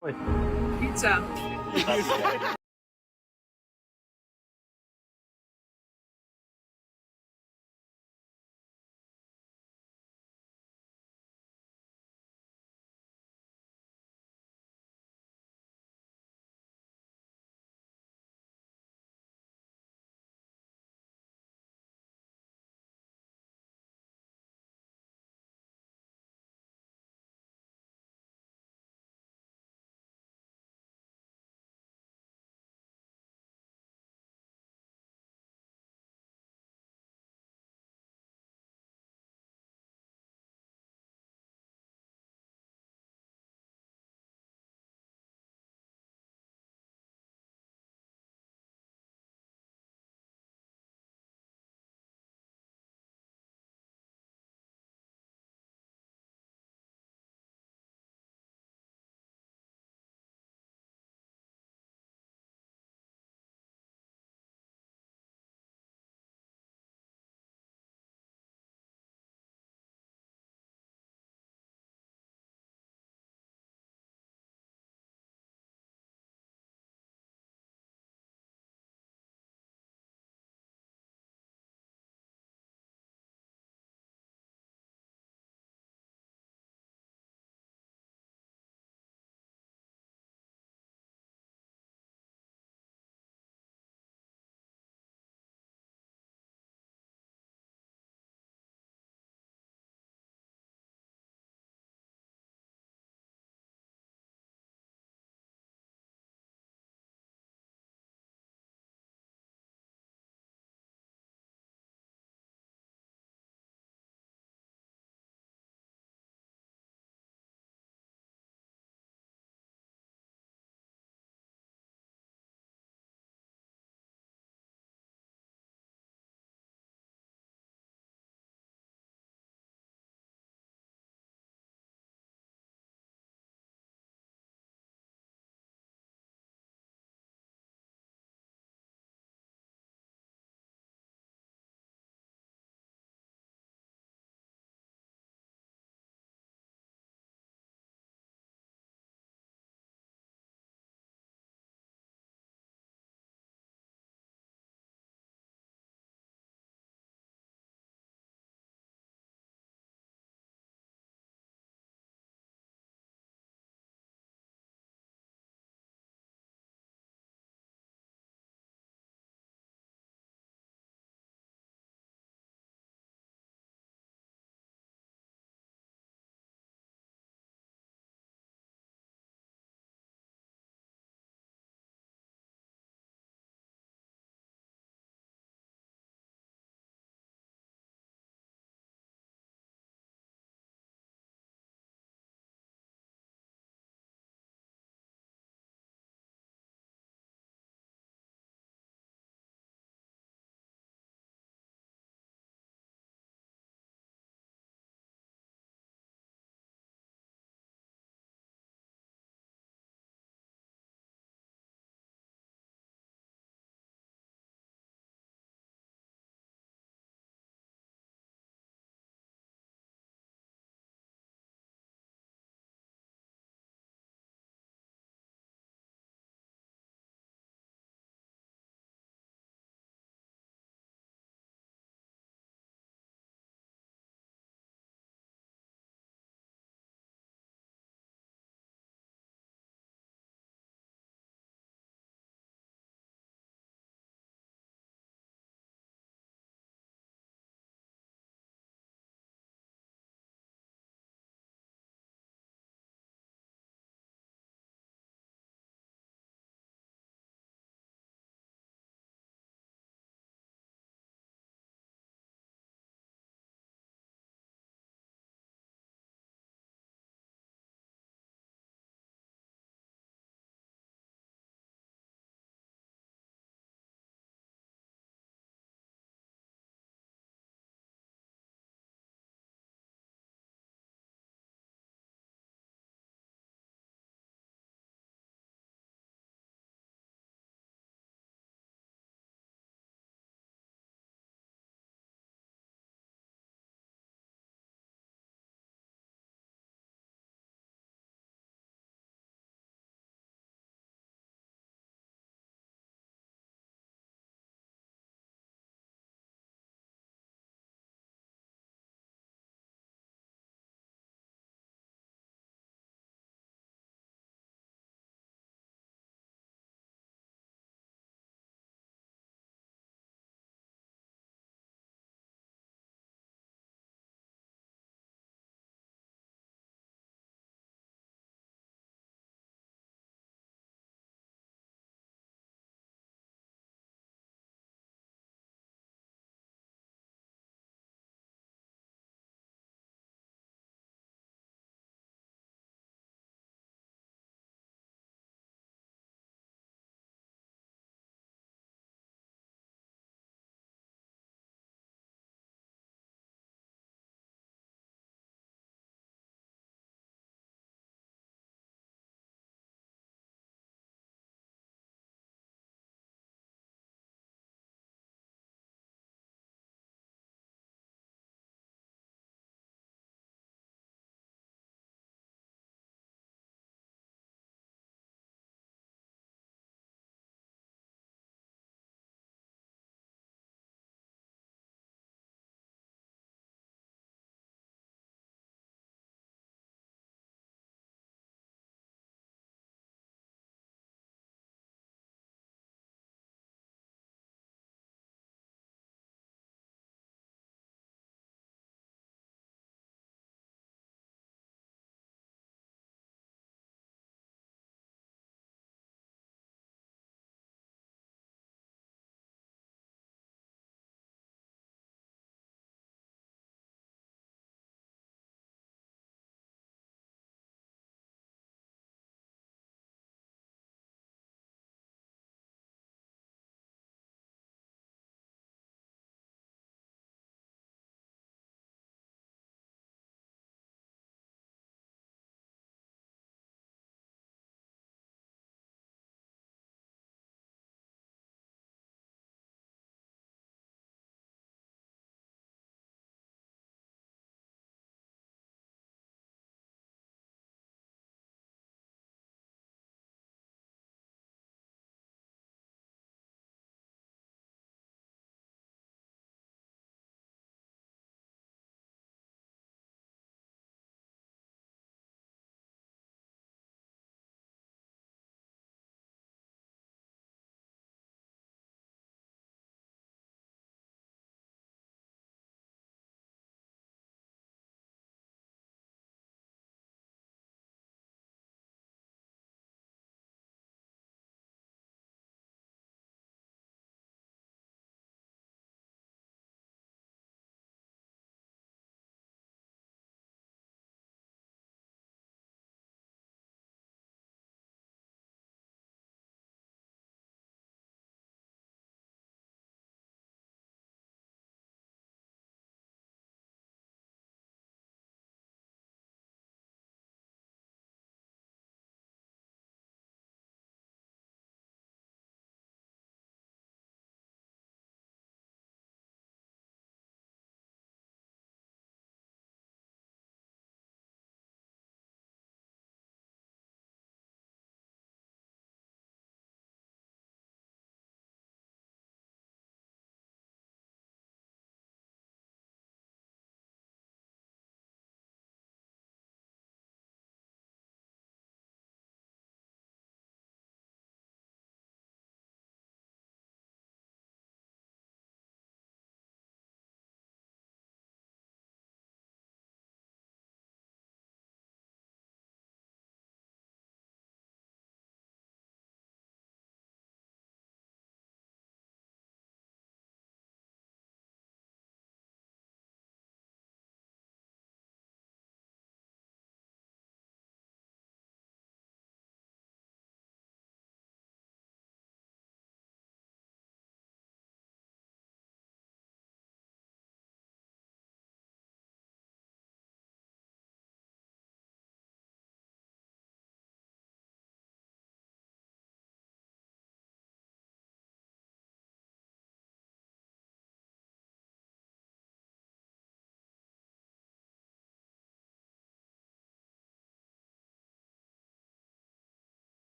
Pizza.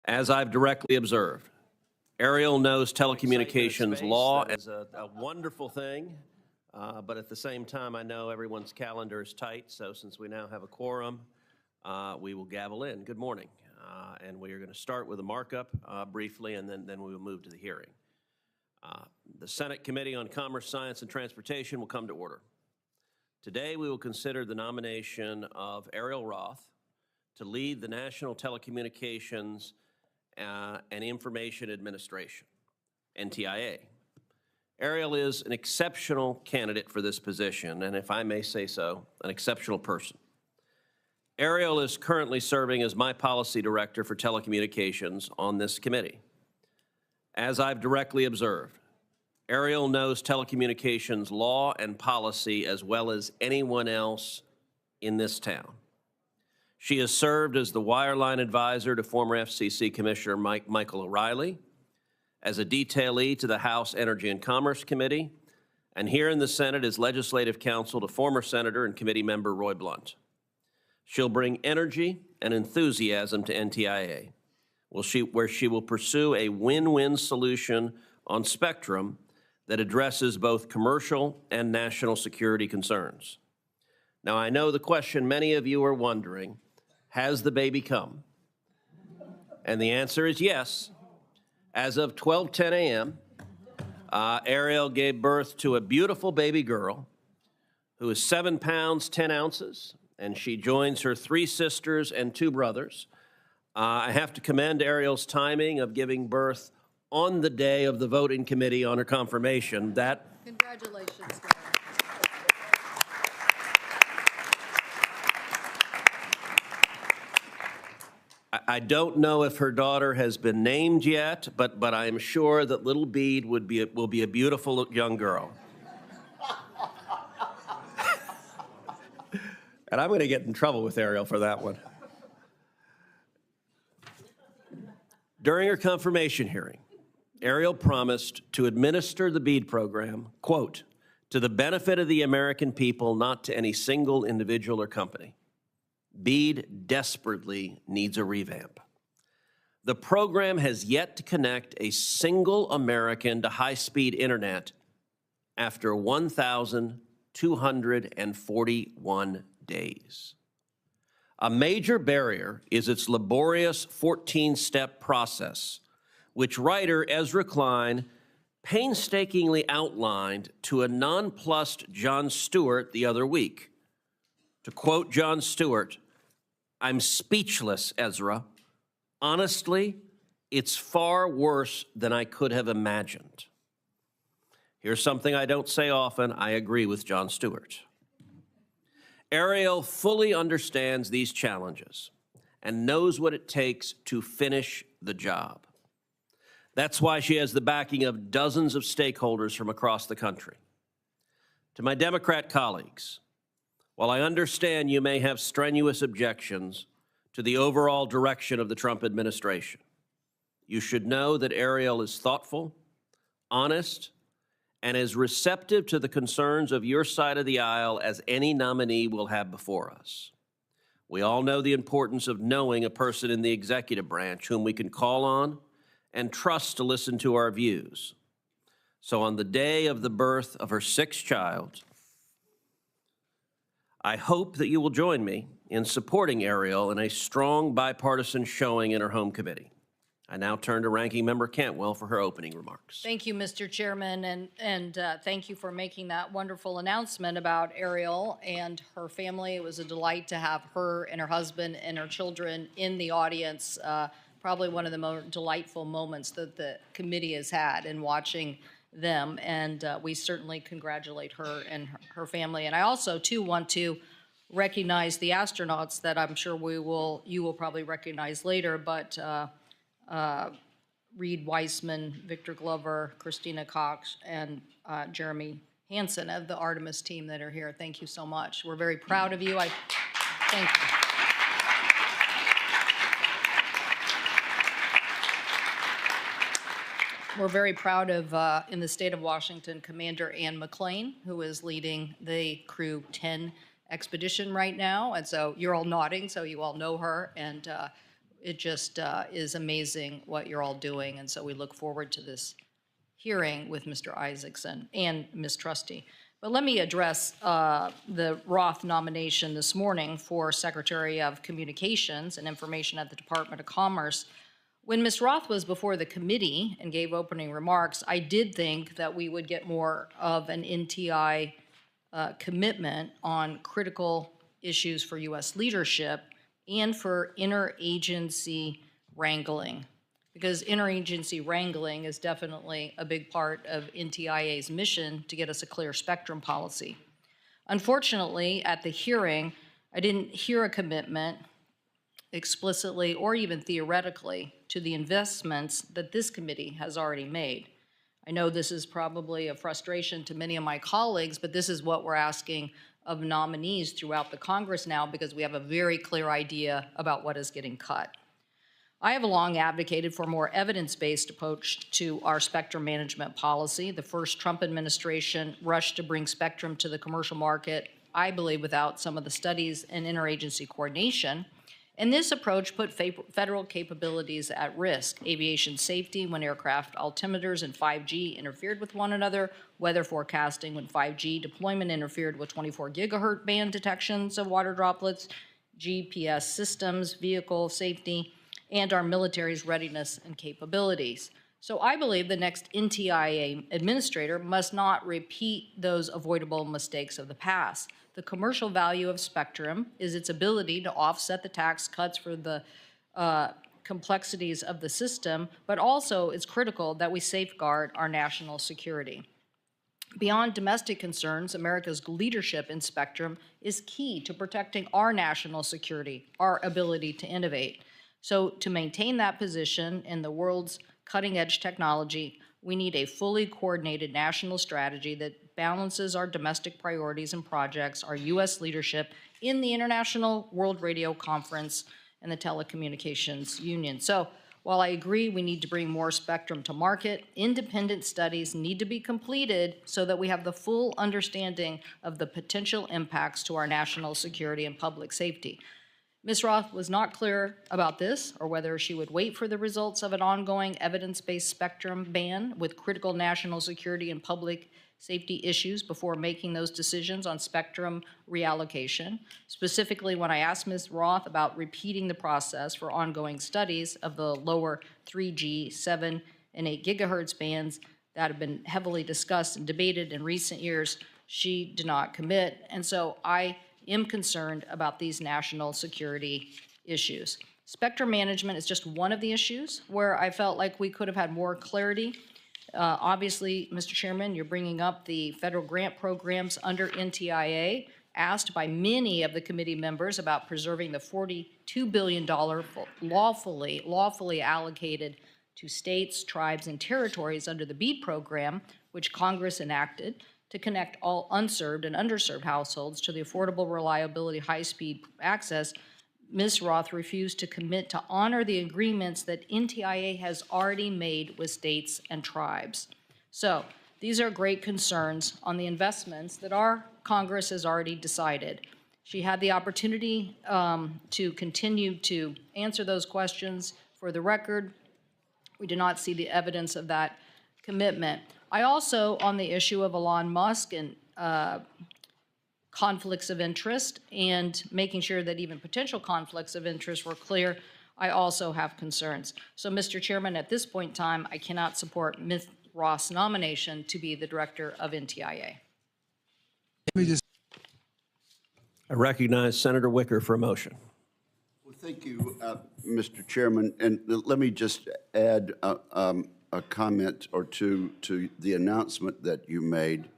As I've directly observed, Ariel knows telecommunications law is a wonderful thing, but at the same time, I know everyone's calendar is tight, so since we now have a quorum, we will gavel in. Good morning. And we are going to start with a markup briefly, and then we will move to the hearing. The Senate Committee on Commerce, Science, and Transportation will come to order. Today, we will consider the nomination of Ariel Roth to lead the National Telecommunications and Information Administration, NTIA. Ariel is an exceptional candidate for this position, and if I may say so, an exceptional person. Ariel is currently serving as my policy director for telecommunications on this committee. As I've directly observed, Ariel knows telecommunications law and policy as well as anyone else in this town. She has served as the wireline advisor to former FCC Commissioner Michael O'Reilly, as a detailee to the House Energy and Commerce Committee, and here in the Senate as legislative counsel to former Senator and committee member Roy Blunt. She'll bring energy and enthusiasm to NTIA, where she will pursue a win-win solution on spectrum that addresses both commercial and national security concerns. Now, I know the question many of you are wondering, has the baby come? And the answer is yes. As of 12:10 a.m., Ariel gave birth to a beautiful baby girl who is 7 pounds, 10 ounces, and she joins her 3 sisters and 2 brothers. I have to commend Ariel's timing of giving birth on the day of the voting committee on her confirmation. Congratulations, Dad. I don't know if her daughter has been named yet, but I am sure that little Bede will be a beautiful young girl. And I'm going to get in trouble with Ariel for that one. During her confirmation hearing, Ariel promised to administer the BEAD program, quote, to the benefit of the American people, not to any single individual or company. BEAD desperately needs a revamp. The program has yet to connect a single American to high-speed internet after 1,241 days. A major barrier is its laborious 14-step process, which writer Ezra Klein painstakingly outlined to a nonplussed Jon Stewart the other week. To quote Jon Stewart, "I'm speechless, Ezra. Honestly, it's far worse than I could have imagined." Here's something I don't say often. I agree with Jon Stewart. Ariel fully understands these challenges and knows what it takes to finish the job. That's why she has the backing of dozens of stakeholders from across the country. To my Democrat colleagues, while I understand you may have strenuous objections to the overall direction of the Trump administration, you should know that Ariel is thoughtful, honest, and as receptive to the concerns of your side of the aisle as any nominee will have before us. We all know the importance of knowing a person in the executive branch whom we can call on and trust to listen to our views. So on the day of the birth of her 6th child, I hope that you will join me in supporting Ariel in a strong bipartisan showing in her home committee. I now turn to Ranking Member Cantwell for her opening remarks. Thank you, Mr. Chairman, and thank you for making that wonderful announcement about Ariel and her family. It was a delight to have her and her husband and her children in the audience. Probably one of the most delightful moments that the committee has had in watching them, and we certainly congratulate her and her family. And I also, too, want to recognize the astronauts that I'm sure you will probably recognize later, but Reed Weissman, Victor Glover, Christina Cox, and Jeremy Hansen of the Artemis team that are here. Thank you so much. We're very proud of you. Thank you. We're very proud of, in the state of Washington, Commander Ann McClain, who is leading the Crew 10 expedition right now. And so you're all nodding, so you all know her. And It just is amazing what you're all doing, and so we look forward to this hearing with Mr. Isaacman and Ms. Trusty. But let me address the Roth nomination this morning for Secretary of Communications and Information at the Department of Commerce. When Ms. Roth was before the committee and gave opening remarks, I did think that we would get more of an NTI commitment on critical issues for U.S. leadership and for interagency wrangling, because interagency wrangling is definitely a big part of NTIA's mission to get us a clear spectrum policy. Unfortunately, at the hearing, I didn't hear a commitment explicitly or even theoretically to the investments that this committee has already made. I know this is probably a frustration to many of my colleagues, but this is what we're asking of nominees throughout the Congress now, because we have a very clear idea about what is getting cut. I have long advocated for a more evidence-based approach to our spectrum management policy. The first Trump administration rushed to bring spectrum to the commercial market, I believe, without some of the studies and interagency coordination. And this approach put federal capabilities at risk: aviation safety when aircraft altimeters and 5G interfered with one another, weather forecasting when 5G deployment interfered with 24 gigahertz band detections of water droplets, GPS systems, vehicle safety, and our military's readiness and capabilities. So I believe the next NTIA administrator must not repeat those avoidable mistakes of the past. The commercial value of spectrum is its ability to offset the tax cuts for the complexities of the system, but also it's critical that we safeguard our national security. Beyond domestic concerns, America's leadership in spectrum is key to protecting our national security, our ability to innovate. So to maintain that position in the world's cutting-edge technology, we need a fully coordinated national strategy that balances our domestic priorities and projects, our U.S. leadership in the International World Radio Conference and the Telecommunications Union. So while I agree we need to bring more spectrum to market, independent studies need to be completed so that we have the full understanding of the potential impacts to our national security and public safety. Ms. Roth was not clear about this, or whether she would wait for the results of an ongoing evidence-based spectrum ban with critical national security and public safety issues before making those decisions on spectrum reallocation. Specifically, when I asked Ms. Roth about repeating the process for ongoing studies of the lower 3G, 7, and 8 gigahertz bands that have been heavily discussed and debated in recent years, she did not commit. And so I am concerned about these national security issues. Spectrum management is just one of the issues where I felt like we could have had more clarity. Obviously, Mr. Chairman, you're bringing up the federal grant programs under NTIA, asked by many of the committee members about preserving the $42 billion lawfully allocated to states, tribes, and territories under the BEAD program, which Congress enacted to connect all unserved and underserved households to the affordable, reliability, high-speed access. Ms. Roth refused to commit to honor the agreements that NTIA has already made with states and tribes. So these are great concerns on the investments that our Congress has already decided. She had the opportunity to continue to answer those questions. For the record, we do not see the evidence of that commitment. I also, on the issue of Elon Musk and conflicts of interest and making sure that even potential conflicts of interest were clear, I also have concerns. So, Mr. Chairman, at this point in time, I cannot support Ms. Roth's nomination to be the director of NTIA. I recognize Senator Wicker for a motion. Well, thank you, Mr. Chairman. And let me just add a comment or two to the announcement that you made.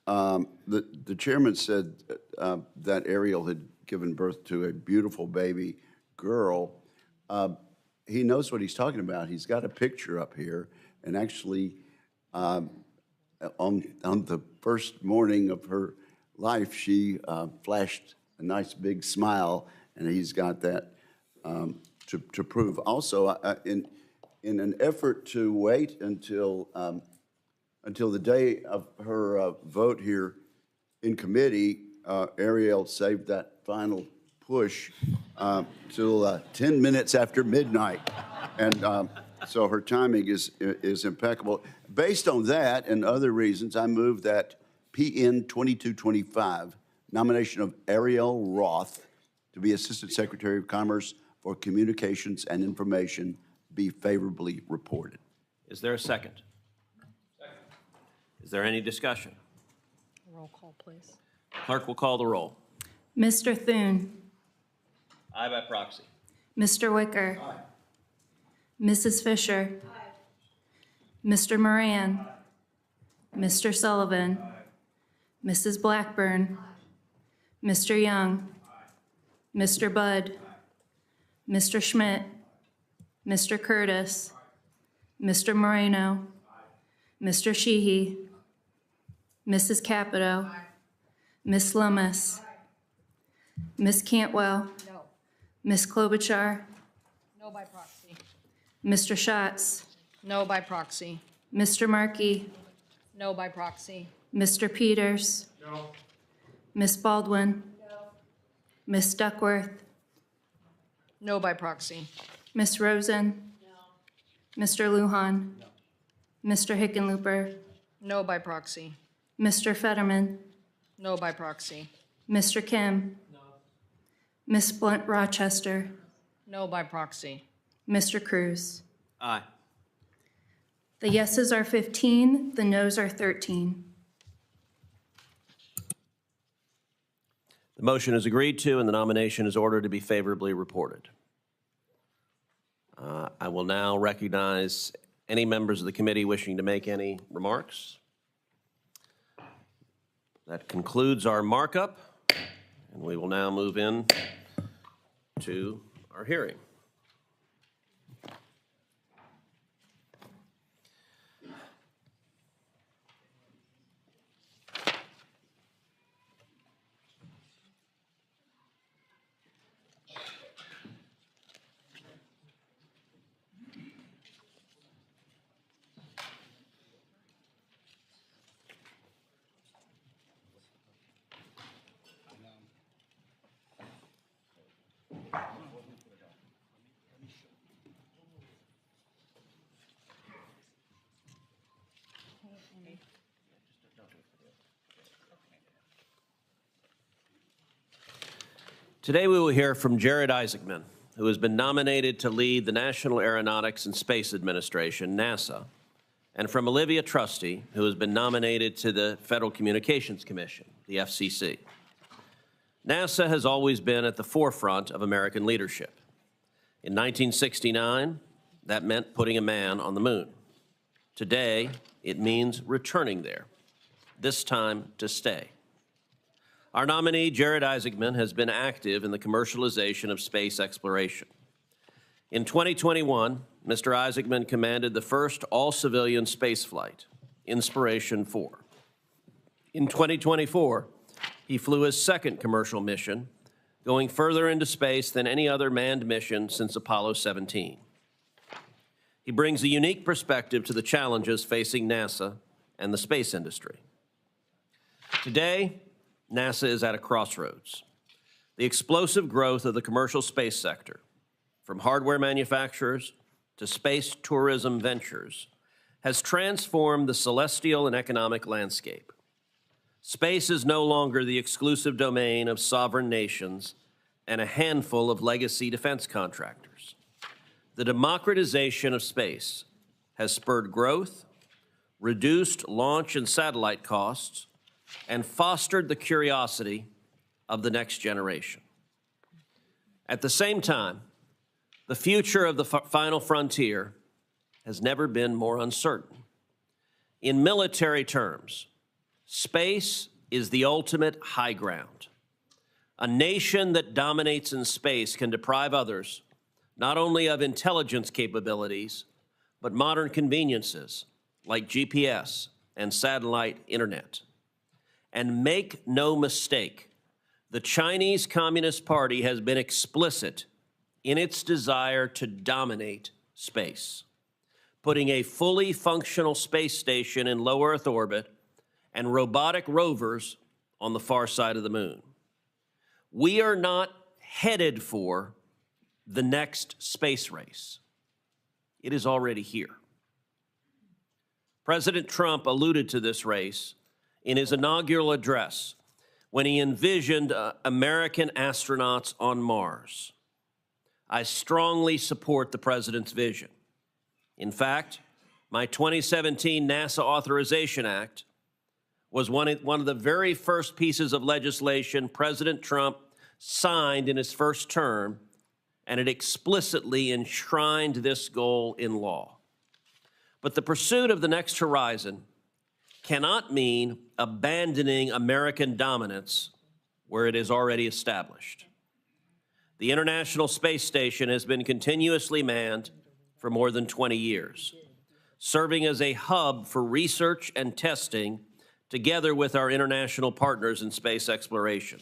The chairman said that Ariel had given birth to a beautiful baby girl. He knows what he's talking about. He's got a picture up here, and actually on the first morning of her life, she flashed a nice big smile, and he's got that to prove. Also, in an effort to wait until the day of her vote here in committee, Ariel saved that final push till 10 minutes after midnight. And so her timing is impeccable. Based on that and other reasons, I move that PN 2225, nomination of Ariel Roth to be Assistant Secretary of Commerce for Communications and Information, be favorably reported. Is there a second? Second. Is there any discussion? Roll call, please. Clerk will call the roll. Mr. Thune. Aye by proxy. Mr. Wicker. Aye. Mrs. Fisher. Aye. Mr. Moran. Aye. Mr. Sullivan. Aye. Mrs. Blackburn. Aye. Mr. Young. Aye. Mr. Budd. Aye. Mr. Schmidt. Aye. Mr. Curtis. Aye. Mr. Moreno. Aye. Mr. Sheehy. Mrs. Capito. Aye. Ms. Lummis. Aye. Ms. Cantwell. No. Ms. Klobuchar. No by proxy. Mr. Schatz. No by proxy. Mr. Markey. No by proxy. Mr. Peters. No. Ms. Baldwin. No. Ms. Duckworth. No by proxy. Ms. Rosen. No. Mr. Lujan. No. Mr. Hickenlooper. No by proxy. Mr. Fetterman. No by proxy. Mr. Kim. No. Ms. Blunt Rochester. No by proxy. Mr. Cruz. Aye. The yeses are 15, the noes are 13. The motion is agreed to, and the nomination is ordered to be favorably reported. I will now recognize any members of the committee wishing to make any remarks. That concludes our markup, and we will now move in to our hearing. Today we will hear from Jared Isaacman, who has been nominated to lead the National Aeronautics and Space Administration, NASA, and from Olivia Trusty, who has been nominated to the Federal Communications Commission, the FCC. NASA has always been at the forefront of American leadership. In 1969, that meant putting a man on the moon. Today, it means returning there, this time to stay. Our nominee, Jared Isaacman, has been active in the commercialization of space exploration. In 2021, Mr. Isaacman commanded the first all-civilian spaceflight, Inspiration 4. In 2024, he flew his second commercial mission, going further into space than any other manned mission since Apollo 17. He brings a unique perspective to the challenges facing NASA and the space industry. Today, NASA is at a crossroads. The explosive growth of the commercial space sector, from hardware manufacturers to space tourism ventures, has transformed the celestial and economic landscape. Space is no longer the exclusive domain of sovereign nations and a handful of legacy defense contractors. The democratization of space has spurred growth, reduced launch and satellite costs, and fostered the curiosity of the next generation. At the same time, the future of the final frontier has never been more uncertain. In military terms, space is the ultimate high ground. A nation that dominates in space can deprive others not only of intelligence capabilities, but modern conveniences like GPS and satellite internet. And make no mistake, the Chinese Communist Party has been explicit in its desire to dominate space, putting a fully functional space station in low Earth orbit and robotic rovers on the far side of the moon. We are not headed for the next space race. It is already here. President Trump alluded to this race in his inaugural address when he envisioned American astronauts on Mars. I strongly support the president's vision. In fact, my 2017 NASA Authorization Act was one of the very first pieces of legislation President Trump signed in his first term, and it explicitly enshrined this goal in law. But the pursuit of the next horizon cannot mean abandoning American dominance where it is already established. The International Space Station has been continuously manned for more than 20 years, serving as a hub for research and testing together with our international partners in space exploration.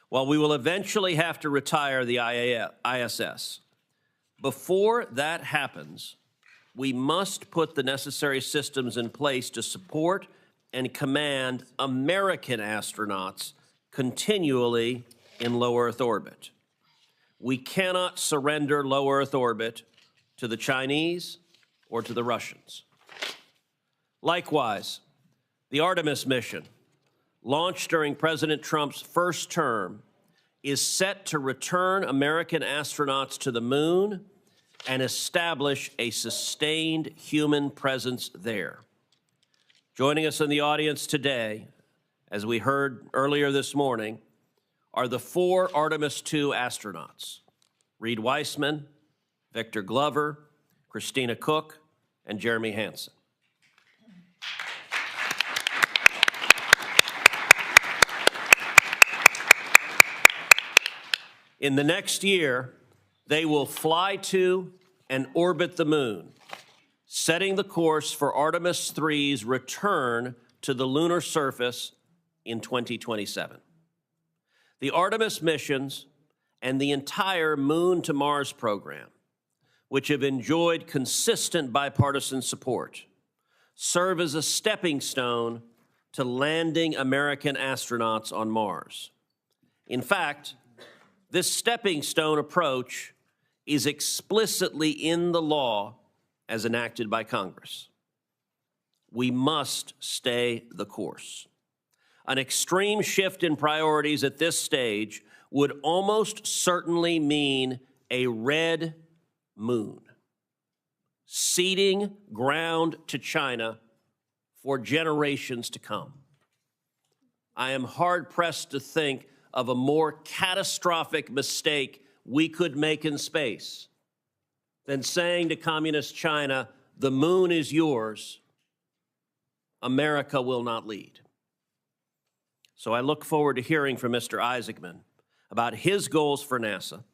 While we will eventually have to retire the ISS, before that happens, we must put the necessary systems in place to support and command American astronauts continually in low Earth orbit. We cannot surrender low Earth orbit to the Chinese or to the Russians. Likewise, the Artemis mission, launched during President Trump's first term, is set to return American astronauts to the moon and establish a sustained human presence there. Joining us in the audience today, as we heard earlier this morning, are the 4 Artemis II astronauts: Reed Weissman, Victor Glover, Christina Cook, and Jeremy Hansen. In the next year, they will fly to and orbit the moon, setting the course for Artemis III's return to the lunar surface in 2027. The Artemis missions and the entire Moon to Mars program, which have enjoyed consistent bipartisan support, serve as a stepping stone to landing American astronauts on Mars. In fact, this stepping stone approach is explicitly in the law as enacted by Congress. We must stay the course. An extreme shift in priorities at this stage would almost certainly mean a red moon, ceding ground to China for generations to come. I am hard-pressed to think of a more catastrophic mistake we could make in space than saying to communist China, the moon is yours, America will not lead. So I look forward to hearing from Mr. Isaacman about his goals for NASA,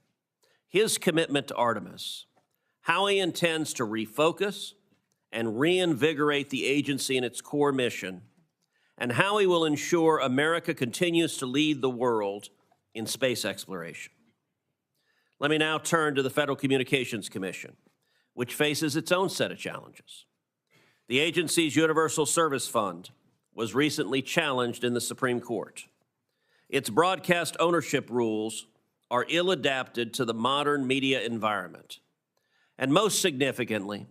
his commitment to Artemis, how he intends to refocus and reinvigorate the agency in its core mission, and how he will ensure America continues to lead the world in space exploration. Let me now turn to the Federal Communications Commission, which faces its own set of challenges. The agency's Universal Service Fund was recently challenged in the Supreme Court. Its broadcast ownership rules are ill-adapted to the modern media environment. And most significantly,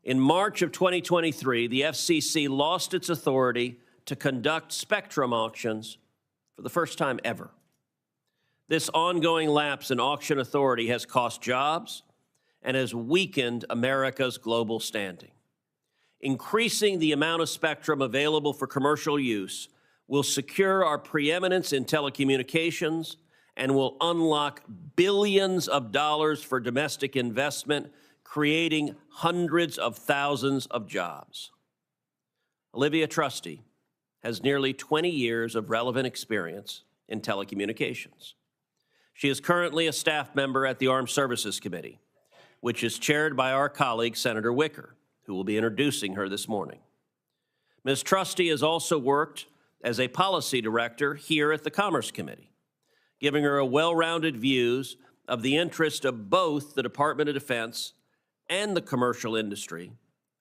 in March of 2023, the FCC lost its authority to conduct spectrum auctions for the first time ever. This ongoing lapse in auction authority has cost jobs and has weakened America's global standing. Increasing the amount of spectrum available for commercial use will secure our preeminence in telecommunications and will unlock billions of dollars for domestic investment, creating hundreds of thousands of jobs. Olivia Trusty has nearly 20 years of relevant experience in telecommunications. She is currently a staff member at the Armed Services Committee, which is chaired by our colleague, Senator Wicker, who will be introducing her this morning. Ms. Trusty has also worked as a policy director here at the Commerce Committee, giving her a well-rounded views of the interest of both the Department of Defense and the commercial industry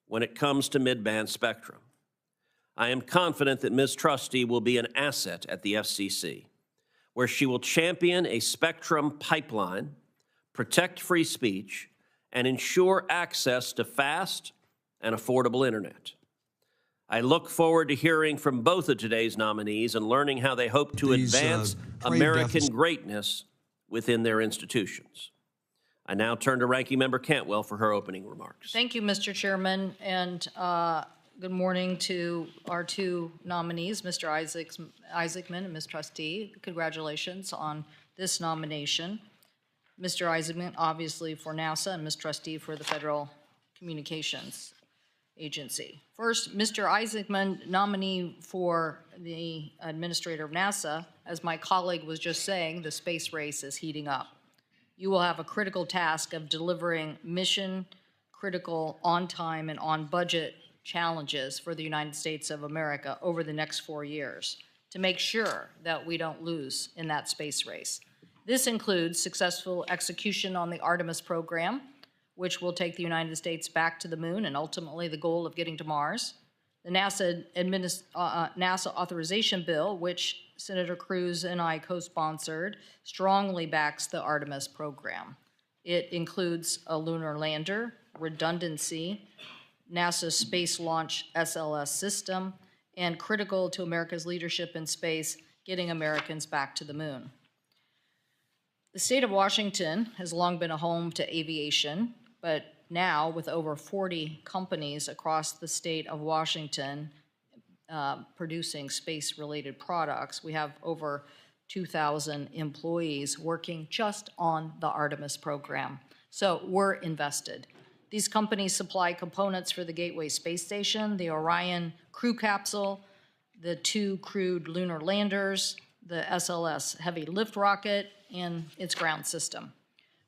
when it comes to mid-band spectrum. I am confident that Ms. Trusty will be an asset at the FCC, where she will champion a spectrum pipeline, protect free speech, and ensure access to fast and affordable internet. I look forward to hearing from both of today's nominees and learning how they hope to advance American greatness within their institutions. I now turn to Ranking Member Cantwell for her opening remarks. Thank you, Mr. Chairman, and good morning to our two nominees, Mr. Isaacman and Ms. Trusty. Congratulations on this nomination. Mr. Isaacman, obviously for NASA, and Ms. Trusty for the Federal Communications Agency. First, Mr. Isaacman, nominee for the Administrator of NASA. As my colleague was just saying, the space race is heating up. You will have a critical task of delivering mission-critical, on-time, and on-budget challenges for the United States of America over the next 4 years to make sure that we don't lose in that space race. This includes successful execution on the Artemis program, which will take the United States back to the moon and ultimately the goal of getting to Mars. The NASA authorization bill, which Senator Cruz and I co-sponsored, strongly backs the Artemis program. It includes a lunar lander, redundancy, NASA's Space Launch SLS system, and critical to America's leadership in space, getting Americans back to the moon. The state of Washington has long been a home to aviation, but now with over 40 companies across the state of Washington producing space-related products, we have over 2,000 employees working just on the Artemis program. So we're invested. These companies supply components for the Gateway Space Station, the Orion crew capsule, the 2 crewed lunar landers, the SLS heavy lift rocket, and its ground system.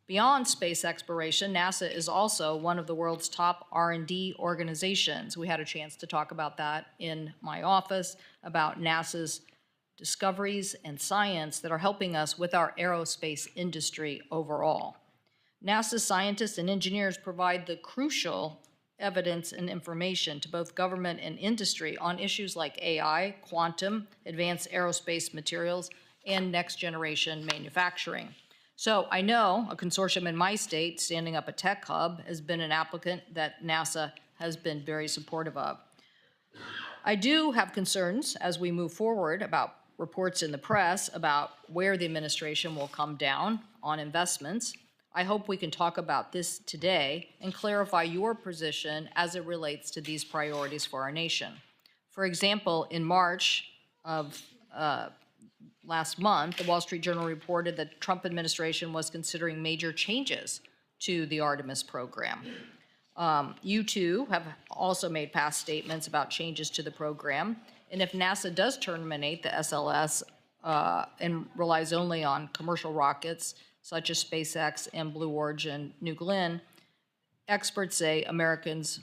Beyond space exploration, NASA is also one of the world's top R&D organizations. We had a chance to talk about that in my office, about NASA's discoveries and science that are helping us with our aerospace industry overall. NASA scientists and engineers provide the crucial evidence and information to both government and industry on issues like AI, quantum, advanced aerospace materials, and next-generation manufacturing. So I know a consortium in my state, standing up a tech hub, has been an applicant that NASA has been very supportive of. I do have concerns as we move forward about reports in the press about where the administration will come down on investments. I hope we can talk about this today and clarify your position as it relates to these priorities for our nation. For example, in March of last month, the Wall Street Journal reported that the Trump administration was considering major changes to the Artemis program. You two have also made past statements about changes to the program, and if NASA does terminate the SLS and relies only on commercial rockets such as SpaceX and Blue Origin New Glenn, experts say Americans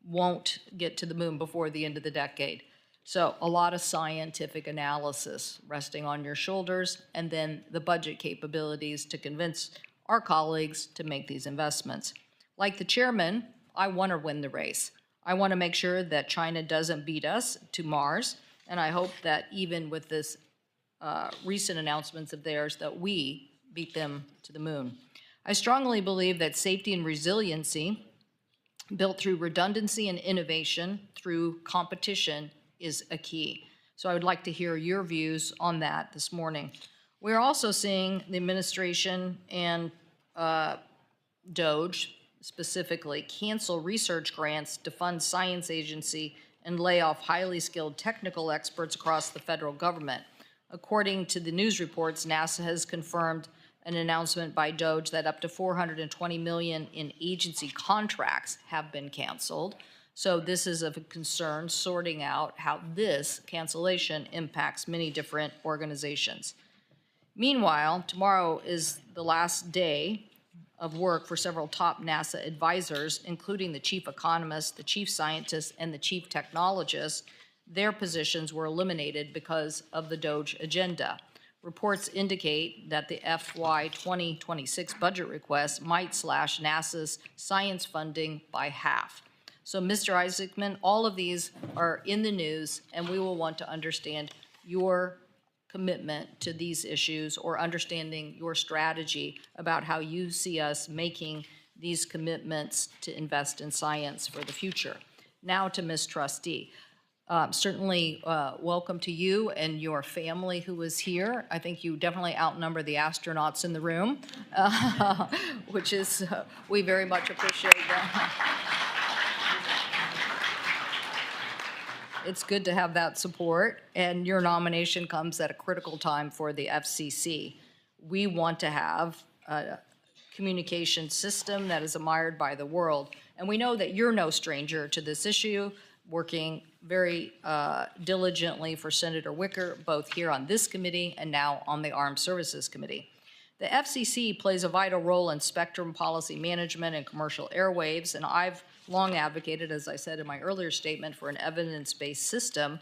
won't get to the moon before the end of the decade. So a lot of scientific analysis resting on your shoulders, and then the budget capabilities to convince our colleagues to make these investments. Like the chairman, I want to win the race. I want to make sure that China doesn't beat us to Mars, and I hope that even with this recent announcements of theirs, that we beat them to the moon. I strongly believe that safety and resiliency, built through redundancy and innovation, through competition, is a key. So I would like to hear your views on that this morning. We're also seeing the administration and DOGE specifically cancel research grants to fund science agency and lay off highly skilled technical experts across the federal government. According to the news reports, NASA has confirmed an announcement by DOGE that up to $420 million in agency contracts have been canceled. So this is of a concern, sorting out how this cancellation impacts many different organizations. Meanwhile, tomorrow is the last day of work for several top NASA advisors, including the chief economist, the chief scientist, and the chief technologist. Their positions were eliminated because of the DOGE agenda. Reports indicate that the FY 2026 budget request might slash NASA's science funding by half. So, Mr. Isaacman, all of these are in the news, and we will want to understand your commitment to these issues or understanding your strategy about how you see us making these commitments to invest in science for the future. Now to Ms. Trusty. Certainly welcome to you and your family who is here. I think you definitely outnumber the astronauts in the room, which is, we very much appreciate that. It's good to have that support, and your nomination comes at a critical time for the FCC. We want to have a communication system that is admired by the world, and we know that you're no stranger to this issue, working very diligently for Senator Wicker, both here on this committee and now on the Armed Services Committee. The FCC plays a vital role in spectrum policy management and commercial airwaves, and I've long advocated, as I said in my earlier statement, for an evidence-based system.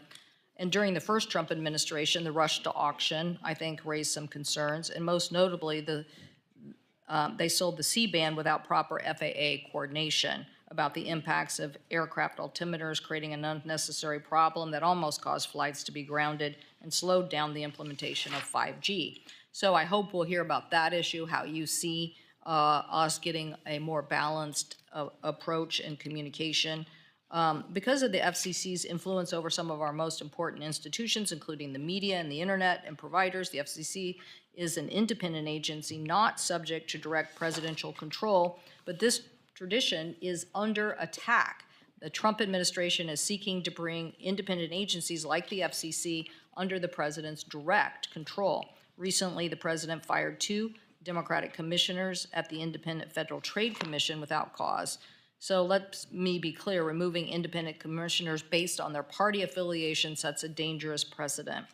And during the first Trump administration, the rush to auction, I think, raised some concerns, and most notably, they sold the C-band without proper FAA coordination about the impacts of aircraft altimeters, creating an unnecessary problem that almost caused flights to be grounded and slowed down the implementation of 5G. So I hope we'll hear about that issue, how you see us getting a more balanced approach in communication. Because of the FCC's influence over some of our most important institutions, including the media and the internet and providers, the FCC is an independent agency not subject to direct presidential control, but this tradition is under attack. The Trump administration is seeking to bring independent agencies like the FCC under the president's direct control. Recently, the president fired 2 Democratic commissioners at the Independent Federal Trade Commission without cause. So let me be clear, removing independent commissioners based on their party affiliation sets a dangerous precedent.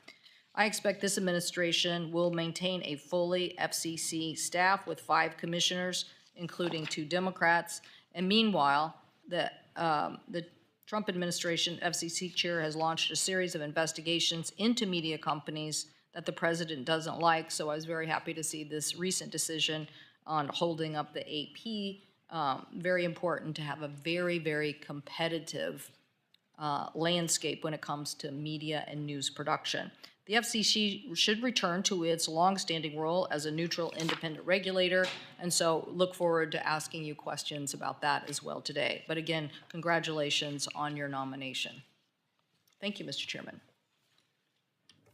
I expect this administration will maintain a fully FCC staff with 5 commissioners, including 2 Democrats. And meanwhile, the Trump administration FCC chair has launched a series of investigations into media companies that the president doesn't like. So I was very happy to see this recent decision on holding up the AP. Very important to have a very, very competitive landscape when it comes to media and news production. The FCC should return to its longstanding role as a neutral, independent regulator, and so look forward to asking you questions about that as well today. But again, congratulations on your nomination. Thank you, Mr. Chairman.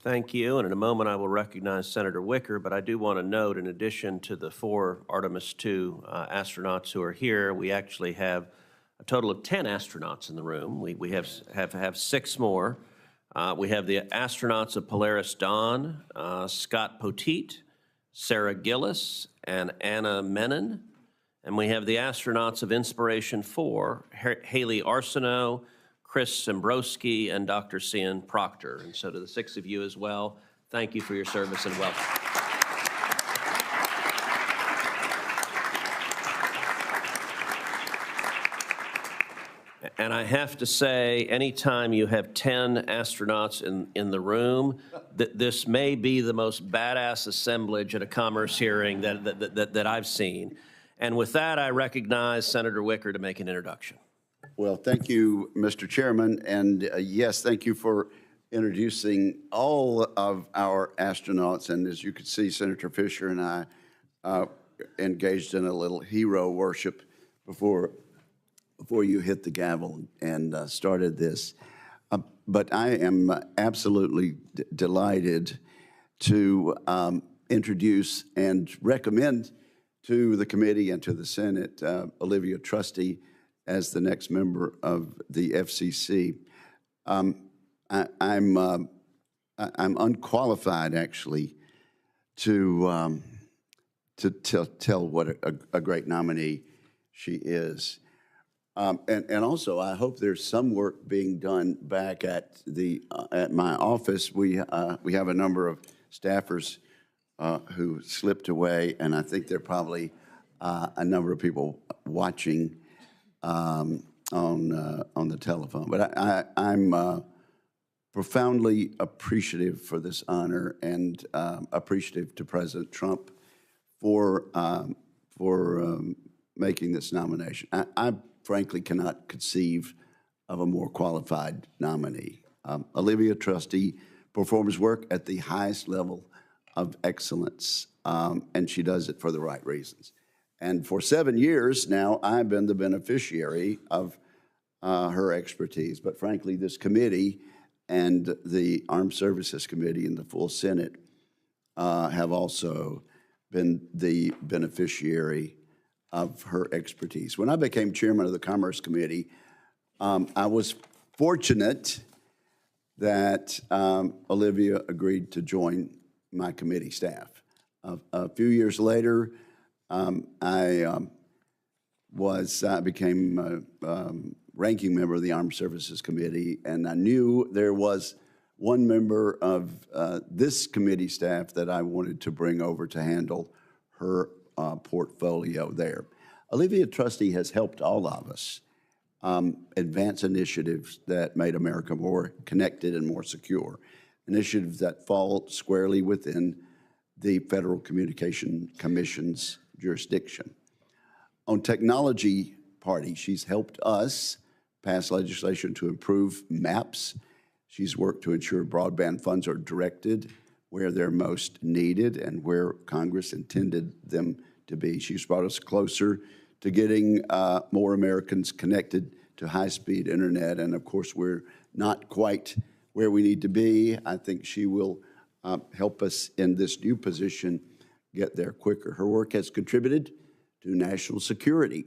Thank you, and in a moment I will recognize Senator Wicker, but I do want to note, in addition to the 4 Artemis II astronauts who are here, we actually have a total of 10 astronauts in the room. We have 6 more. We have the astronauts of Polaris Dawn, Scott Poteet, Sarah Gillis, and Anna Menon. And we have the astronauts of Inspiration 4, Haley Arsenault, Chris Zembrowski, and Dr. Cian Proctor. And so to the 6 of you as well, thank you for your service and welcome. And I have to say, anytime you have 10 astronauts in the room, this may be the most badass assemblage at a commerce hearing that I've seen. And with that, I recognize Senator Wicker to make an introduction. Well, thank you, Mr. Chairman. And yes, thank you for introducing all of our astronauts. And as you can see, Senator Fisher and I engaged in a little hero worship before you hit the gavel and started this. But I am absolutely delighted to introduce and recommend to the committee and to the Senate Olivia Trusty as the next member of the FCC. I'm unqualified, actually, to tell what a great nominee she is. And also, I hope there's some work being done back at my office. We have a number of staffers who slipped away, and I think there are probably a number of people watching on the telephone. But I'm profoundly appreciative for this honor and appreciative to President Trump for making this nomination. I frankly cannot conceive of a more qualified nominee. Olivia Trusty performs work at the highest level of excellence, and she does it for the right reasons. And for 7 years now, I've been the beneficiary of her expertise. But frankly, this committee and the Armed Services Committee and the full Senate have also been the beneficiary of her expertise. When I became chairman of the Commerce Committee, I was fortunate that Olivia agreed to join my committee staff. A few years later, I became ranking member of the Armed Services Committee, and I knew there was one member of this committee staff that I wanted to bring over to handle her portfolio there. Olivia Trusty has helped all of us advance initiatives that made America more connected and more secure, initiatives that fall squarely within the Federal Communication Commission's jurisdiction. On technology party, she's helped us pass legislation to improve maps. She's worked to ensure broadband funds are directed where they're most needed and where Congress intended them to be. She's brought us closer to getting more Americans connected to high-speed internet, and of course, we're not quite where we need to be. I think she will help us in this new position get there quicker. Her work has contributed to national security.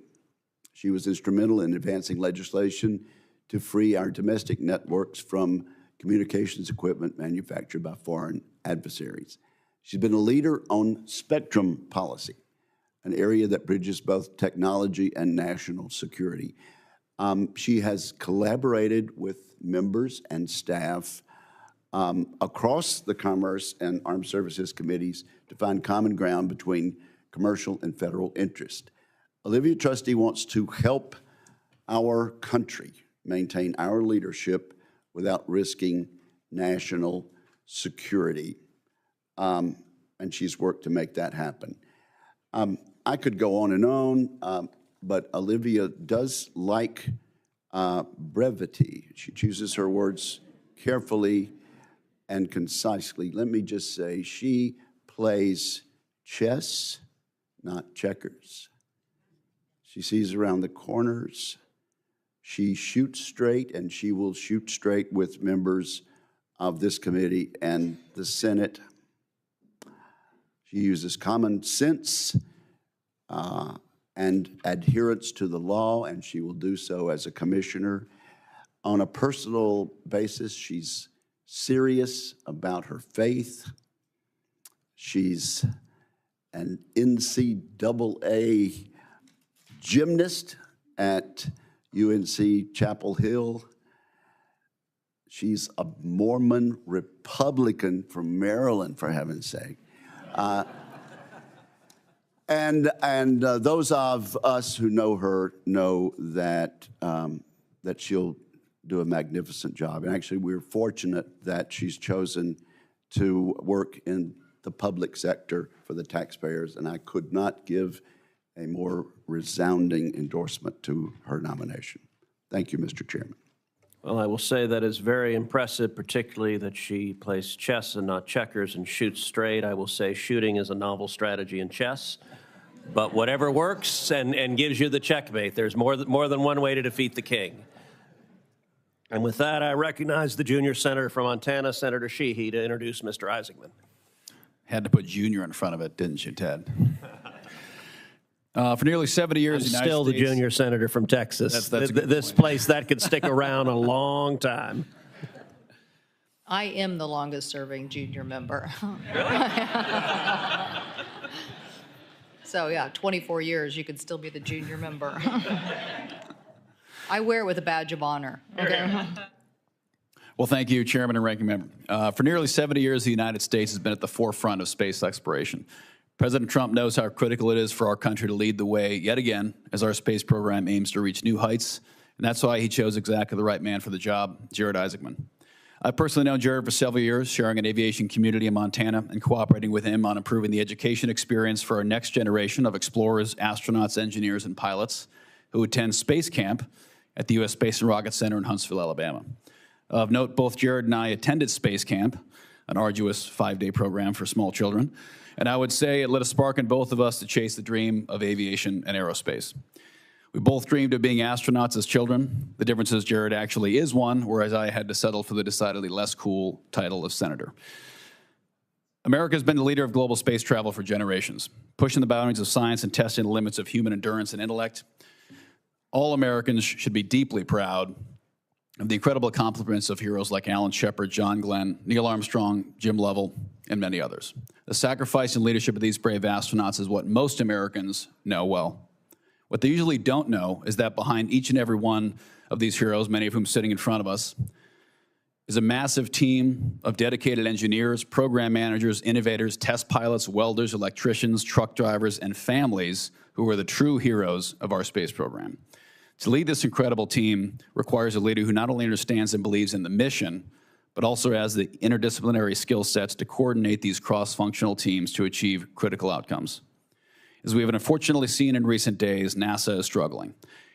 She was instrumental in advancing legislation to free our domestic networks from communications equipment manufactured by foreign adversaries. She's been a leader on spectrum policy, an area that bridges both technology and national security. She has collaborated with members and staff across the Commerce and Armed Services Committees to find common ground between commercial and federal interest. Olivia Trusty wants to help our country maintain our leadership without risking national security, and she's worked to make that happen. I could go on and on, but Olivia does like brevity. She chooses her words carefully and concisely. Let me just say, she plays chess, not checkers. She sees around the corners. She shoots straight, and she will shoot straight with members of this committee and the Senate. She uses common sense and adherence to the law, and she will do so as a commissioner. On a personal basis, she's serious about her faith. She's an NCAA gymnast at UNC Chapel Hill. She's a Mormon Republican from Maryland, for heaven's sake. And those of us who know her know that that she'll do a magnificent job. And actually, we're fortunate that she's chosen to work in the public sector for the taxpayers, and I could not give a more resounding endorsement to her nomination. Thank you, Mr. Chairman. Well, I will say that is very impressive, particularly that she plays chess and not checkers and shoots straight. I will say shooting is a novel strategy in chess, but whatever works and gives you the checkmate. There's more than one way to defeat the king. And with that, I recognize the junior senator from Montana, Senator Sheehy, to introduce Mr. Isaacman. Had to put junior in front of it, didn't you, Ted? For nearly 70 years, I'm still the junior senator from Texas. This place, that could stick around a long time. I am the longest-serving junior member. So, yeah, 24 years, you could still be the junior member. I wear it with a badge of honor. Okay. Well, thank you, Chairman and Ranking Member. For nearly 70 years, the United States has been at the forefront of space exploration. President Trump knows how critical it is for our country to lead the way yet again as our space program aims to reach new heights, and that's why he chose exactly the right man for the job, Jared Isaacman. I've personally known Jared for several years, sharing an aviation community in Montana and cooperating with him on improving the education experience for our next generation of explorers, astronauts, engineers, and pilots who attend space camp at the U.S. Space and Rocket Center in Huntsville, Alabama. Of note, both Jared and I attended space camp an arduous 5-day program for small children. And I would say it lit a spark in both of us to chase the dream of aviation and aerospace. We both dreamed of being astronauts as children. The difference is Jared actually is one, whereas I had to settle for the decidedly less cool title of senator. America has been the leader of global space travel for generations, pushing the boundaries of science and testing the limits of human endurance and intellect. All Americans should be deeply proud of the incredible accomplishments of heroes like Alan Shepard, John Glenn, Neil Armstrong, Jim Lovell, and many others. The sacrifice and leadership of these brave astronauts is what most Americans know well. What they usually don't know is that behind each and every one of these heroes, many of whom sitting in front of us, is a massive team of dedicated engineers, program managers, innovators, test pilots, welders, electricians, truck drivers, and families who are the true heroes of our space program. To lead this incredible team requires a leader who not only understands and believes in the mission, but also has the interdisciplinary skill sets to coordinate these cross-functional teams to achieve critical outcomes. As we have unfortunately seen in recent days, NASA is struggling.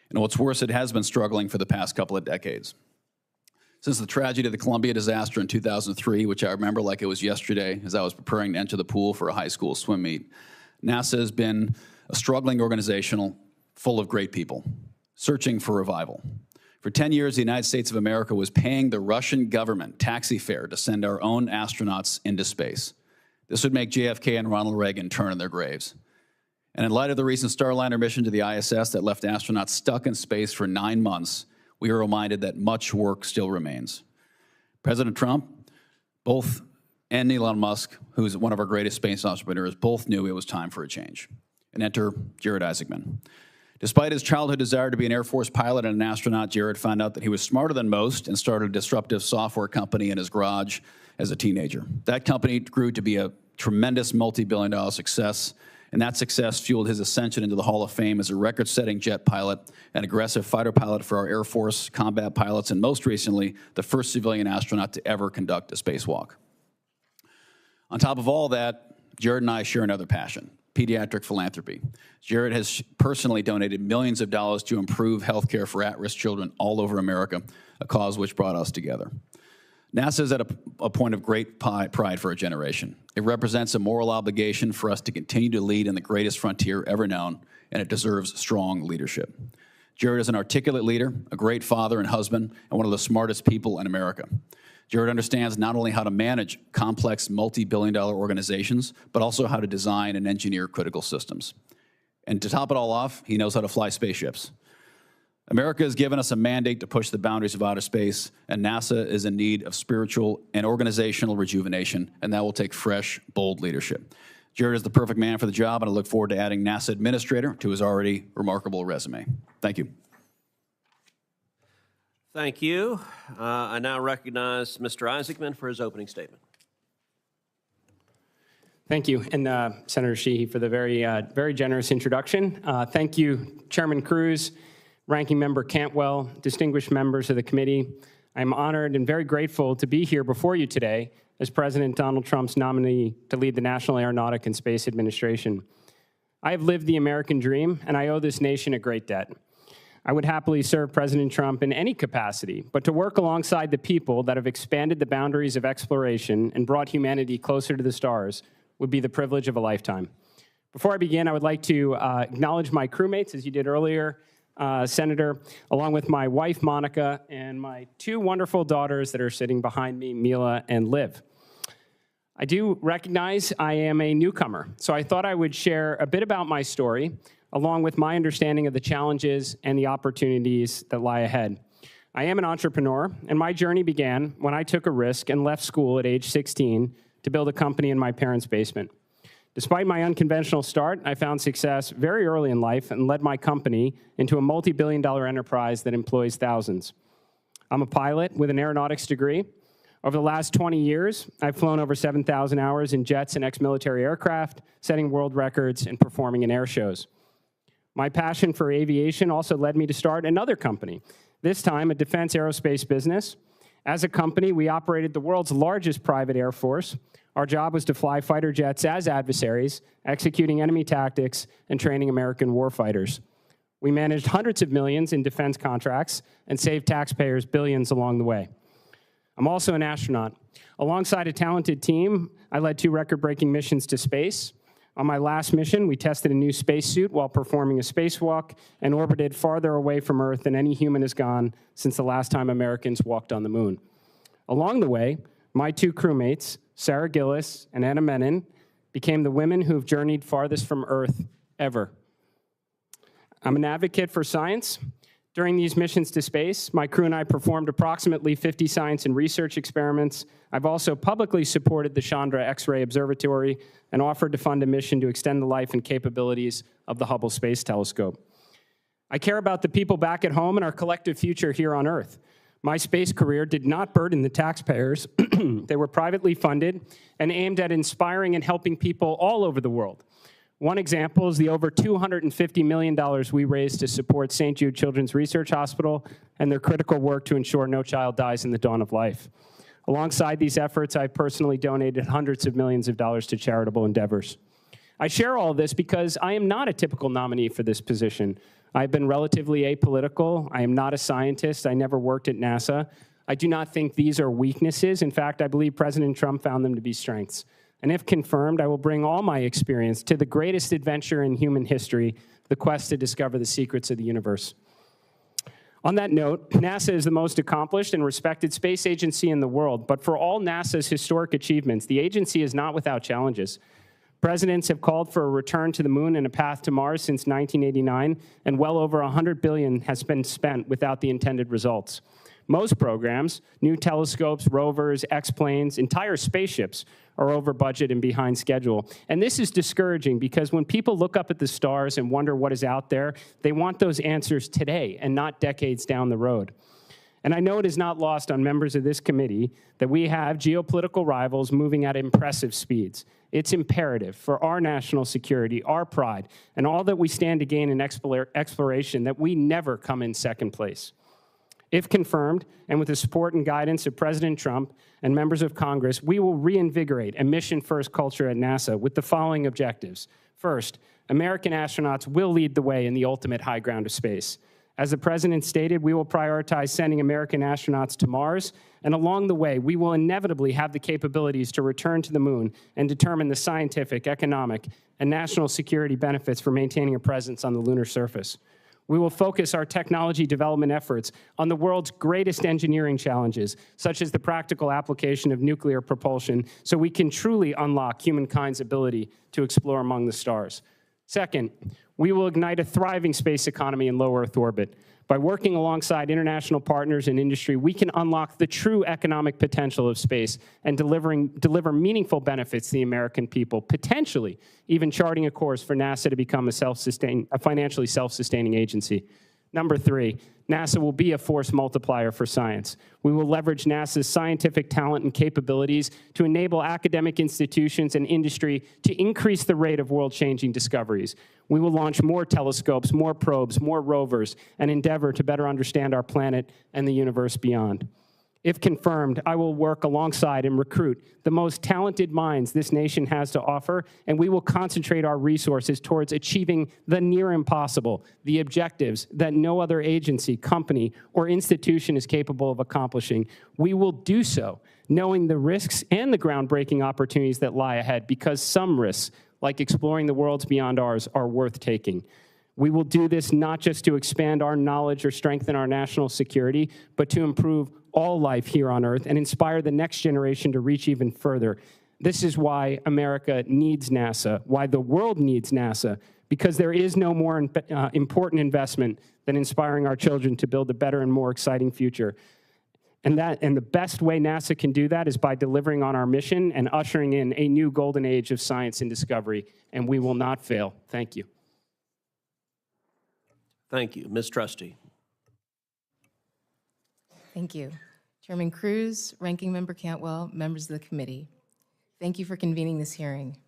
And what's worse, it has been struggling for the past couple of decades. Since the tragedy of the Columbia disaster in 2003, which I remember like it was yesterday as I was preparing to enter the pool for a high school swim meet, NASA has been a struggling organization full of great people, searching for revival. For 10 years, the United States of America was paying the Russian government taxi fare to send our own astronauts into space. This would make JFK and Ronald Reagan turn in their graves. And in light of the recent Starliner mission to the ISS that left astronauts stuck in space for 9 months, we are reminded that much work still remains. President Trump, and Elon Musk, who's one of our greatest space entrepreneurs, both knew it was time for a change. And enter Jared Isaacman. Despite his childhood desire to be an Air Force pilot and an astronaut, Jared found out that he was smarter than most and started a disruptive software company in his garage as a teenager. That company grew to be a tremendous multi-billion-dollar success, and that success fueled his ascension into the Hall of Fame as a record-setting jet pilot, an aggressive fighter pilot for our Air Force, combat pilots, and most recently, the first civilian astronaut to ever conduct a spacewalk. On top of all that, Jared and I share another passion: pediatric philanthropy. Jared has personally donated millions of dollars to improve healthcare for at-risk children all over America, a cause which brought us together. NASA is at a point of great pride for a generation. It represents a moral obligation for us to continue to lead in the greatest frontier ever known, and it deserves strong leadership. Jared is an articulate leader, a great father and husband, and one of the smartest people in America. Jared understands not only how to manage complex multi-billion-dollar organizations, but also how to design and engineer critical systems. And to top it all off, he knows how to fly spaceships. America has given us a mandate to push the boundaries of outer space, and NASA is in need of spiritual and organizational rejuvenation, and that will take fresh, bold leadership. Jared is the perfect man for the job, and I look forward to adding NASA administrator to his already remarkable resume. Thank you. Thank you. I now recognize Mr. Isaacman for his opening statement. Thank you, and Senator Sheehy for the very generous introduction. Thank you, Chairman Cruz, Ranking Member Cantwell, distinguished members of the committee. I'm honored and very grateful to be here before you today as President Donald Trump's nominee to lead the National Aeronautics and Space Administration. I have lived the American dream, and I owe this nation a great debt. I would happily serve President Trump in any capacity, but to work alongside the people that have expanded the boundaries of exploration and brought humanity closer to the stars would be the privilege of a lifetime. Before I begin, I would like to acknowledge my crewmates, as you did earlier, Senator, along with my wife, Monica, and my 2 wonderful daughters that are sitting behind me, Mila and Liv. I do recognize I am a newcomer, so I thought I would share a bit about my story, along with my understanding of the challenges and the opportunities that lie ahead. I am an entrepreneur, and my journey began when I took a risk and left school at age 16 to build a company in my parents' basement. Despite my unconventional start, I found success very early in life and led my company into a multi-billion-dollar enterprise that employs thousands. I'm a pilot with an aeronautics degree. Over the last 20 years, I've flown over 7,000 hours in jets and ex-military aircraft, setting world records and performing in air shows. My passion for aviation also led me to start another company, this time a defense aerospace business. As a company, we operated the world's largest private air force. Our job was to fly fighter jets as adversaries, executing enemy tactics and training American warfighters. We managed hundreds of millions in defense contracts and saved taxpayers billions along the way. I'm also an astronaut. Alongside a talented team, I led 2 record-breaking missions to space. On my last mission, we tested a new spacesuit while performing a spacewalk and orbited farther away from Earth than any human has gone since the last time Americans walked on the moon. Along the way, my 2 crewmates, Sarah Gillis and Anna Menon, became the women who have journeyed farthest from Earth ever. I'm an advocate for science. During these missions to space, my crew and I performed approximately 50 science and research experiments. I've also publicly supported the Chandra X-ray Observatory and offered to fund a mission to extend the life and capabilities of the Hubble Space Telescope. I care about the people back at home and our collective future here on Earth. My space career did not burden the taxpayers. They were privately funded and aimed at inspiring and helping people all over the world. One example is the over $250 million we raised to support St. Jude Children's Research Hospital and their critical work to ensure no child dies in the dawn of life. Alongside these efforts, I've personally donated hundreds of millions of dollars to charitable endeavors. I share all of this because I am not a typical nominee for this position. I've been relatively apolitical. I am not a scientist. I never worked at NASA. I do not think these are weaknesses. In fact, I believe President Trump found them to be strengths. And if confirmed, I will bring all my experience to the greatest adventure in human history, the quest to discover the secrets of the universe. On that note, NASA is the most accomplished and respected space agency in the world, but for all NASA's historic achievements, the agency is not without challenges. Presidents have called for a return to the moon and a path to Mars since 1989, and well over $100 billion has been spent without the intended results. Most programs, new telescopes, rovers, X-planes, entire spaceships, are over budget and behind schedule. And this is discouraging because when people look up at the stars and wonder what is out there, they want those answers today and not decades down the road. And I know it is not lost on members of this committee that we have geopolitical rivals moving at impressive speeds. It's imperative for our national security, our pride, and all that we stand to gain in exploration that we never come in second place. If confirmed, and with the support and guidance of President Trump and members of Congress, we will reinvigorate a mission-first culture at NASA with the following objectives. First, American astronauts will lead the way in the ultimate high ground of space. As the President stated, we will prioritize sending American astronauts to Mars, and along the way, we will inevitably have the capabilities to return to the moon and determine the scientific, economic, and national security benefits for maintaining a presence on the lunar surface. We will focus our technology development efforts on the world's greatest engineering challenges, such as the practical application of nuclear propulsion, so we can truly unlock humankind's ability to explore among the stars. Second, we will ignite a thriving space economy in low Earth orbit. By working alongside international partners and industry, we can unlock the true economic potential of space and deliver meaningful benefits to the American people, potentially even charting a course for NASA to become a financially self-sustaining agency. Number 3, NASA will be a force multiplier for science. We will leverage NASA's scientific talent and capabilities to enable academic institutions and industry to increase the rate of world-changing discoveries. We will launch more telescopes, more probes, more rovers, and endeavor to better understand our planet and the universe beyond. If confirmed, I will work alongside and recruit the most talented minds this nation has to offer, and we will concentrate our resources towards achieving the near impossible, the objectives that no other agency, company, or institution is capable of accomplishing. We will do so, knowing the risks and the groundbreaking opportunities that lie ahead, because some risks, like exploring the worlds beyond ours, are worth taking. We will do this not just to expand our knowledge or strengthen our national security, but to improve all life here on Earth and inspire the next generation to reach even further. This is why America needs NASA, why the world needs NASA, because there is no more important investment than inspiring our children to build a better and more exciting future. And the best way NASA can do that is by delivering on our mission and ushering in a new golden age of science and discovery, and we will not fail. Thank you. Thank you. Ms. Trusty. Thank you. Chairman Cruz, Ranking Member Cantwell, members of the committee, thank you for convening this hearing.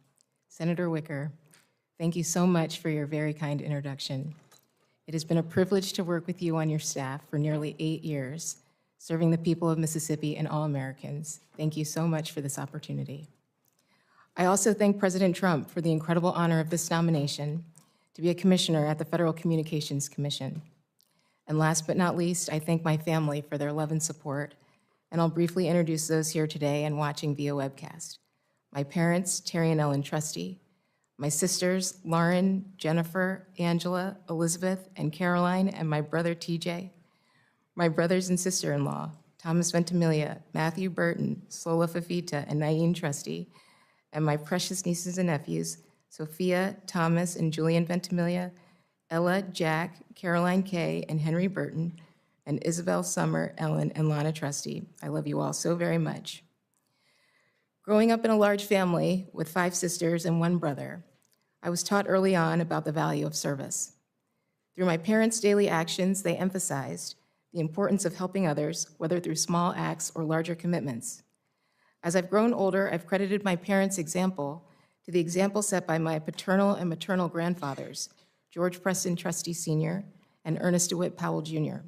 Senator Wicker, thank you so much for your very kind introduction. It has been a privilege to work with you on your staff for nearly 8 years, serving the people of Mississippi and all Americans. Thank you so much for this opportunity. I also thank President Trump for the incredible honor of this nomination to be a commissioner at the Federal Communications Commission. And last but not least, I thank my family for their love and support and I'll briefly introduce those here today and watching via webcast. My parents, Terry and Ellen Trusty, my sisters, Lauren, Jennifer, Angela, Elizabeth, and Caroline, and my brother, TJ, my brothers and sister-in-law, Thomas Ventimiglia, Matthew Burton, Slola Fafita, and Naeem Trusty, and my precious nieces and nephews, Sophia, Thomas, and Julian Ventimiglia, Ella, Jack, Caroline Kay, and Henry Burton, and Isabel, Summer, Ellen, and Lana Trusty. I love you all so very much. Growing up in a large family with 5 sisters and 1 brother, I was taught early on about the value of service. Through my parents' daily actions, they emphasized the importance of helping others, whether through small acts or larger commitments. As I've grown older, I've credited my parents' example to the example set by my paternal and maternal grandfathers, George Preston Trusty Sr. and Ernest DeWitt Powell Jr.,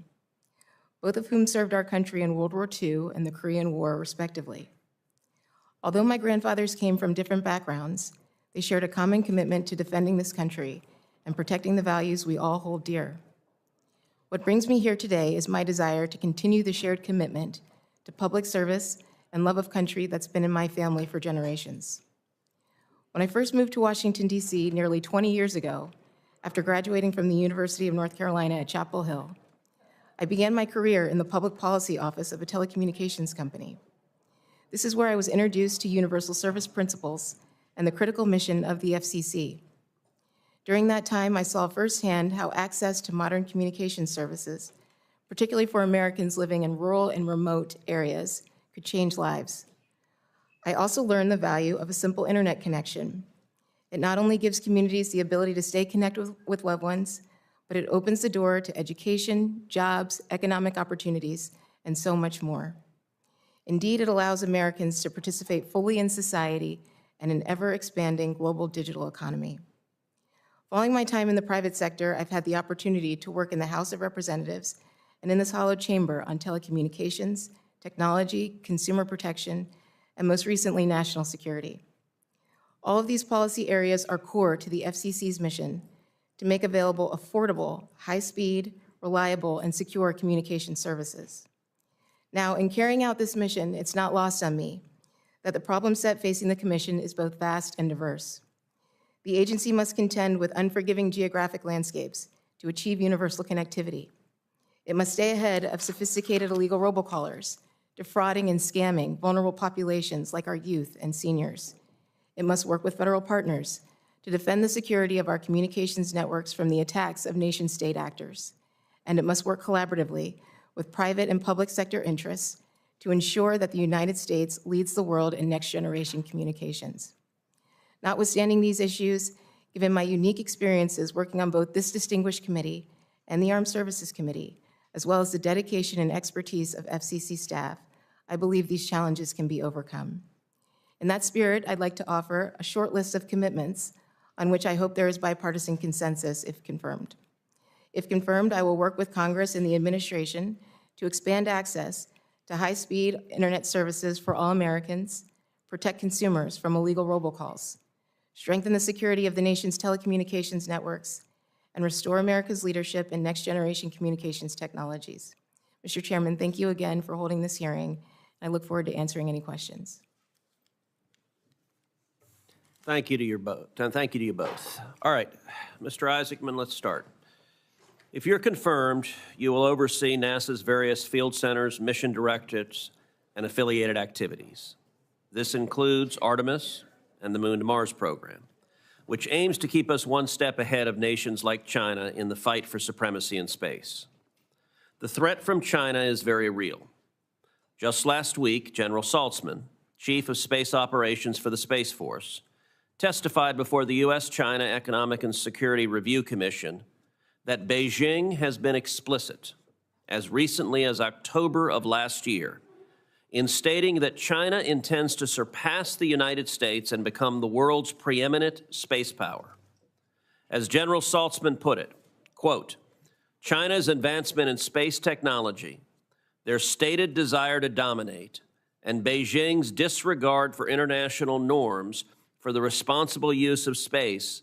both of whom served our country in World War II and the Korean War, respectively. Although my grandfathers came from different backgrounds, they shared a common commitment to defending this country and protecting the values we all hold dear. What brings me here today is my desire to continue the shared commitment to public service and love of country that's been in my family for generations. When I first moved to Washington, D.C. nearly 20 years ago, after graduating from the University of North Carolina at Chapel Hill, I began my career in the public policy office of a telecommunications company. This is where I was introduced to universal service principles and the critical mission of the FCC. During that time, I saw firsthand how access to modern communication services, particularly for Americans living in rural and remote areas, could change lives. I also learned the value of a simple internet connection. It not only gives communities the ability to stay connected with loved ones, but it opens the door to education, jobs, economic opportunities, and so much more. Indeed, it allows Americans to participate fully in society and an ever-expanding global digital economy. Following my time in the private sector, I've had the opportunity to work in the House of Representatives and in this hallowed chamber on telecommunications, technology, consumer protection, and most recently, national security. All of these policy areas are core to the FCC's mission to make available affordable, high-speed, reliable, and secure communication services. Now, in carrying out this mission, it's not lost on me that the problem set facing the Commission is both vast and diverse. The agency must contend with unforgiving geographic landscapes to achieve universal connectivity. It must stay ahead of sophisticated illegal robocallers, defrauding and scamming vulnerable populations like our youth and seniors. It must work with federal partners to defend the security of our communications networks from the attacks of nation-state actors. And it must work collaboratively with private and public sector interests to ensure that the United States leads the world in next-generation communications. Notwithstanding these issues, given my unique experiences working on both this distinguished committee and the Armed Services Committee, as well as the dedication and expertise of FCC staff, I believe these challenges can be overcome. In that spirit, I'd like to offer a short list of commitments on which I hope there is bipartisan consensus if confirmed. If confirmed, I will work with Congress and the administration to expand access to high-speed internet services for all Americans, protect consumers from illegal robocalls, strengthen the security of the nation's telecommunications networks, and restore America's leadership in next-generation communications technologies. Mr. Chairman, thank you again for holding this hearing. I look forward to answering any questions. Thank you to you both. Thank you to you both. All right, Mr. Isaacman, let's start. If you're confirmed, you will oversee NASA's various field centers, mission directorates, and affiliated activities. This includes Artemis and the Moon to Mars program, which aims to keep us one step ahead of nations like China in the fight for supremacy in space. The threat from China is very real. Just last week, General Saltzman, Chief of Space Operations for the Space Force, testified before the U.S.-China Economic and Security Review Commission that Beijing has been explicit, as recently as October of last year, in stating that China intends to surpass the United States and become the world's preeminent space power. As General Saltzman put it, quote, China's advancement in space technology, their stated desire to dominate, and Beijing's disregard for international norms for the responsible use of space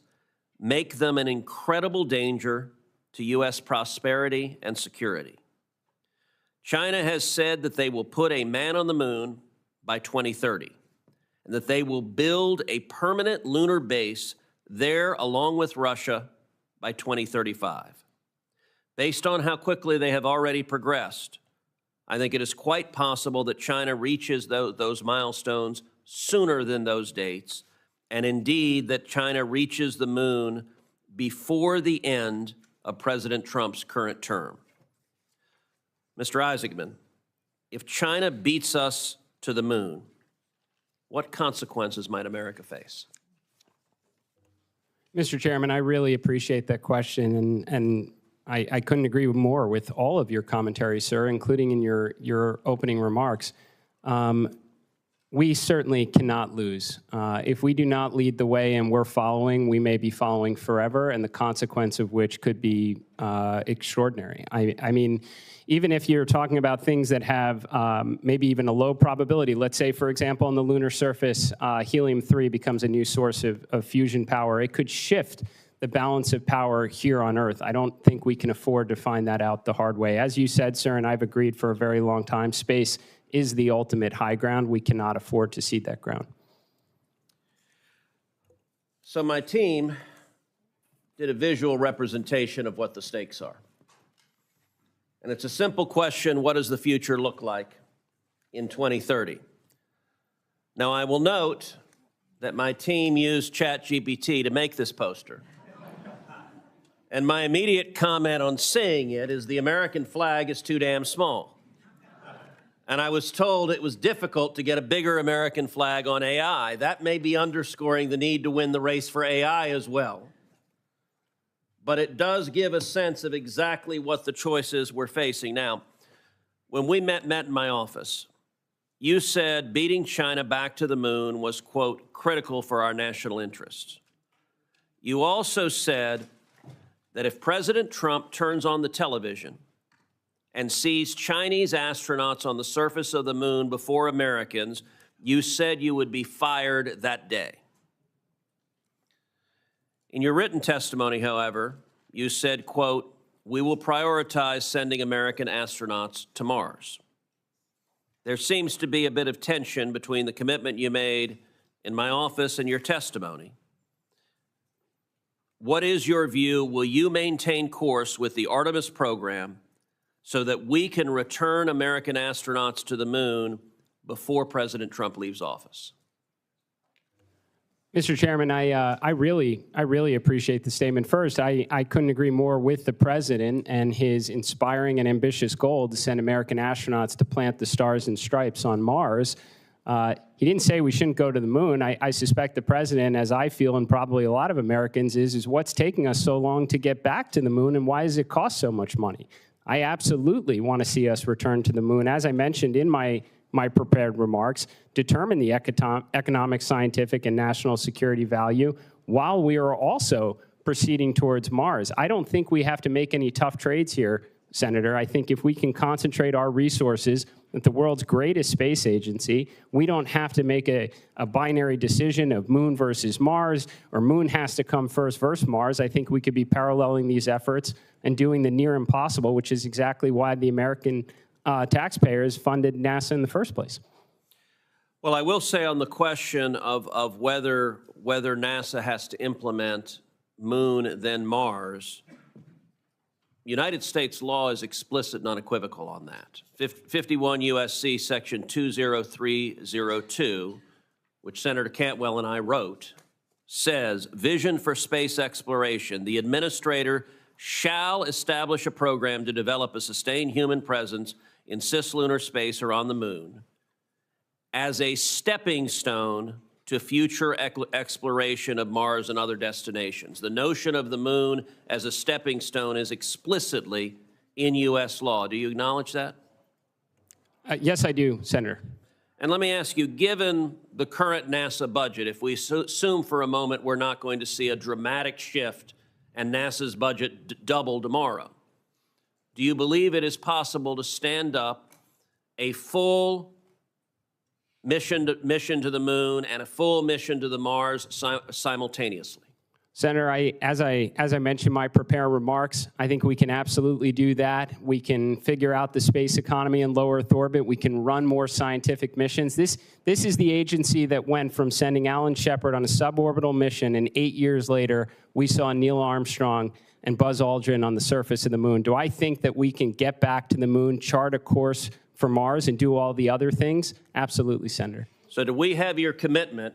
make them an incredible danger to U.S. prosperity and security. China has said that they will put a man on the moon by 2030, and that they will build a permanent lunar base there along with Russia by 2035. Based on how quickly they have already progressed, I think it is quite possible that China reaches those milestones sooner than those dates, and indeed that China reaches the moon before the end of President Trump's current term. Mr. Isaacman, if China beats us to the moon, what consequences might America face? Mr. Chairman, I really appreciate that question, and I couldn't agree more with all of your commentary, sir, including in your opening remarks. We certainly cannot lose. If we do not lead the way and we're following, we may be following forever, and the consequence of which could be extraordinary. I mean, even if you're talking about things that have maybe even a low probability, let's say, for example, on the lunar surface, helium-3 becomes a new source of fusion power, it could shift the balance of power here on Earth. I don't think we can afford to find that out the hard way. As you said, sir, and I've agreed for a very long time, space is the ultimate high ground. We cannot afford to cede that ground. So my team did a visual representation of what the stakes are. And it's a simple question: what does the future look like in 2030? Now, I will note that my team used ChatGPT to make this poster. And my immediate comment on seeing it is the American flag is too damn small. And I was told it was difficult to get a bigger American flag on AI. That may be underscoring the need to win the race for AI as well. But it does give a sense of exactly what the choices we're facing. Now, when we met in my office, you said beating China back to the moon was, quote, critical for our national interests. You also said that if President Trump turns on the television and sees Chinese astronauts on the surface of the moon before Americans, you said you would be fired that day. In your written testimony, however, you said, quote, we will prioritize sending American astronauts to Mars. There seems to be a bit of tension between the commitment you made in my office and your testimony. What is your view? Will you maintain course with the Artemis program so that we can return American astronauts to the moon before President Trump leaves office? Mr. Chairman, I really appreciate the statement. First, I couldn't agree more with the president and his inspiring and ambitious goal to send American astronauts to plant the stars and stripes on Mars. He didn't say we shouldn't go to the moon. I suspect the president, as I feel, and probably a lot of Americans, is what's taking us so long to get back to the moon, and why does it cost so much money? I absolutely want to see us return to the moon. As I mentioned in my prepared remarks, determine the economic, scientific, and national security value while we are also proceeding towards Mars. I don't think we have to make any tough trades here, Senator. I think if we can concentrate our resources at the world's greatest space agency, we don't have to make a binary decision of moon versus Mars, or moon has to come first versus Mars. I think we could be paralleling these efforts and doing the near impossible, which is exactly why the American taxpayers funded NASA in the first place. Well, I will say on the question of whether NASA has to implement moon then Mars, United States law is explicit and unequivocal on that. 51 U.S.C. Section 20302, which Senator Cantwell and I wrote, says, vision for space exploration. The administrator shall establish a program to develop a sustained human presence in cislunar space or on the moon as a stepping stone to future exploration of Mars and other destinations. The notion of the moon as a stepping stone is explicitly in U.S. law. Do you acknowledge that? Yes, I do, Senator. And let me ask you, given the current NASA budget, if we assume for a moment we're not going to see a dramatic shift and NASA's budget double tomorrow, do you believe it is possible to stand up a full mission to the moon and a full mission to the Mars simultaneously? Senator, as I mentioned in my prepared remarks, I think we can absolutely do that. We can figure out the space economy in low Earth orbit. We can run more scientific missions. This is the agency that went from sending Alan Shepard on a suborbital mission, and 8 years later, we saw Neil Armstrong and Buzz Aldrin on the surface of the moon. Do I think that we can get back to the moon, chart a course for Mars, and do all the other things? Absolutely, Senator. So do we have your commitment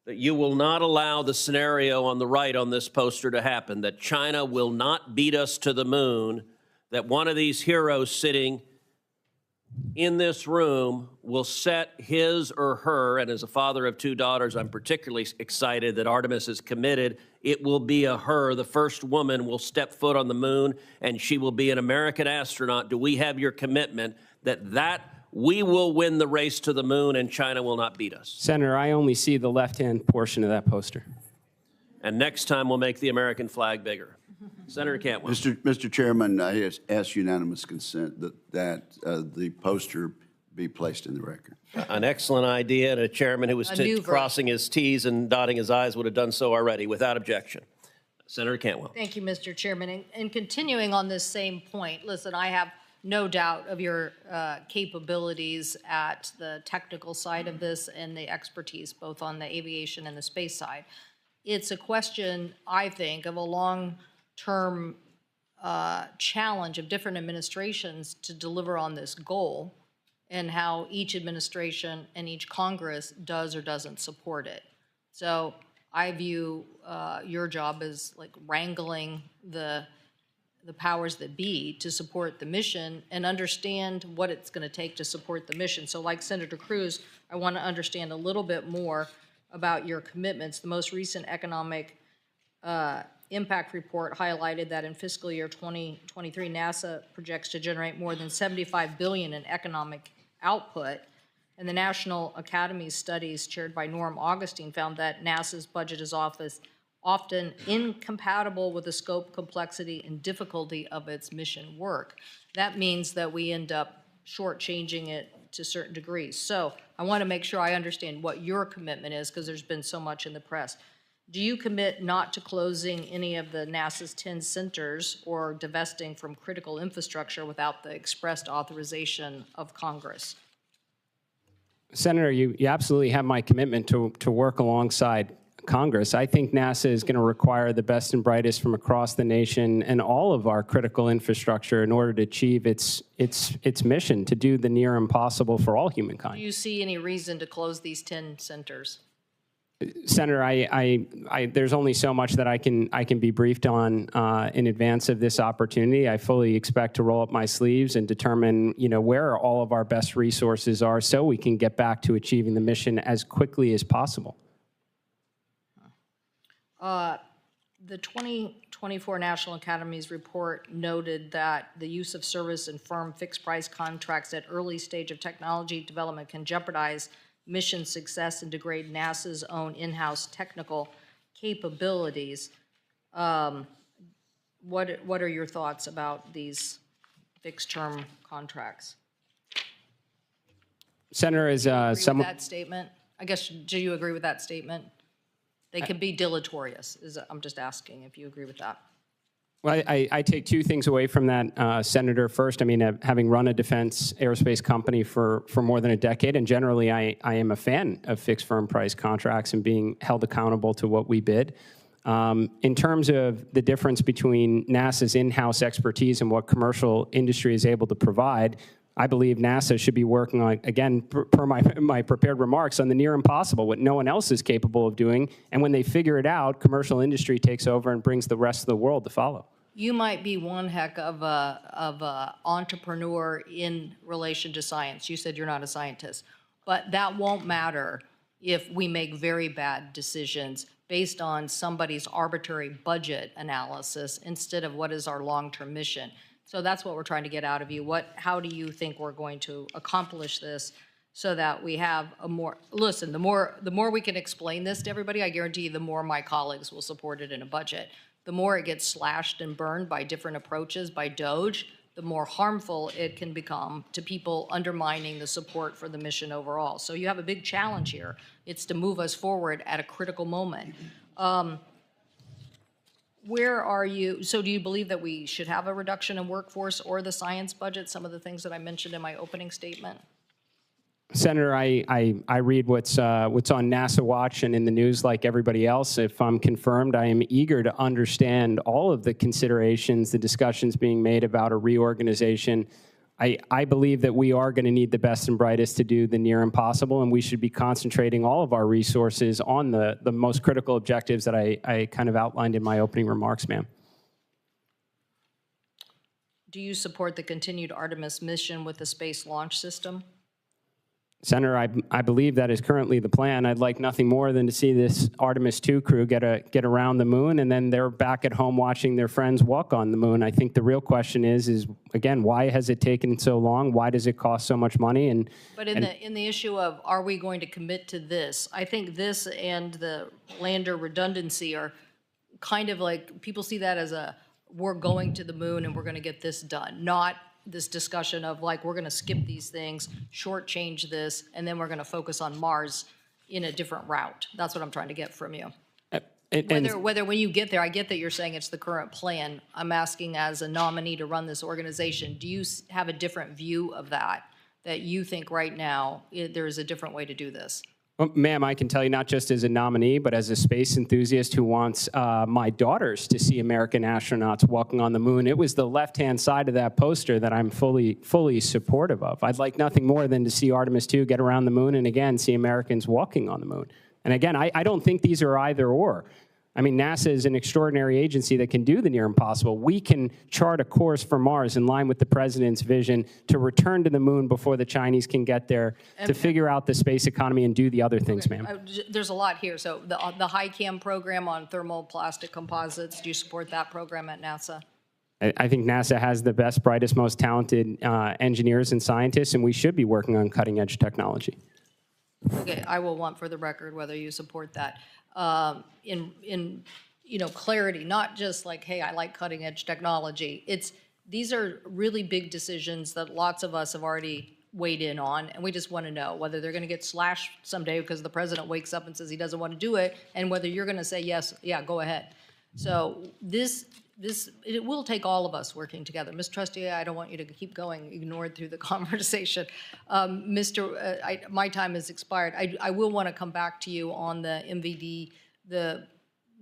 that you will not allow the scenario on the right on this poster to happen, that China will not beat us to the moon, that one of these heroes sitting in this room will set his or her, and as a father of 2 daughters, I'm particularly excited that Artemis is committed. It will be a her. The first woman will step foot on the moon, and she will be an American astronaut. Do we have your commitment that we will win the race to the moon and China will not beat us? Senator, I only see the left-hand portion of that poster. And next time we'll make the American flag bigger. Senator Cantwell. Mr. Chairman, I ask unanimous consent that the poster be placed in the record. An excellent idea, and a chairman who was crossing his T's and dotting his I's would have done so already without objection. Senator Cantwell. Thank you, Mr. Chairman. And continuing on this same point, listen, I have no doubt of your capabilities at the technical side of this and the expertise, both on the aviation and the space side. It's a question, I think, of a long-term challenge of different administrations to deliver on this goal and how each administration and each Congress does or doesn't support it. So I view your job as like wrangling the powers that be to support the mission and understand what it's going to take to support the mission. So like Senator Cruz, I want to understand a little bit more about your commitments. The most recent economic impact report highlighted that in fiscal year 2023, NASA projects to generate more than $75 billion in economic output. And the National Academy studies chaired by Norm Augustine found that NASA's budget is often incompatible with the scope, complexity, and difficulty of its mission work. That means that we end up shortchanging it to certain degrees. So I want to make sure I understand what your commitment is, because there's been so much in the press. Do you commit not to closing any of the NASA's 10 centers or divesting from critical infrastructure without the expressed authorization of Congress? Senator, you absolutely have my commitment to work alongside Congress. I think NASA is going to require the best and brightest from across the nation and all of our critical infrastructure in order to achieve its mission to do the near impossible for all humankind. Do you see any reason to close these 10 centers? Senator, there's only so much that I can be briefed on in advance of this opportunity. I fully expect to roll up my sleeves and determine, where all of our best resources are, so we can get back to achieving the mission as quickly as possible. The 2024 National Academy's report noted that the use of service and firm fixed-price contracts at early stage of technology development can jeopardize mission success and degrade NASA's own in-house technical capabilities. What are your thoughts about these fixed-term contracts? Senator, as someone... that statement? I guess, do you agree with that statement? They can be deleterious. I'm just asking if you agree with that. Well, I take two things away from that, Senator. First, having run a defense aerospace company for more than a decade, and generally I am a fan of fixed firm price contracts and being held accountable to what we bid. In terms of the difference between NASA's in-house expertise and what commercial industry is able to provide, I believe NASA should be working on, again, per my prepared remarks, on the near impossible, what no one else is capable of doing. And when they figure it out, commercial industry takes over and brings the rest of the world to follow. You might be one heck of a entrepreneur in relation to science. You said you're not a scientist, but that won't matter if we make very bad decisions based on somebody's arbitrary budget analysis instead of what is our long-term mission. So that's what we're trying to get out of you. How do you think we're going to accomplish this so that we have a more, listen, the more we can explain this to everybody, I guarantee you the more my colleagues will support it in a budget. The more it gets slashed and burned by different approaches, by DOGE, the more harmful it can become to people undermining the support for the mission overall. So you have a big challenge here. It's to move us forward at a critical moment. where are you, so do you believe that we should have a reduction in workforce or the science budget, some of the things that I mentioned in my opening statement? Senator, I read what's on NASA Watch and in the news like everybody else. If I'm confirmed, I am eager to understand all of the considerations, the discussions being made about a reorganization. I believe that we are going to need the best and brightest to do the near impossible, and we should be concentrating all of our resources on the most critical objectives that I kind of outlined in my opening remarks, ma'am. Do you support the continued Artemis mission with the Space Launch System? Senator, I believe that is currently the plan. I'd like nothing more than to see this Artemis 2 crew get around the moon, and then they're back at home watching their friends walk on the moon. I think the real question is again, why has it taken so long? Why does it cost so much money? But in the issue of, are we going to commit to this? I think this and the lander redundancy are kind of like, people see that as we're going to the moon and we're going to get this done, not this discussion of like, we're going to skip these things, shortchange this, and then we're going to focus on Mars in a different route. That's what I'm trying to get from you. Whether when you get there, I get that you're saying it's the current plan. I'm asking as a nominee to run this organization, do you have a different view of that you think right now there is a different way to do this? Well, ma'am, I can tell you not just as a nominee, but as a space enthusiast who wants my daughters to see American astronauts walking on the moon. It was the left-hand side of that poster that I'm fully supportive of. I'd like nothing more than to see Artemis 2 get around the moon and, again, see Americans walking on the moon. And, again, I don't think these are either or. I mean, NASA is an extraordinary agency that can do the near impossible. We can chart a course for Mars in line with the president's vision to return to the moon before the Chinese can get there, to figure out the space economy and do the other things, ma'am. There's a lot here. So the HiCam program on thermoplastic composites, do you support that program at NASA? I think NASA has the best, brightest, most talented engineers and scientists, and we should be working on cutting-edge technology. Okay, I will want for the record whether you support that. In clarity, not just like, hey, I like cutting edge technology. These are really big decisions that lots of us have already weighed in on, and we just want to know whether they're going to get slashed someday because the president wakes up and says he doesn't want to do it, and whether you're going to say yes, yeah, go ahead. So it will take all of us working together. Ms. Trusty, I don't want you to keep going ignored through the conversation. My time has expired. I will want to come back to you on the MVD, the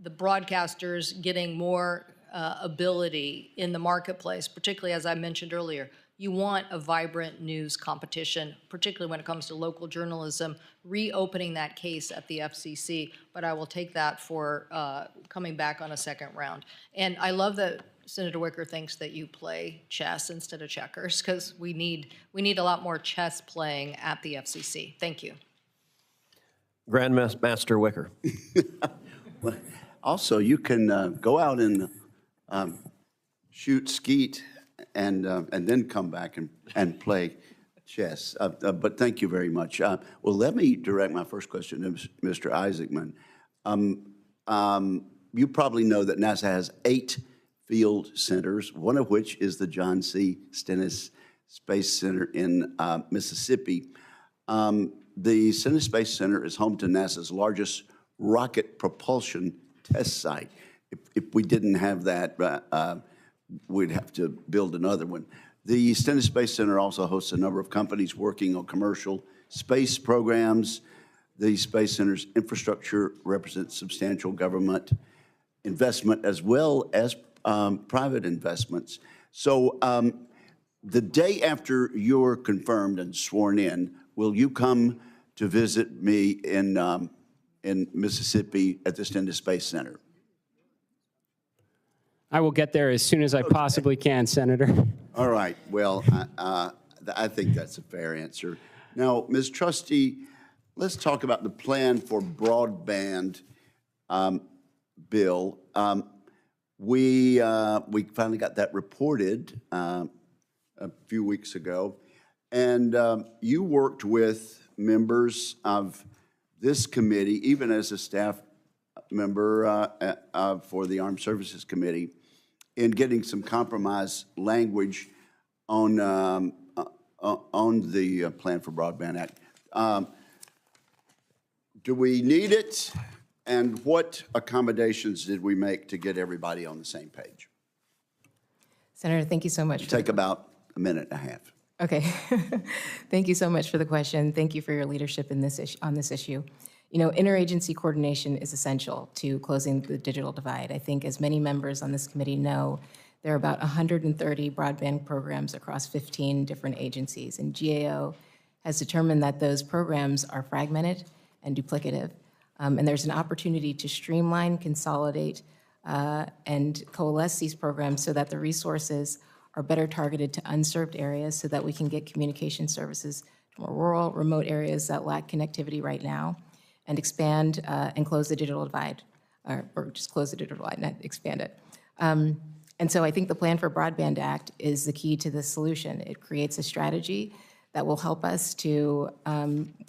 broadcasters getting more ability in the marketplace, particularly as I mentioned earlier. You want a vibrant news competition, particularly when it comes to local journalism, reopening that case at the FCC, but I will take that for coming back on a second round. And I love that Senator Wicker thinks that you play chess instead of checkers, because we need a lot more chess playing at the FCC. Thank you. Grandmaster Wicker. Also, you can go out and shoot skeet and then come back and play chess. But thank you very much. Well, let me direct my first question to Mr. Isaacman. You probably know that NASA has 8 field centers, one of which is the John C. Stennis Space Center in Mississippi. The Stennis Space Center is home to NASA's largest rocket propulsion test site. If we didn't have that, we'd have to build another one. The Stennis Space Center also hosts a number of companies working on commercial space programs. The Space Center's infrastructure represents substantial government investment as well as private investments. So the day after you're confirmed and sworn in, will you come to visit me in Mississippi at the Stennis Space Center? I will get there as soon as I possibly can, Senator. All right. Well, I think that's a fair answer. Now, Ms. Trusty, let's talk about the plan for broadband bill. We finally got that reported a few weeks ago, and you worked with members of this committee, even as a staff member for the Armed Services Committee, in getting some compromise language on the Plan for Broadband Act. Do we need it? And what accommodations did we make to get everybody on the same page? Senator, thank you so much. Take about a minute and a half. Okay. Thank you so much for the question. Thank you for your leadership in on this issue. You know, interagency coordination is essential to closing the digital divide. I think as many members on this committee know, there are about 130 broadband programs across 15 different agencies, and GAO has determined that those programs are fragmented and duplicative. And there's an opportunity to streamline, consolidate, and coalesce these programs so that the resources are better targeted to unserved areas so that we can get communication services to more rural, remote areas that lack connectivity right now, and expand and close the digital divide, or just close the digital divide, not expand it. And so I think the Plan for Broadband Act is the key to this solution. It creates a strategy that will help us to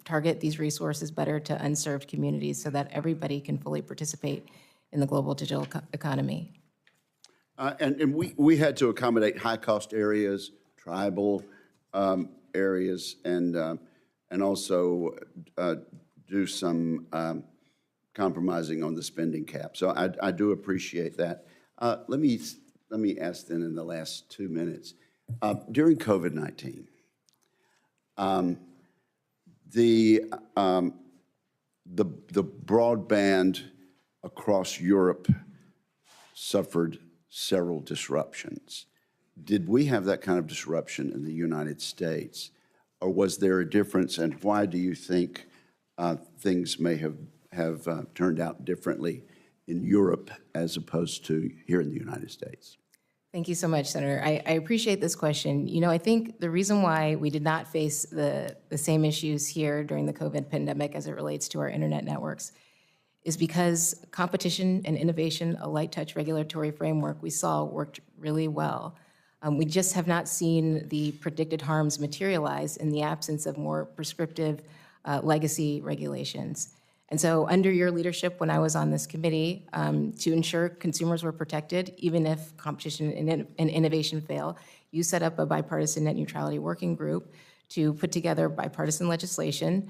target these resources better to unserved communities so that everybody can fully participate in the global digital economy. And we had to accommodate high-cost areas, tribal areas, and also do some compromising on the spending cap. So I do appreciate that. Let me ask then in the last 2 minutes. During COVID-19, the broadband across Europe suffered several disruptions. Did we have that kind of disruption in the United States, or was there a difference, and why do you think things may have turned out differently in Europe as opposed to here in the United States? Thank you so much, Senator. I appreciate this question. You know, I think the reason why we did not face the same issues here during the COVID pandemic as it relates to our internet networks is because competition and innovation, a light touch regulatory framework we saw worked really well. We just have not seen the predicted harms materialize in the absence of more prescriptive legacy regulations. And so under your leadership when I was on this committee, to ensure consumers were protected, even if competition and innovation fail, you set up a bipartisan net neutrality working group to put together bipartisan legislation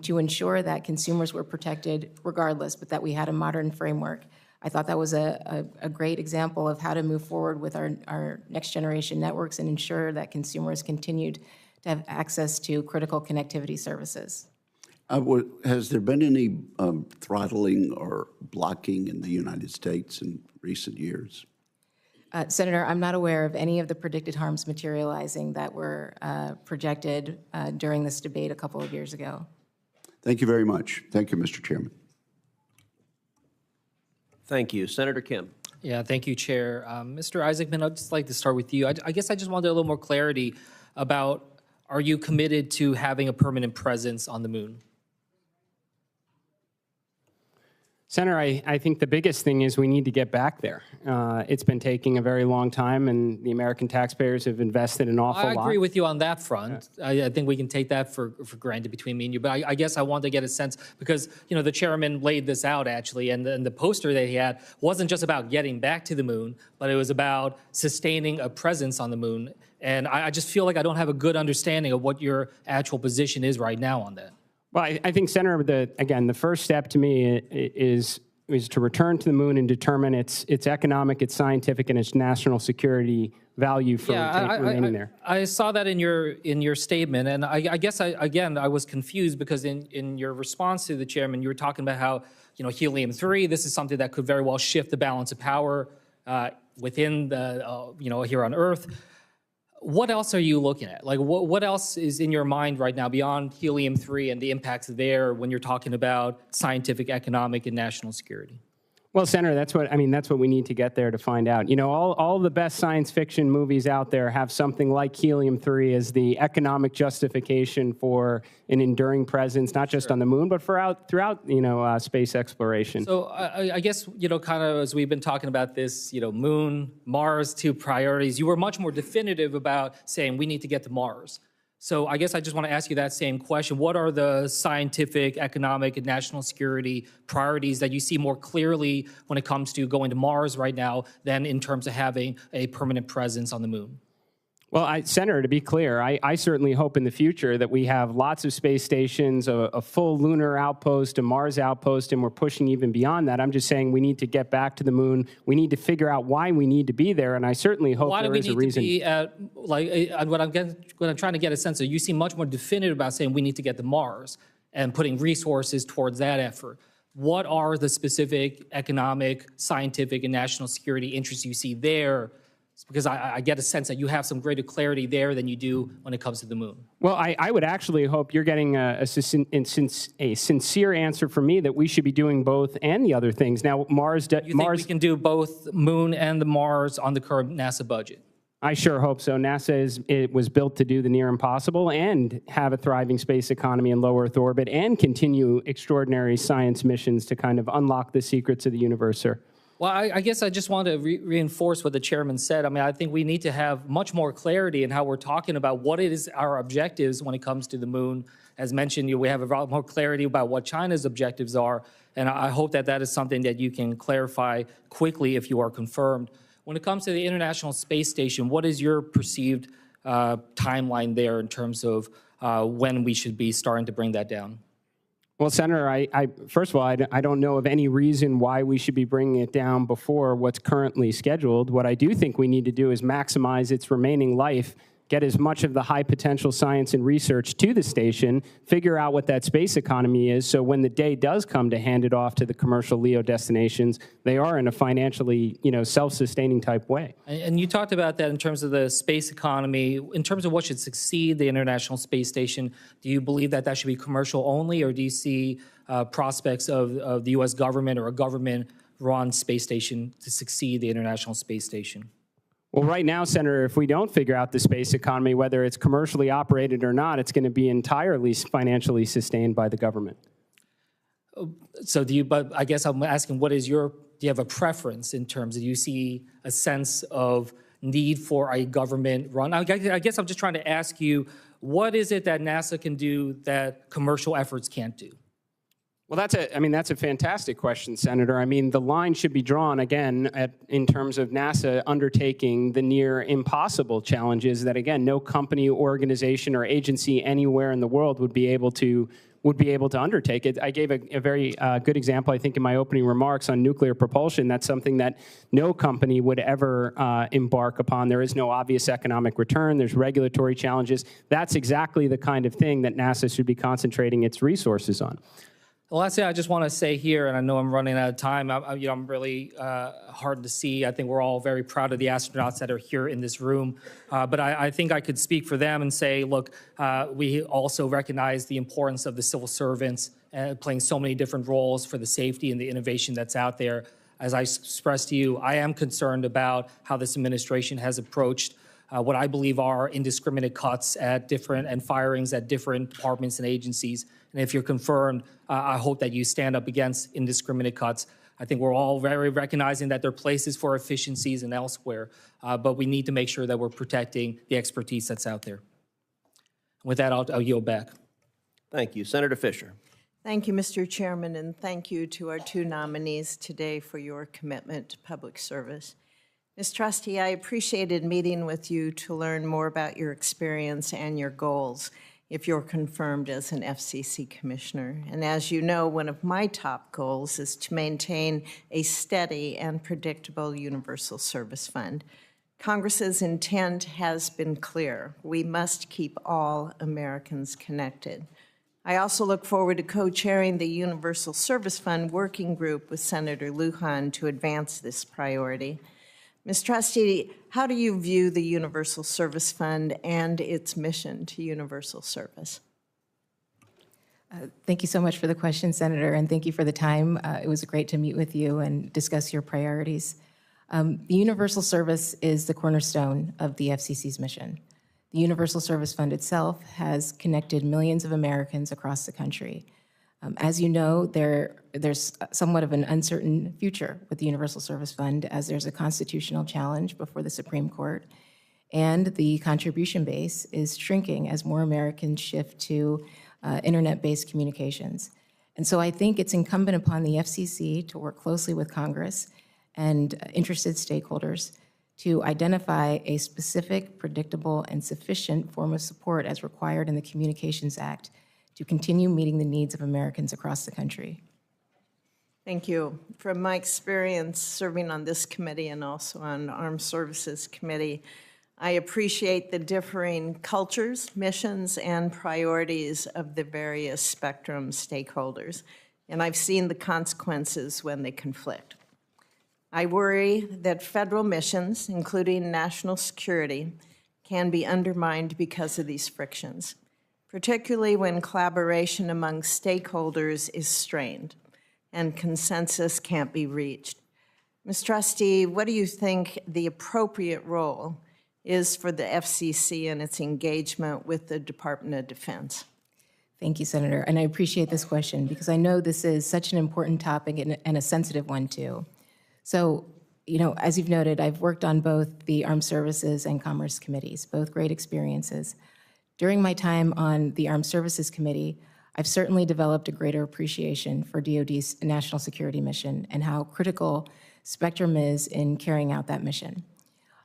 to ensure that consumers were protected regardless, but that we had a modern framework. I thought that was a great example of how to move forward with our next generation networks and ensure that consumers continued to have access to critical connectivity services. Has there been any throttling or blocking in the United States in recent years? Senator, I'm not aware of any of the predicted harms materializing that were projected during this debate a couple of years ago. Thank you very much. Thank you, Mr. Chairman. Thank you. Senator Kim. Yeah, thank you, Chair. Mr. Isaacman, I'd just like to start with you. I guess I just wanted a little more clarity about, are you committed to having a permanent presence on the moon? Senator, I think the biggest thing is we need to get back there. It's been taking a very long time, and the American taxpayers have invested an awful lot. I agree with you on that front. Yeah. I think we can take that for granted between me and you. But I guess I want to get a sense, because the chairman laid this out actually, and the poster that he had wasn't just about getting back to the moon, but it was about sustaining a presence on the moon. And I just feel like I don't have a good understanding of what your actual position is right now on that. Well, I think, Senator, the first step to me is to return to the moon and determine its economic, its scientific, and its national security value for remaining there. I saw that in your statement, and I guess I was confused because in your response to the chairman, you were talking about how helium-3, this is something that could very well shift the balance of power within the here on Earth. What else are you looking at? Like, what else is in your mind right now beyond helium-3 and the impacts there when you're talking about scientific, economic, and national security? Well, Senator, that's what we need to get there to find out. All the best science fiction movies out there have something like helium-3 as the economic justification for an enduring presence, not just on the moon, but throughout space exploration. So I guess, kind of as we've been talking about this, moon, Mars, two priorities, you were much more definitive about saying we need to get to Mars. So I guess I just want to ask you that same question. What are the scientific, economic, and national security priorities that you see more clearly when it comes to going to Mars right now than in terms of having a permanent presence on the moon? Well, Senator, to be clear, I certainly hope in the future that we have lots of space stations, a full lunar outpost, a Mars outpost, and we're pushing even beyond that. I'm just saying we need to get back to the moon. We need to figure out why we need to be there, and I certainly hope there is a reason. Why do we need to be at, what I'm trying to get a sense of, you seem much more definitive about saying we need to get to Mars and putting resources towards that effort. What are the specific economic, scientific, and national security interests you see there? Because I get a sense that you have some greater clarity there than you do when it comes to the moon. Well, I would actually hope you're getting a sincere answer from me that we should be doing both and the other things. Now, You think we can do both moon and the Mars on the current NASA budget? I sure hope so. NASA was built to do the near impossible and have a thriving space economy in low Earth orbit and continue extraordinary science missions to kind of unlock the secrets of the universe, sir. Well, I guess I just want to reinforce what the chairman said. I mean, I think we need to have much more clarity in how we're talking about what it is our objectives when it comes to the moon. As mentioned, we have a lot more clarity about what China's objectives are, and I hope that that is something that you can clarify quickly if you are confirmed. When it comes to the International Space Station, what is your perceived timeline there in terms of when we should be starting to bring that down? Well, Senator, first of all, I don't know of any reason why we should be bringing it down before what's currently scheduled. What I do think we need to do is maximize its remaining life, get as much of the high potential science and research to the station, figure out what that space economy is, so when the day does come to hand it off to the commercial LEO destinations, they are in a financially, self-sustaining type way. And you talked about that in terms of the space economy. In terms of what should succeed the International Space Station, do you believe that that should be commercial only, or do you see prospects of the U.S. government or a government-run space station to succeed the International Space Station? Well, right now, Senator, if we don't figure out the space economy, whether it's commercially operated or not, it's going to be entirely financially sustained by the government. So but I guess I'm asking, do you have a preference in terms of, do you see a sense of need for a government run? I guess I'm just trying to ask you, what is it that NASA can do that commercial efforts can't do? Well, that's a fantastic question, Senator. I mean, the line should be drawn, again, in terms of NASA undertaking the near impossible challenges that, again, no company, organization, or agency anywhere in the world would be able to undertake it. I gave a very good example, I think, in my opening remarks on nuclear propulsion. That's something that no company would ever embark upon. There is no obvious economic return. There's regulatory challenges. That's exactly the kind of thing that NASA should be concentrating its resources on. The last thing I just want to say here, and I know I'm running out of time, I'm really hard to see. I think we're all very proud of the astronauts that are here in this room. But I think I could speak for them and say, look, we also recognize the importance of the civil servants playing so many different roles for the safety and the innovation that's out there. As I expressed to you, I am concerned about how this administration has approached what I believe are indiscriminate cuts and firings at different departments and agencies. And if you're confirmed, I hope that you stand up against indiscriminate cuts. I think we're all very recognizing that there are places for efficiencies and elsewhere, but we need to make sure that we're protecting the expertise that's out there. With that, I'll yield back. Thank you. Senator Fisher. Thank you, Mr. Chairman, and thank you to our two nominees today for your commitment to public service. Ms. Trusty, I appreciated meeting with you to learn more about your experience and your goals if you're confirmed as an FCC commissioner. And as you know, one of my top goals is to maintain a steady and predictable universal service fund. Congress's intent has been clear. We must keep all Americans connected. I also look forward to co-chairing the Universal Service Fund Working Group with Senator Lujan to advance this priority. Ms. Trusty, how do you view the Universal Service Fund and its mission to universal service? Thank you so much for the question, Senator, and thank you for the time. It was great to meet with you and discuss your priorities. The universal service is the cornerstone of the FCC's mission. The Universal Service Fund itself has connected millions of Americans across the country. As you know, there's somewhat of an uncertain future with the Universal Service Fund, as there's a constitutional challenge before the Supreme Court, and the contribution base is shrinking as more Americans shift to internet-based communications. And so I think it's incumbent upon the FCC to work closely with Congress and interested stakeholders to identify a specific, predictable, and sufficient form of support as required in the Communications Act to continue meeting the needs of Americans across the country. Thank you. From my experience serving on this committee and also on Armed Services Committee, I appreciate the differing cultures, missions, and priorities of the various spectrum stakeholders, and I've seen the consequences when they conflict. I worry that federal missions, including national security, can be undermined because of these frictions, particularly when collaboration among stakeholders is strained and consensus can't be reached. Ms. Trusty, what do you think the appropriate role is for the FCC and its engagement with the Department of Defense? Thank you, Senator. And I appreciate this question because I know this is such an important topic and a sensitive one, too. So, as you've noted, I've worked on both the Armed Services and Commerce Committees, both great experiences. During my time on the Armed Services Committee, I've certainly developed a greater appreciation for DoD's national security mission and how critical spectrum is in carrying out that mission.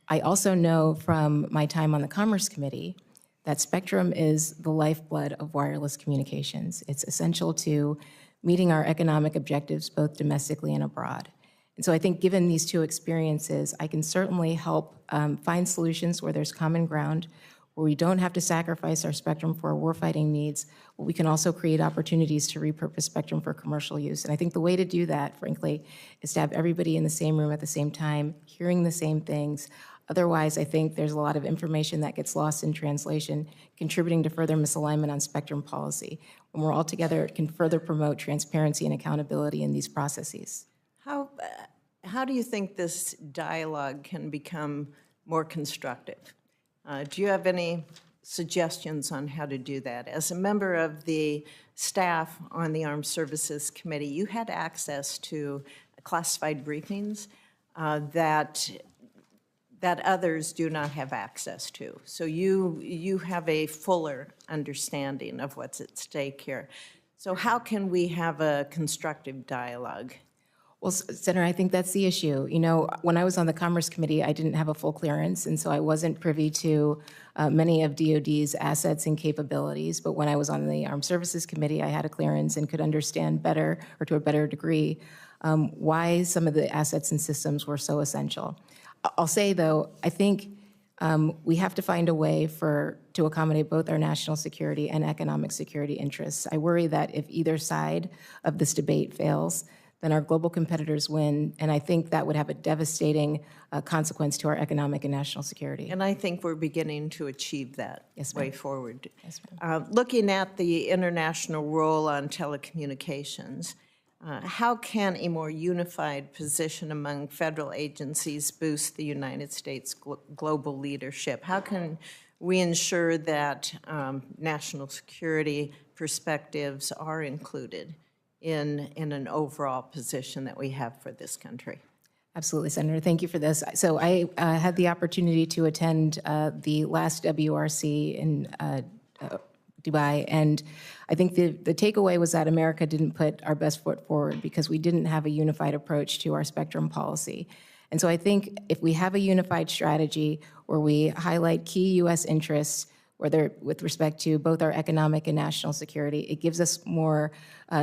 I also know from my time on the Commerce Committee that spectrum is the lifeblood of wireless communications. It's essential to meeting our economic objectives both domestically and abroad. And so I think given these two experiences, I can certainly help find solutions where there's common ground, where we don't have to sacrifice our spectrum for our warfighting needs, but we can also create opportunities to repurpose spectrum for commercial use. And I think the way to do that, frankly, is to have everybody in the same room at the same time, hearing the same things. Otherwise, I think there's a lot of information that gets lost in translation, contributing to further misalignment on spectrum policy. When we're all together, it can further promote transparency and accountability in these processes. How do you think this dialogue can become more constructive? Do you have any suggestions on how to do that? As a member of the staff on the Armed Services Committee, you had access to classified briefings that others do not have access to. So you have a fuller understanding of what's at stake here. So how can we have a constructive dialogue? Well, Senator, I think that's the issue. When I was on the Commerce Committee, I didn't have a full clearance, and so I wasn't privy to many of DoD's assets and capabilities. But when I was on the Armed Services Committee, I had a clearance and could understand better, or to a better degree, why some of the assets and systems were so essential. I'll say, though, I think we have to find a way to accommodate both our national security and economic security interests. I worry that if either side of this debate fails, then our global competitors win, and I think that would have a devastating consequence to our economic and national security. And I think we're beginning to achieve that way forward. Yes, ma'am. Looking at the international role on telecommunications, how can a more unified position among federal agencies boost the United States global leadership? How can we ensure that national security perspectives are included in an overall position that we have for this country? Absolutely, Senator. Thank you for this. So I had the opportunity to attend the last WRC in Dubai, and I think the takeaway was that America didn't put our best foot forward because we didn't have a unified approach to our spectrum policy. And so I think if we have a unified strategy where we highlight key U.S. interests, whether with respect to both our economic and national security, it gives us more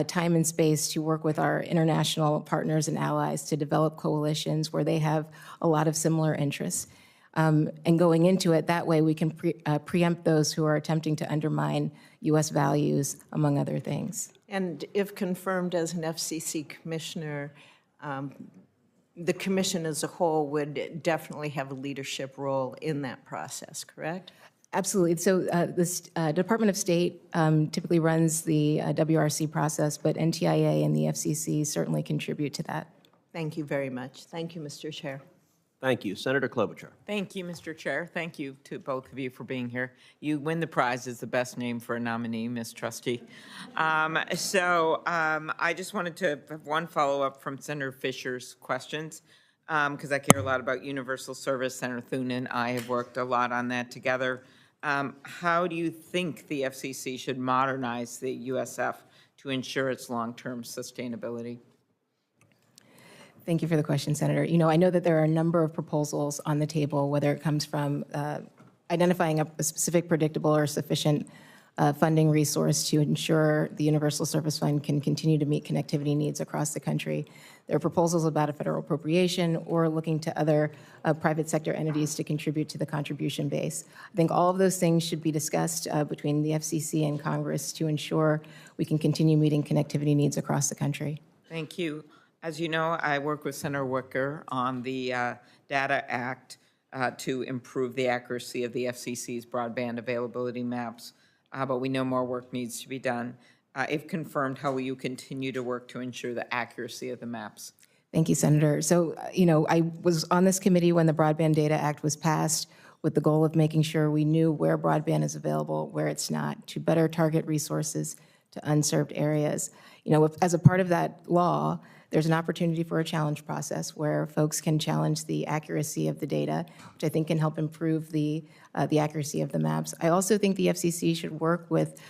time and space to work with our international partners and allies to develop coalitions where they have a lot of similar interests. And going into it, that way we can preempt those who are attempting to undermine U.S. values, among other things. And if confirmed as an FCC commissioner, the commission as a whole would definitely have a leadership role in that process, correct? Absolutely. So the Department of State typically runs the WRC process, but NTIA and the FCC certainly contribute to that. Thank you very much. Thank you, Mr. Chair. Thank you. Senator Klobuchar. Thank you, Mr. Chair. Thank you to both of you for being here. You win the prize as the best name for a nominee, Ms. Trusty. I just wanted to have one follow-up from Senator Fisher's questions, because I care a lot about universal service. Senator Thune and I have worked a lot on that together. How do you think the FCC should modernize the USF to ensure its long-term sustainability? Thank you for the question, Senator. You know, I know that there are a number of proposals on the table, whether it comes from identifying a specific, predictable, or sufficient funding resource to ensure the Universal Service Fund can continue to meet connectivity needs across the country. There are proposals about a federal appropriation or looking to other private sector entities to contribute to the contribution base. I think all of those things should be discussed between the FCC and Congress to ensure we can continue meeting connectivity needs across the country. Thank you. As you know, I work with Senator Wicker on the Data Act to improve the accuracy of the FCC's broadband availability maps, but we know more work needs to be done. If confirmed, how will you continue to work to ensure the accuracy of the maps? Thank you, Senator. So, you know, I was on this committee when the Broadband Data Act was passed with the goal of making sure we knew where broadband is available, where it's not, to better target resources to unserved areas. You know, as a part of that law, there's an opportunity for a challenge process where folks can challenge the accuracy of the data, which I think can help improve the accuracy of the maps. I also think the FCC should work with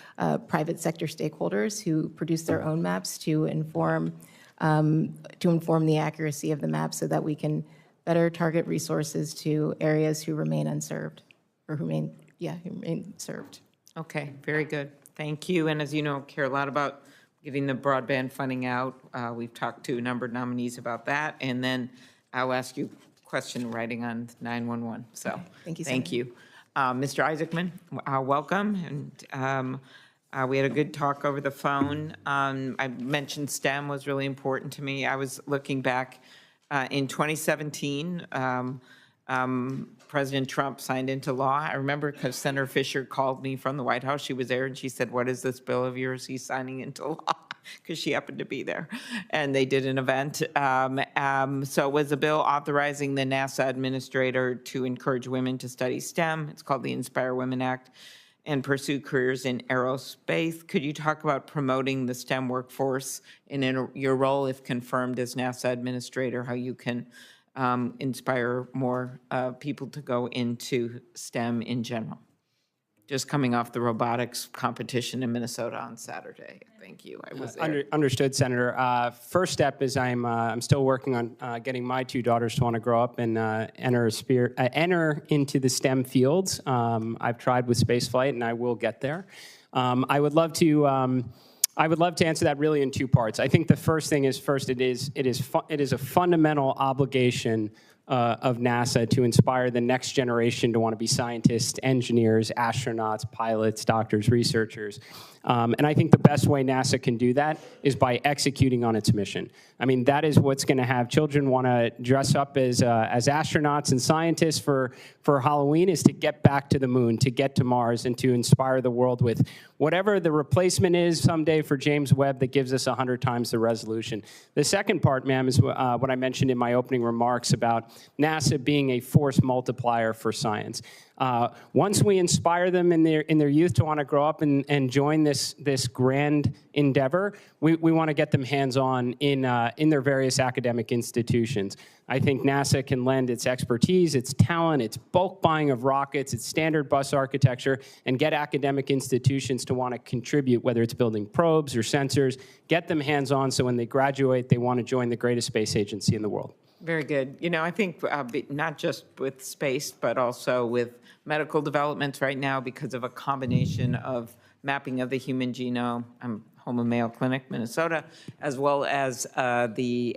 private sector stakeholders who produce their own maps to inform the accuracy of the maps so that we can better target resources to areas who remain unserved, or who remain served. Okay, very good. Thank you. And as you know, care a lot about getting the broadband funding out. We've talked to a number of nominees about that. And then I'll ask you a question writing on 911. So Okay. Thank you, thank you. Mr. Isaacman, welcome. And we had a good talk over the phone. I mentioned STEM was really important to me. I was looking back in 2017, President Trump signed into law. I remember because Senator Fisher called me from the White House. She was there and she said, "What is this bill of yours he's signing into law?" Because she happened to be there. And they did an event. So it was a bill authorizing the NASA administrator to encourage women to study STEM. It's called the Inspire Women Act, and pursue careers in aerospace. Could you talk about promoting the STEM workforce and in your role, if confirmed as NASA administrator, how you can inspire more people to go into STEM in general? Just coming off the robotics competition in Minnesota on Saturday. Thank you. I was there. Understood, Senator. First step is I'm still working on getting my two daughters to want to grow up and enter into the STEM fields. I've tried with spaceflight, and I will get there. I would love to answer that really in two parts. I think the first thing is it is a fundamental obligation of NASA to inspire the next generation to want to be scientists, engineers, astronauts, pilots, doctors, researchers. And I think the best way NASA can do that is by executing on its mission. I mean, that is what's going to have children want to dress up as astronauts and scientists for Halloween, is to get back to the moon, to get to Mars, and to inspire the world with whatever the replacement is someday for James Webb that gives us 100 times the resolution. The second part, ma'am, is what I mentioned in my opening remarks about NASA being a force multiplier for science. Once we inspire them in their youth to want to grow up and join this grand endeavor, we want to get them hands-on in their various academic institutions. I think NASA can lend its expertise, its talent, its bulk buying of rockets, its standard bus architecture, and get academic institutions to want to contribute, whether it's building probes or sensors, get them hands-on so when they graduate, they want to join the greatest space agency in the world. Very good. You know, I think not just with space, but also with medical developments right now, because of a combination of mapping of the human genome. I'm home of Mayo Clinic, Minnesota, as well as the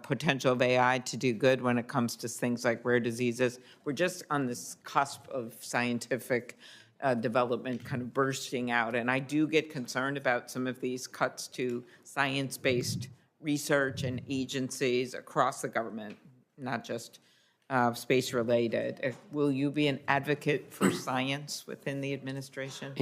potential of AI to do good when it comes to things like rare diseases. We're just on this cusp of scientific development kind of bursting out. And I do get concerned about some of these cuts to science-based research and agencies across the government, not just space-related. Will you be an advocate for science within the administration?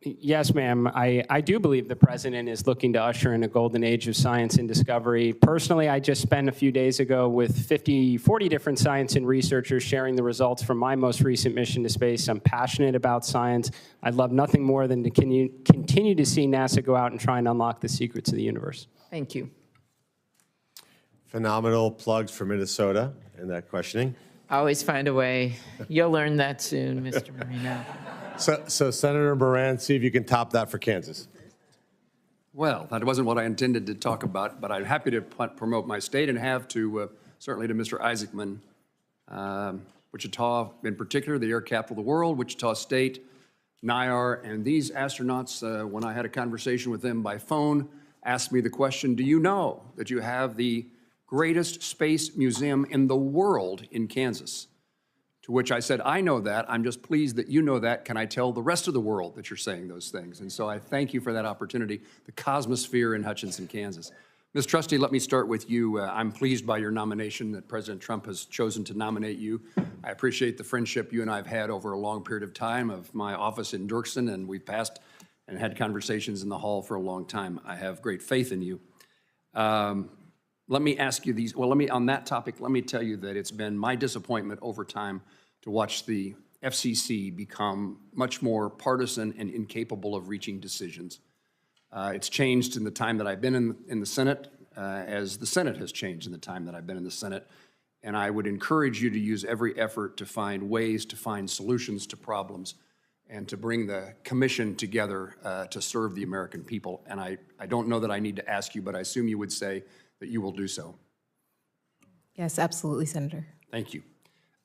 Yes, ma'am. I do believe the president is looking to usher in a golden age of science and discovery. Personally, I just spent a few days ago with 40 different science and researchers sharing the results from my most recent mission to space. I'm passionate about science. I'd love nothing more than to continue to see NASA go out and try and unlock the secrets of the universe. Thank you. Phenomenal plugs for Minnesota in that questioning. Always find a way. You'll learn that soon, Mr. Marino. So Senator Moran, see if you can top that for Kansas. Well, that wasn't what I intended to talk about, but I'm happy to promote my state and have to, certainly to Mr. Isaacman. Wichita, in particular, the air capital of the world, Wichita State, NIAR, and these astronauts, when I had a conversation with them by phone, asked me the question, do you know that you have the greatest space museum in the world in Kansas? To which I said, I know that. I'm just pleased that you know that. Can I tell the rest of the world that you're saying those things? And so I thank you for that opportunity, the Cosmosphere in Hutchinson, Kansas. Ms. Trusty, let me start with you. I'm pleased by your nomination that President Trump has chosen to nominate you. I appreciate the friendship you and I have had over a long period of time of my office in Dirksen, and we've passed and had conversations in the hall for a long time. I have great faith in you. Let me ask you these, on that topic, let me tell you that it's been my disappointment over time to watch the FCC become much more partisan and incapable of reaching decisions. It's changed in the time that I've been in the Senate, as the Senate has changed in the time that I've been in the Senate. And I would encourage you to use every effort to find ways to find solutions to problems and to bring the commission together to serve the American people. And I don't know that I need to ask you, but I assume you would say that you will do so. Yes, absolutely, Senator. Thank you.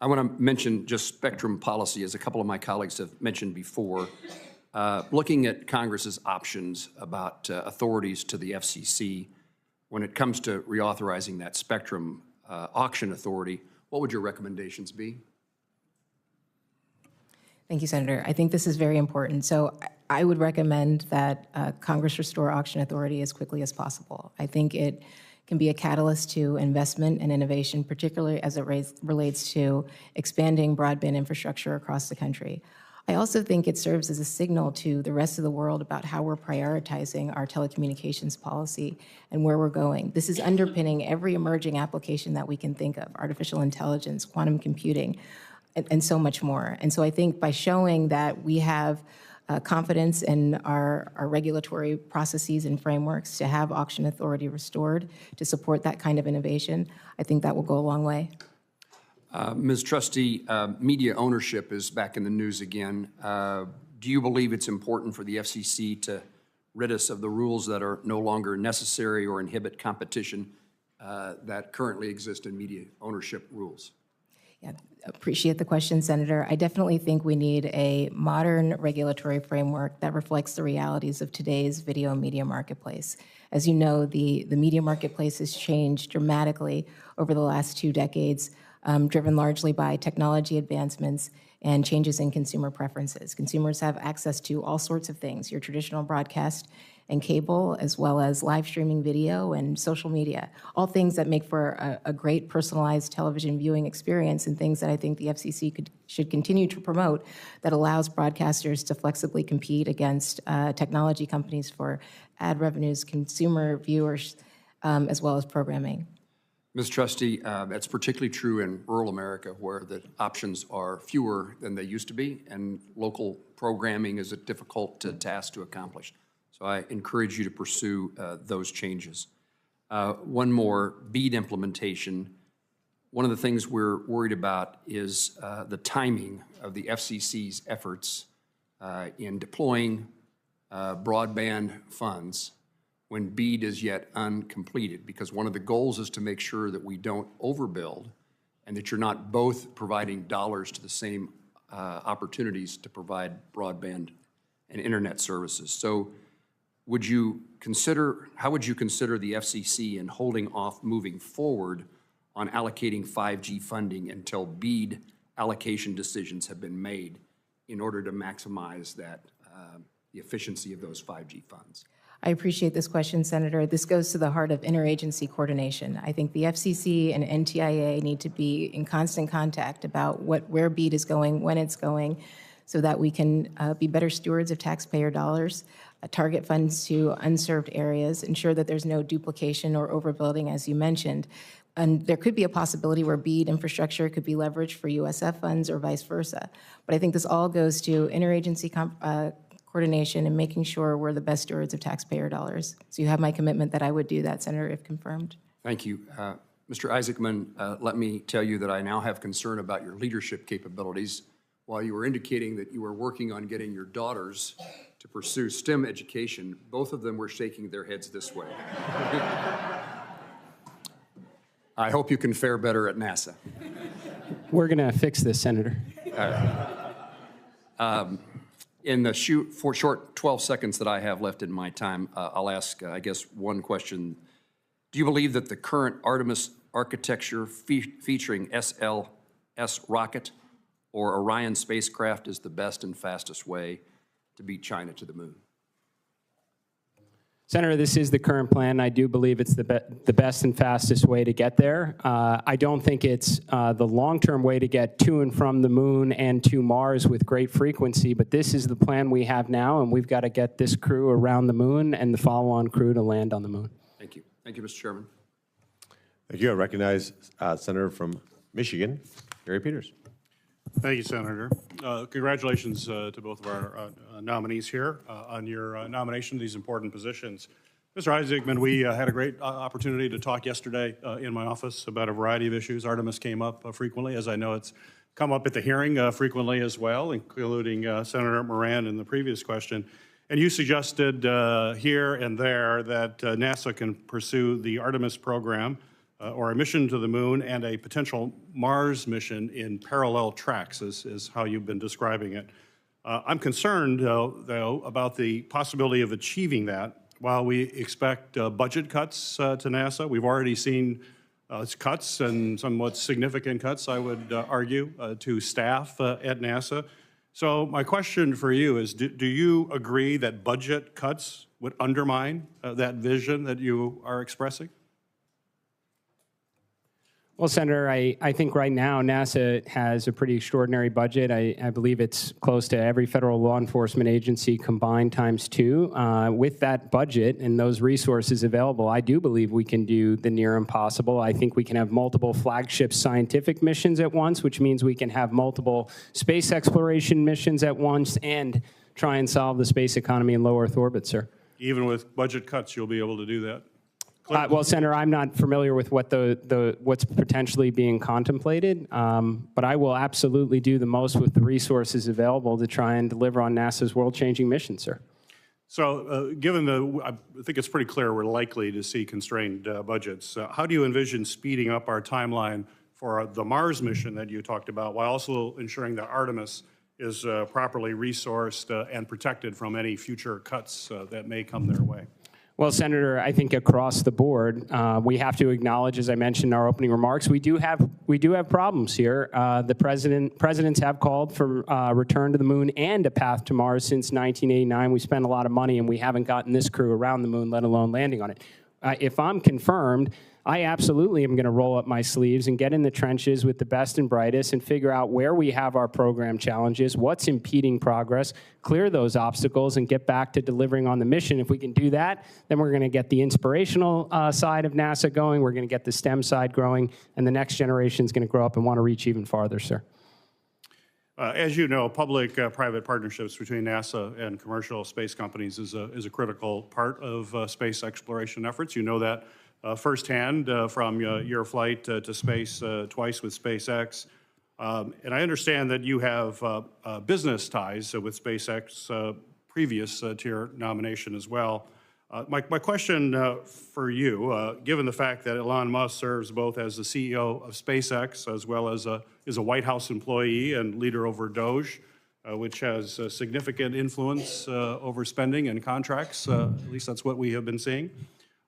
I want to mention just spectrum policy, as a couple of my colleagues have mentioned before. Looking at Congress's options about authorities to the FCC when it comes to reauthorizing that spectrum auction authority, what would your recommendations be? Thank you, Senator. I think this is very important. So I would recommend that Congress restore auction authority as quickly as possible. I think it can be a catalyst to investment and innovation, particularly as it relates to expanding broadband infrastructure across the country. I also think it serves as a signal to the rest of the world about how we're prioritizing our telecommunications policy and where we're going. This is underpinning every emerging application that we can think of: artificial intelligence, quantum computing, and so much more. And so I think by showing that we have confidence in our regulatory processes and frameworks to have auction authority restored to support that kind of innovation, I think that will go a long way. Ms. Trusty, media ownership is back in the news again. Do you believe it's important for the FCC to rid us of the rules that are no longer necessary or inhibit competition that currently exist in media ownership rules? Yeah, appreciate the question, Senator. I definitely think we need a modern regulatory framework that reflects the realities of today's video media marketplace. As you know, the media marketplace has changed dramatically over the last 2 decades, driven largely by technology advancements and changes in consumer preferences. Consumers have access to all sorts of things, your traditional broadcast and cable, as well as live streaming video and social media, all things that make for a great personalized television viewing experience, and things that I think the FCC should continue to promote, that allows broadcasters to flexibly compete against technology companies for ad revenues, consumer viewers, as well as programming. Ms. Trusty, that's particularly true in rural America, where the options are fewer than they used to be, and local programming is a difficult task to accomplish. So I encourage you to pursue those changes. One more, BEAD implementation. One of the things we're worried about is the timing of the FCC's efforts in deploying broadband funds when BEAD is yet uncompleted, because one of the goals is to make sure that we don't overbuild and that you're not both providing dollars to the same opportunities to provide broadband and internet services. So how would you consider the FCC in holding off moving forward on allocating 5G funding until BEAD allocation decisions have been made in order to maximize that, the efficiency of those 5G funds? I appreciate this question, Senator. This goes to the heart of interagency coordination. I think the FCC and NTIA need to be in constant contact about where BEAD is going, when it's going, so that we can be better stewards of taxpayer dollars, target funds to unserved areas, ensure that there's no duplication or overbuilding, as you mentioned. And there could be a possibility where BEAD infrastructure could be leveraged for USF funds or vice versa. But I think this all goes to interagency coordination and making sure we're the best stewards of taxpayer dollars. So you have my commitment that I would do that, Senator, if confirmed. Thank you. Mr. Isaacman, let me tell you that I now have concern about your leadership capabilities while you were indicating that you were working on getting your daughters to pursue STEM education, both of them were shaking their heads this way. I hope you can fare better at NASA. We're going to fix this, Senator. In the short 12 seconds that I have left in my time, I'll ask, I guess, one question. Do you believe that the current Artemis architecture featuring SLS rocket or Orion spacecraft is the best and fastest way to beat China to the moon? Senator, this is the current plan. I do believe it's the best and fastest way to get there. I don't think it's the long-term way to get to and from the moon and to Mars with great frequency, but this is the plan we have now, and we've got to get this crew around the moon and the follow-on crew to land on the moon. Thank you. Thank you, Mr. Chairman. Thank you. I recognize Senator from Michigan, Gary Peters. Thank you, Senator. Congratulations to both of our nominees here on your nomination to these important positions. Mr. Isaacman, we had a great opportunity to talk yesterday in my office about a variety of issues. Artemis came up frequently, as I know it's come up at the hearing frequently as well, including Senator Moran in the previous question. And you suggested here and there that NASA can pursue the Artemis program or a mission to the moon and a potential Mars mission in parallel tracks, is how you've been describing it. I'm concerned, though, about the possibility of achieving that while we expect budget cuts to NASA. We've already seen cuts, and somewhat significant cuts, I would argue, to staff at NASA. So my question for you is, do you agree that budget cuts would undermine that vision that you are expressing? Well, Senator, I think right now NASA has a pretty extraordinary budget. I believe it's close to every federal law enforcement agency combined ×2. With that budget and those resources available, I do believe we can do the near impossible. I think we can have multiple flagship scientific missions at once, which means we can have multiple space exploration missions at once and try and solve the space economy in low Earth orbit, sir. Even with budget cuts, you'll be able to do that? Well, Senator, I'm not familiar with what what's potentially being contemplated, but I will absolutely do the most with the resources available to try and deliver on NASA's world-changing mission, sir. So given I think it's pretty clear we're likely to see constrained budgets, how do you envision speeding up our timeline for the Mars mission that you talked about while also ensuring that Artemis is properly resourced and protected from any future cuts that may come their way? Well, Senator, I think across the board, we have to acknowledge, as I mentioned in our opening remarks, we do have problems here. The presidents have called for return to the moon and a path to Mars since 1989. We spent a lot of money, and we haven't gotten this crew around the moon, let alone landing on it. If I'm confirmed, I absolutely am going to roll up my sleeves and get in the trenches with the best and brightest and figure out where we have our program challenges, what's impeding progress, clear those obstacles, and get back to delivering on the mission. If we can do that, then we're going to get the inspirational side of NASA going, we're going to get the STEM side growing, and the next generation is going to grow up and want to reach even farther, sir. As you know, public-private partnerships between NASA and commercial space companies is a critical part of space exploration efforts. You know that firsthand from your flight to space twice with SpaceX. And I understand that you have business ties with SpaceX previous to your nomination as well. My question for you, given the fact that Elon Musk serves both as the CEO of SpaceX as well as is a White House employee and leader over DOGE, which has significant influence over spending and contracts, at least that's what we have been seeing.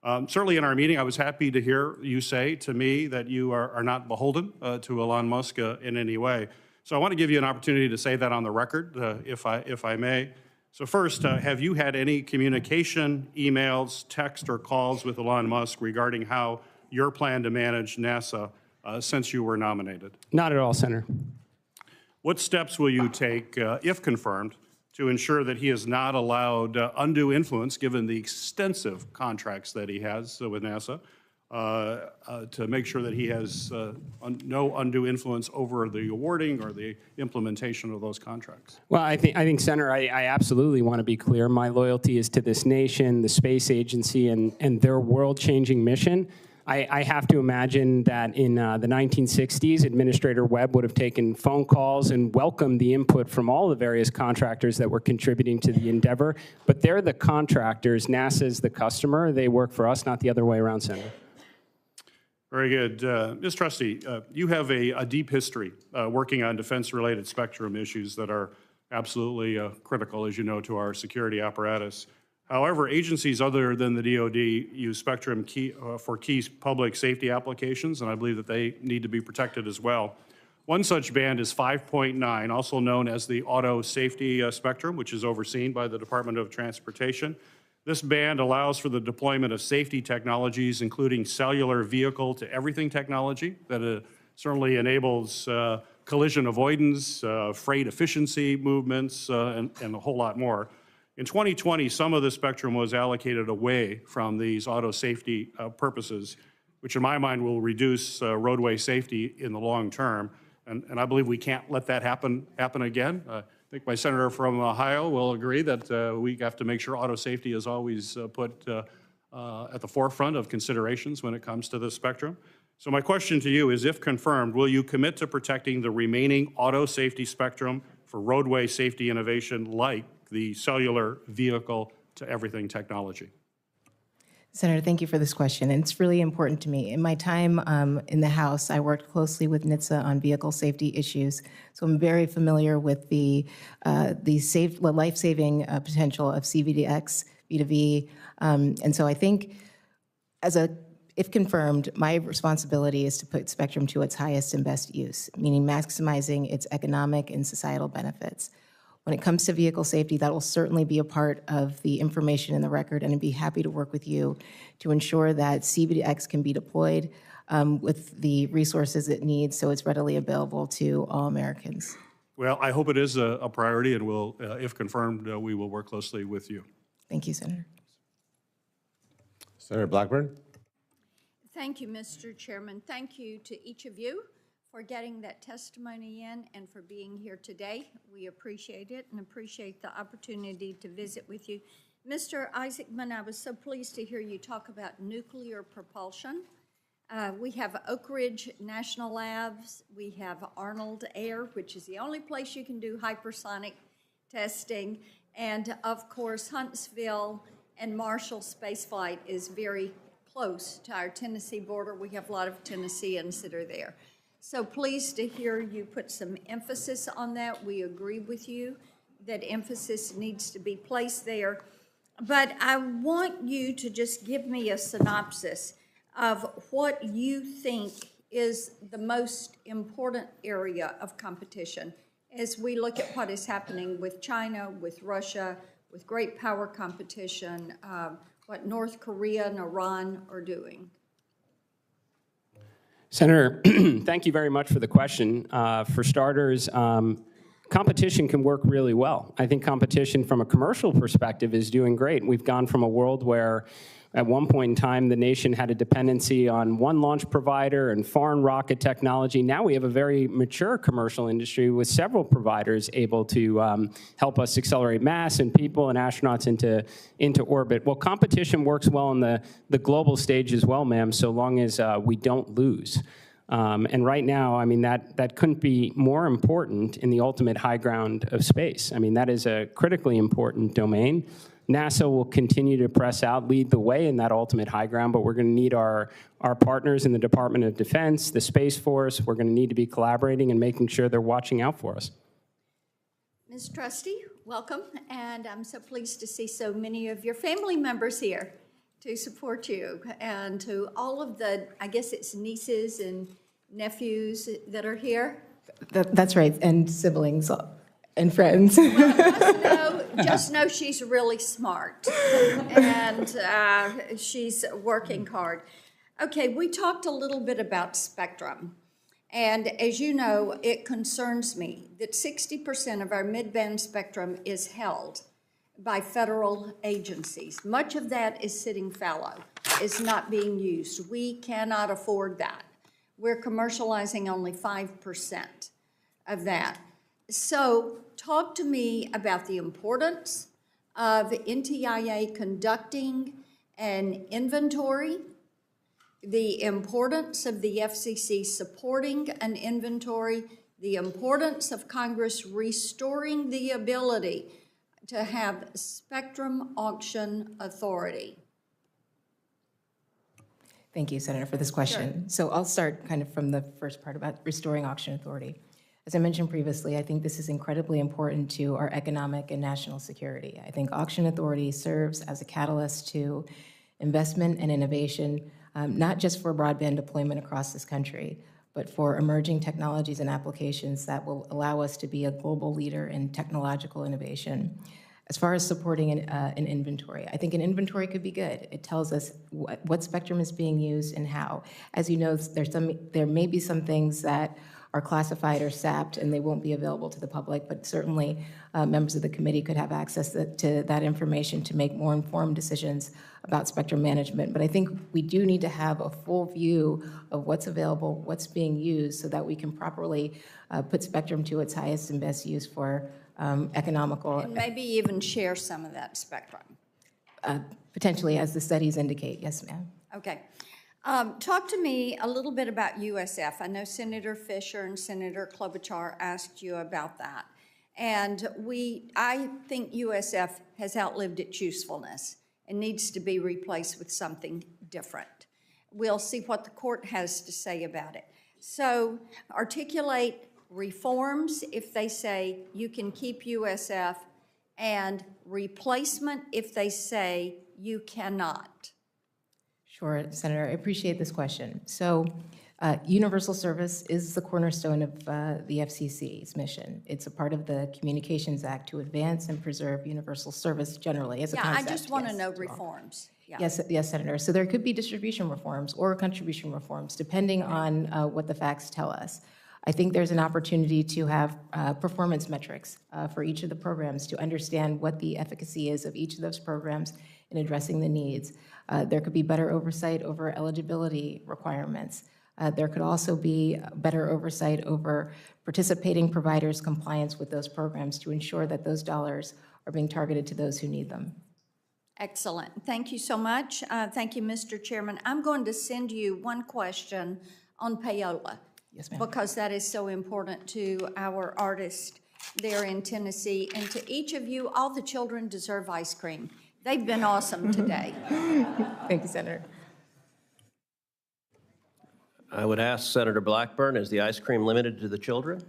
Certainly in our meeting, I was happy to hear you say to me that you are not beholden to Elon Musk in any way. So I want to give you an opportunity to say that on the record, if I may. So first, have you had any communication, emails, text, or calls with Elon Musk regarding how your plan to manage NASA since you were nominated? Not at all, Senator. What steps will you take, if confirmed, to ensure that he is not allowed undue influence, given the extensive contracts that he has with NASA, to make sure that he has no undue influence over the awarding or the implementation of those contracts? Well, I think, Senator, I absolutely want to be clear. My loyalty is to this nation, the space agency, and their world-changing mission. I have to imagine that in the 1960s, Administrator Webb would have taken phone calls and welcomed the input from all the various contractors that were contributing to the endeavor. But they're the contractors. NASA's the customer. They work for us, not the other way around, Senator. Very good. Ms. Trusty, you have a deep history working on defense-related spectrum issues that are absolutely critical, as you know, to our security apparatus. However, agencies other than the DoD use spectrum for key public safety applications, and I believe that they need to be protected as well. One such band is 5.9, also known as the auto safety spectrum, which is overseen by the Department of Transportation. This band allows for the deployment of safety technologies, including cellular vehicle-to-everything technology that certainly enables collision avoidance, freight efficiency movements, and a whole lot more. In 2020, some of the spectrum was allocated away from these auto safety purposes, which in my mind will reduce roadway safety in the long term. And I believe we can't let that happen again. I think my senator from Ohio will agree that we have to make sure auto safety is always put at the forefront of considerations when it comes to the spectrum. So my question to you is, if confirmed, will you commit to protecting the remaining auto safety spectrum for roadway safety innovation like the cellular vehicle-to-everything technology? Senator, thank you for this question. And it's really important to me. In my time in the House, I worked closely with NHTSA on vehicle safety issues, so I'm very familiar with the life-saving potential of CVDX, V2V. And so I think, if confirmed, my responsibility is to put spectrum to its highest and best use, meaning maximizing its economic and societal benefits. When it comes to vehicle safety, that will certainly be a part of the information in the record, and I'd be happy to work with you to ensure that CVDX can be deployed with the resources it needs so it's readily available to all Americans. Well, I hope it is a priority, and we'll, if confirmed, we will work closely with you. Thank you, Senator. Senator Blackburn. Thank you, Mr. Chairman. Thank you to each of you for getting that testimony in and for being here today. We appreciate it and appreciate the opportunity to visit with you. Mr. Isaacman, I was so pleased to hear you talk about nuclear propulsion. We have Oak Ridge National Labs. We have Arnold Air, which is the only place you can do hypersonic testing. And of course, Huntsville and Marshall Spaceflight is very close to our Tennessee border. We have a lot of Tennesseans that are there. So pleased to hear you put some emphasis on that. We agree with you that emphasis needs to be placed there. But I want you to just give me a synopsis of what you think is the most important area of competition as we look at what is happening with China, with Russia, with great power competition, what North Korea and Iran are doing. Senator, thank you very much for the question. For starters, competition can work really well. I think competition from a commercial perspective is doing great. We've gone from a world where at one point in time the nation had a dependency on one launch provider and foreign rocket technology. Now we have a very mature commercial industry with several providers able to help us accelerate mass and people and astronauts into orbit. Well, competition works well on the global stage as well, ma'am, so long as we don't lose. And right now, I mean, that couldn't be more important in the ultimate high ground of space. I mean, that is a critically important domain. NASA will continue to press out, lead the way in that ultimate high ground, but we're going to need our partners in the Department of Defense, the Space Force. We're going to need to be collaborating and making sure they're watching out for us. Ms. Trusty, welcome, and I'm so pleased to see so many of your family members here to support you, and to all of the, I guess it's nieces and nephews that are here. That's right, and siblings and friends. Well, just know she's really smart, and she's working hard. Okay, we talked a little bit about spectrum, and as you know, it concerns me that 60% of our mid-band spectrum is held by federal agencies. Much of that is sitting fallow, is not being used. We cannot afford that. We're commercializing only 5% of that. So talk to me about the importance of NTIA conducting an inventory the importance of the FCC supporting an inventory, the importance of Congress restoring the ability to have spectrum auction authority. Thank you, Senator, for this question. So I'll start kind of from the first part about restoring auction authority. As I mentioned previously, I think this is incredibly important to our economic and national security. I think auction authority serves as a catalyst to investment and innovation, not just for broadband deployment across this country, but for emerging technologies and applications that will allow us to be a global leader in technological innovation. As far as supporting an inventory, I think an inventory could be good. It tells us what spectrum is being used and how. As you know, there may be some things that are classified or sapped and they won't be available to the public, but certainly members of the committee could have access to that information to make more informed decisions about spectrum management. But I think we do need to have a full view of what's available, what's being used, so that we can properly put spectrum to its highest and best use for economical. And maybe even share some of that spectrum. Potentially, as the studies indicate. Yes, ma'am. Okay. Talk to me a little bit about USF. I know Senator Fisher and Senator Klobuchar asked you about that. And I think USF has outlived its usefulness and needs to be replaced with something different. We'll see what the court has to say about it. So articulate reforms if they say you can keep USF, and replacement if they say you cannot. Sure, Senator, I appreciate this question. So universal service is the cornerstone of the FCC's mission. It's a part of the Communications Act to advance and preserve universal service generally as a concept. I just want to know reforms. Yeah. Yes, Senator. So there could be distribution reforms or contribution reforms, depending on what the facts tell us. I think there's an opportunity to have performance metrics for each of the programs to understand what the efficacy is of each of those programs in addressing the needs. There could be better oversight over eligibility requirements. There could also be better oversight over participating providers' compliance with those programs to ensure that those dollars are being targeted to those who need them. Excellent. Thank you so much. Thank you, Mr. Chairman. I'm going to send you one question on payola. Yes, ma'am. Because that is so important to our artists there in Tennessee. And to each of you, all the children deserve ice cream. They've been awesome today. Thank you, Senator. I would ask Senator Blackburn, is the ice cream limited to the children?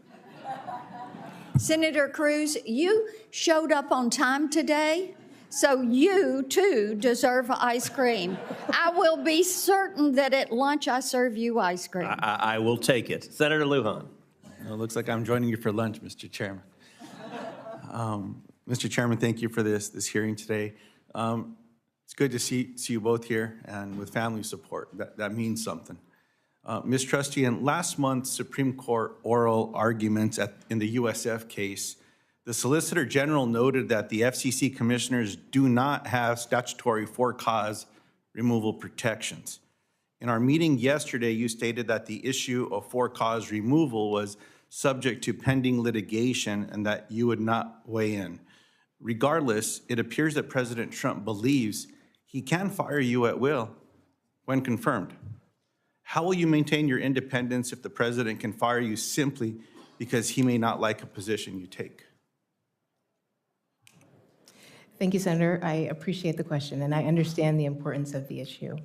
Senator Cruz, you showed up on time today, so you too deserve ice cream. I will be certain that at lunch I serve you ice cream. I will take it. Senator Lujan. Well, it looks like I'm joining you for lunch, Mr. Chairman. Mr. Chairman, thank you for this hearing today. It's good to see you both here and with family support. That means something. Ms. Trusty, in last month's Supreme Court oral arguments in the USF case, the Solicitor General noted that the FCC commissioners do not have statutory for-cause removal protections. In our meeting yesterday, you stated that the issue of for-cause removal was subject to pending litigation and that you would not weigh in. Regardless, it appears that President Trump believes he can fire you at will when confirmed. How will you maintain your independence if the president can fire you simply because he may not like a position you take? Thank you, Senator. I appreciate the question, and I understand the importance of the issue.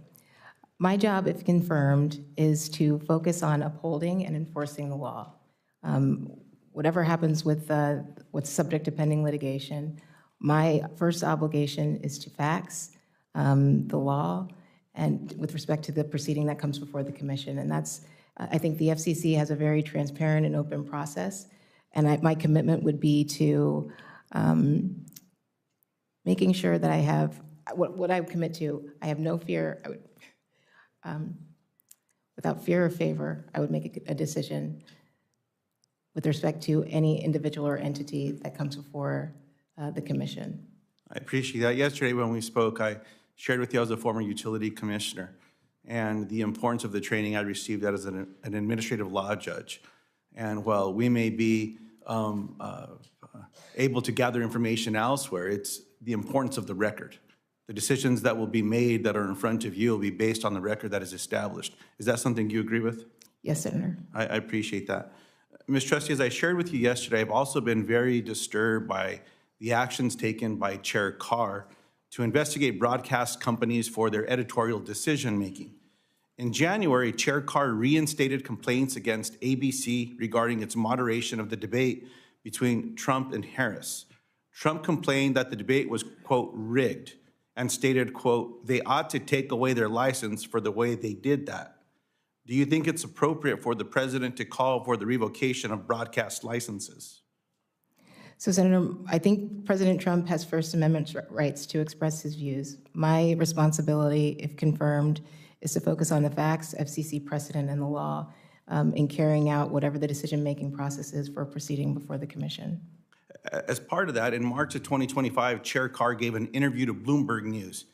My job, if confirmed, is to focus on upholding and enforcing the law. Whatever happens with what's subject to pending litigation, my first obligation is to fax the law and with respect to the proceeding that comes before the commission. And that's, I think the FCC has a very transparent and open process, and my commitment would be to making sure that I have, what I would commit to, I have no fear, I would, without fear or favor, I would make a decision with respect to any individual or entity that comes before the commission. I appreciate that. Yesterday when we spoke, I shared with you I was a former utility commissioner and the importance of the training I received as an administrative law judge. And while we may be able to gather information elsewhere, it's the importance of the record. The decisions that will be made that are in front of you will be based on the record that is established. Is that something you agree with? Yes, Senator. I appreciate that. Ms. Trusty, as I shared with you yesterday, I've also been very disturbed by the actions taken by Chair Carr to investigate broadcast companies for their editorial decision-making. In January, Chair Carr reinstated complaints against ABC regarding its moderation of the debate between Trump and Harris. Trump complained that the debate was, quote, rigged, and stated, quote, they ought to take away their license for the way they did that. Do you think it's appropriate for the president to call for the revocation of broadcast licenses? So, Senator, I think President Trump has First Amendment rights to express his views. My responsibility, if confirmed, is to focus on the facts, FCC precedent, and the law in carrying out whatever the decision-making process is for proceeding before the commission. As part of that, in March of 2025, Chair Carr gave an interview to Bloomberg News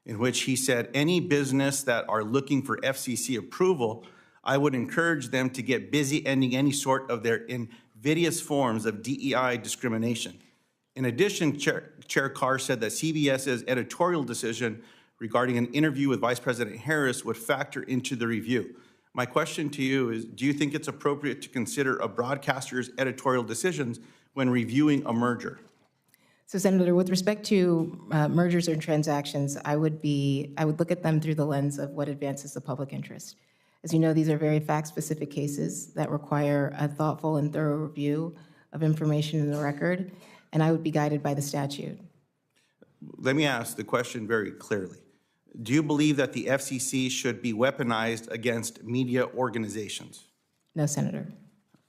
in which he said, any business that are looking for FCC approval, I would encourage them to get busy ending any sort of their invidious forms of DEI discrimination. In addition, Chair Carr said that CBS's editorial decision regarding an interview with Vice President Harris would factor into the review. My question to you is, do you think it's appropriate to consider a broadcaster's editorial decisions when reviewing a merger? So, Senator, with respect to mergers or transactions, I would look at them through the lens of what advances the public interest. As you know, these are very fact-specific cases that require a thoughtful and thorough review of information in the record, and I would be guided by the statute. Let me ask the question very clearly. Do you believe that the FCC should be weaponized against media organizations? No, Senator.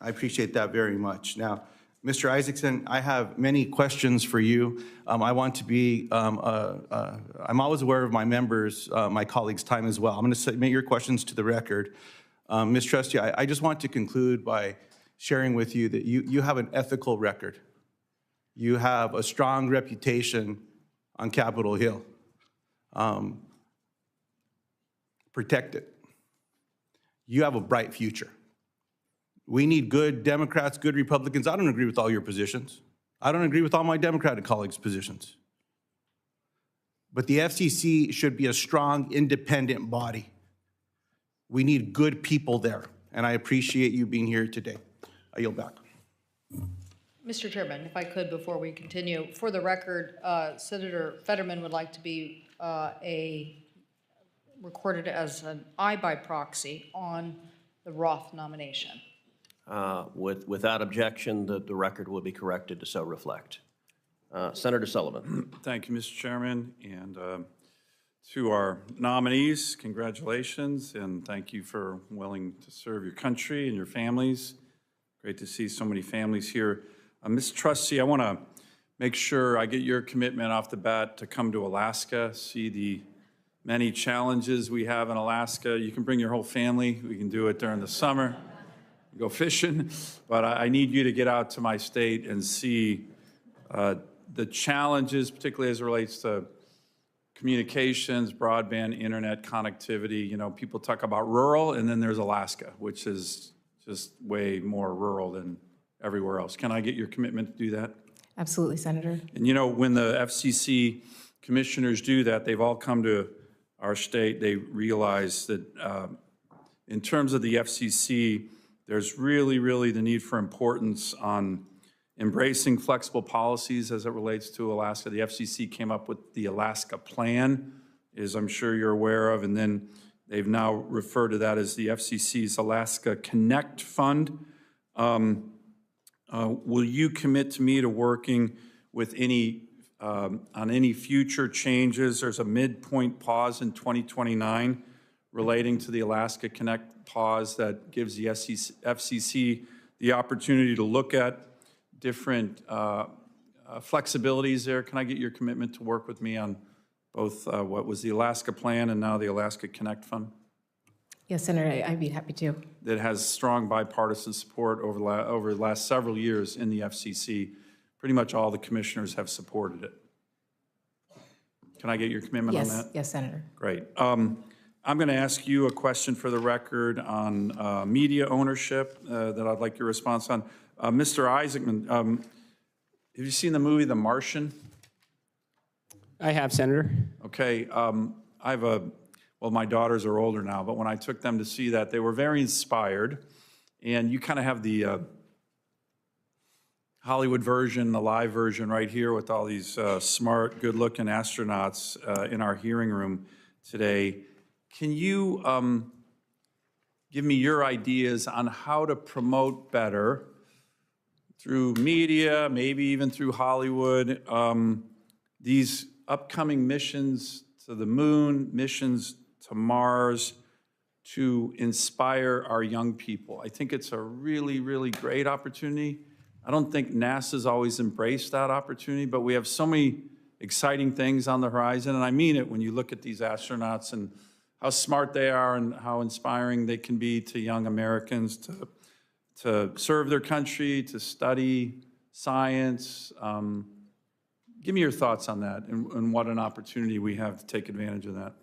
I appreciate that very much. Now, Mr. Isaacman, I have many questions for you. I want to be, I'm always aware of my members, my colleagues' time as well. I'm going to submit your questions to the record. Ms. Trusty, I just want to conclude by sharing with you that you have an ethical record. You have a strong reputation on Capitol Hill. Protect it. You have a bright future. We need good Democrats, good Republicans. I don't agree with all your positions. I don't agree with all my Democratic colleagues' positions. But the FCC should be a strong, independent body. We need good people there, and I appreciate you being here today. I yield back. Mr. Chairman, if I could, before we continue, for the record, Senator Fetterman would like to be recorded as an aye by proxy on the Roth nomination. Without objection, the record will be corrected to so reflect. Senator Sullivan. Thank you, Mr. Chairman, and to our nominees, congratulations, and thank you for willing to serve your country and your families. Great to see so many families here. Ms. Trusty, I want to make sure I get your commitment off the bat to come to Alaska, see the many challenges we have in Alaska. You can bring your whole family. We can do it during the summer. Go fishing, but I need you to get out to my state and see the challenges, particularly as it relates to communications, broadband, internet connectivity. You know, people talk about rural, and then there's Alaska, which is just way more rural than everywhere else. Can I get your commitment to do that? Absolutely, Senator. And you know, when the FCC commissioners do that, they've all come to our state. They realize that in terms of the FCC, there's really the need for importance on embracing flexible policies as it relates to Alaska. The FCC came up with the Alaska Plan, as I'm sure you're aware of, and then they've now referred to that as the FCC's Alaska Connect Fund. Will you commit to me to working with on any future changes? There's a midpoint pause in 2029 relating to the Alaska Connect pause that gives the FCC the opportunity to look at different flexibilities there. Can I get your commitment to work with me on both what was the Alaska Plan and now the Alaska Connect Fund? Yes, Senator, I'd be happy to. That has strong bipartisan support over the last several years in the FCC. Pretty much all the commissioners have supported it. Can I get your commitment on that? Yes, Senator. Great. I'm going to ask you a question for the record on media ownership that I'd like your response on. Mr. Isaacman, have you seen the movie The Martian? I have, Senator. Okay, I have well, my daughters are older now, but when I took them to see that, they were very inspired. And you kind of have the Hollywood version, the live version right here with all these smart, good-looking astronauts in our hearing room today. Can you give me your ideas on how to promote better through media, maybe even through Hollywood, these upcoming missions to the moon, missions to Mars, to inspire our young people? I think it's a really, really great opportunity. I don't think NASA's always embraced that opportunity, but we have so many exciting things on the horizon, and I mean it when you look at these astronauts and how smart they are and how inspiring they can be to young Americans to serve their country, to study science. Give me your thoughts on that and what an opportunity we have to take advantage of that.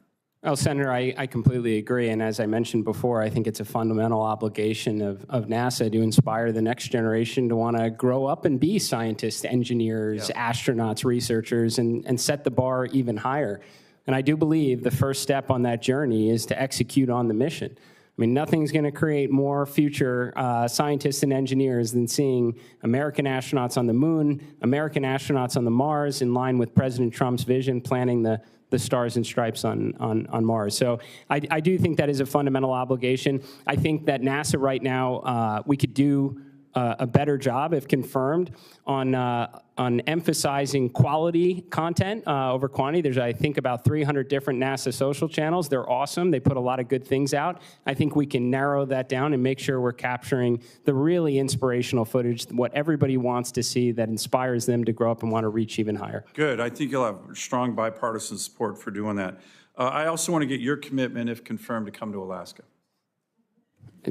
Well, Senator, I completely agree. And as I mentioned before, I think it's a fundamental obligation of NASA to inspire the next generation to want to grow up and be scientists, engineers, astronauts, researchers, and set the bar even higher. And I do believe the first step on that journey is to execute on the mission. I mean, nothing's going to create more future scientists and engineers than seeing American astronauts on the moon, American astronauts on the Mars, in line with President Trump's vision, planting the stars and stripes on Mars. So I do think that is a fundamental obligation. I think that NASA right now, we could do a better job, if confirmed, on emphasizing quality content over quantity. There's, I think, about 300 different NASA social channels. They're awesome. They put a lot of good things out. I think we can narrow that down and make sure we're capturing the really inspirational footage, what everybody wants to see that inspires them to grow up and want to reach even higher. Good. I think you'll have strong bipartisan support for doing that. I also want to get your commitment, if confirmed, to come to Alaska.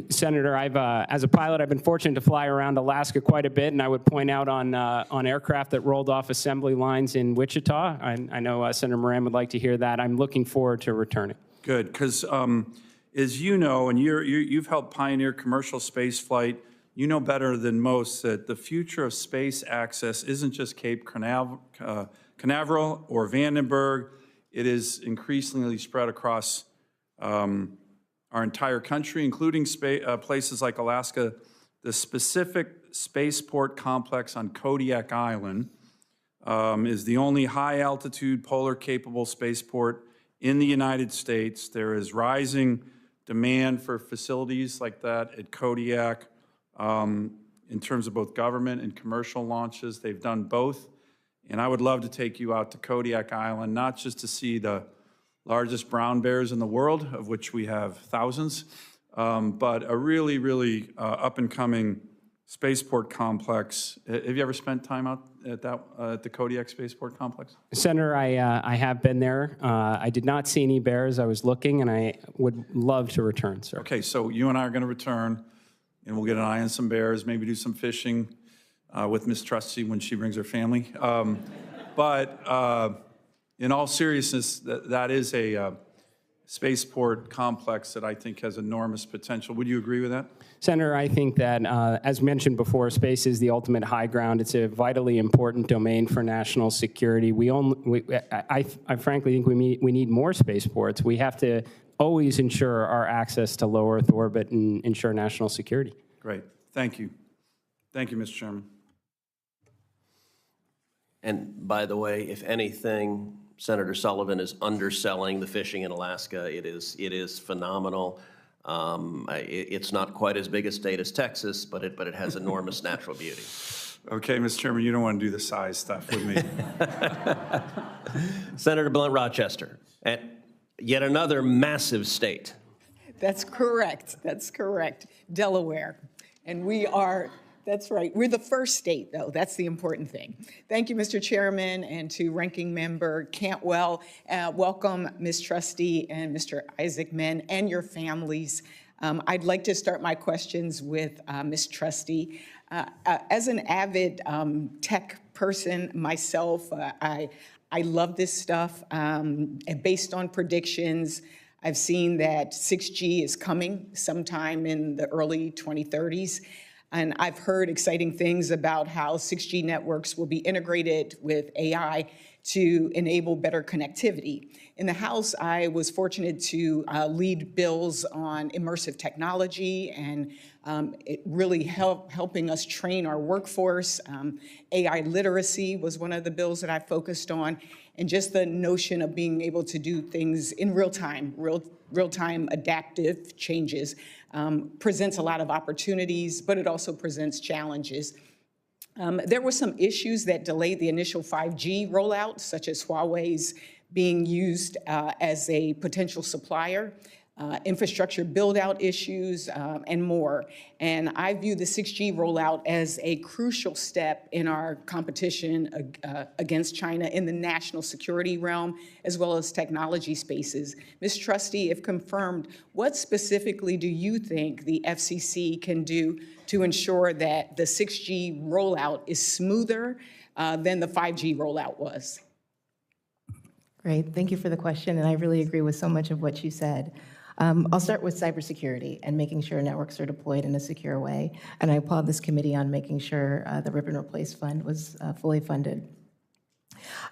Senator, as a pilot, I've been fortunate to fly around Alaska quite a bit, and I would point out on aircraft that rolled off assembly lines in Wichita. I know Senator Moran would like to hear that. I'm looking forward to returning. Good, because as you know, and you've helped pioneer commercial space flight, you know better than most that the future of space access isn't just Cape Canaveral or Vandenberg. It is increasingly spread across our entire country, including places like Alaska. The specific spaceport complex on Kodiak Island is the only high-altitude polar-capable spaceport in the United States. There is rising demand for facilities like that at Kodiak in terms of both government and commercial launches. They've done both, and I would love to take you out to Kodiak Island, not just to see the largest brown bears in the world, of which we have thousands, but a really, really up-and-coming spaceport complex. Have you ever spent time out at the Kodiak Spaceport Complex? Senator, I have been there. I did not see any bears. I was looking, and I would love to return, sir. Okay, so you and I are going to return, and we'll get an eye on some bears, maybe do some fishing with Miss Trusty when she brings her family. In all seriousness, that is a spaceport complex that I think has enormous potential. Would you agree with that? Senator, I think that, as mentioned before, space is the ultimate high ground. It's a vitally important domain for national security. I frankly think we need more spaceports. We have to always ensure our access to low Earth orbit and ensure national security. Great. Thank you. Thank you, Mr. Chairman. And by the way, if anything, Senator Sullivan is underselling the fishing in Alaska. It is phenomenal. It's not quite as big a state as Texas, but it has enormous natural beauty. Okay, Mr. Chairman, you don't want to do the size stuff with me. Senator Blunt Rochester, at yet another massive state. That's correct. That's correct. Delaware. And we are, that's right. We're the first state, though. That's the important thing. Thank you, Mr. Chairman, and to Ranking Member Cantwell. Welcome, Ms. Trusty and Mr. Isaacman and your families. I'd like to start my questions with Ms. Trusty. As an avid tech person myself, I love this stuff. And based on predictions, I've seen that 6G is coming sometime in the early 2030s. And I've heard exciting things about how 6G networks will be integrated with AI to enable better connectivity. In the House, I was fortunate to lead bills on immersive technology and it really helping us train our workforce. AI literacy was one of the bills that I focused on, and just the notion of being able to do things in real time, real-time adaptive changes presents a lot of opportunities, but it also presents challenges. There were some issues that delayed the initial 5G rollout, such as Huawei's being used as a potential supplier, infrastructure build-out issues, and more. And I view the 6G rollout as a crucial step in our competition against China in the national security realm, as well as technology spaces. Ms. Trusty, if confirmed, what specifically do you think the FCC can do to ensure that the 6G rollout is smoother than the 5G rollout was? Great, thank you for the question, and I really agree with so much of what you said. I'll start with cybersecurity and making sure networks are deployed in a secure way, and I applaud this committee on making sure the Rip and Replace Fund was fully funded.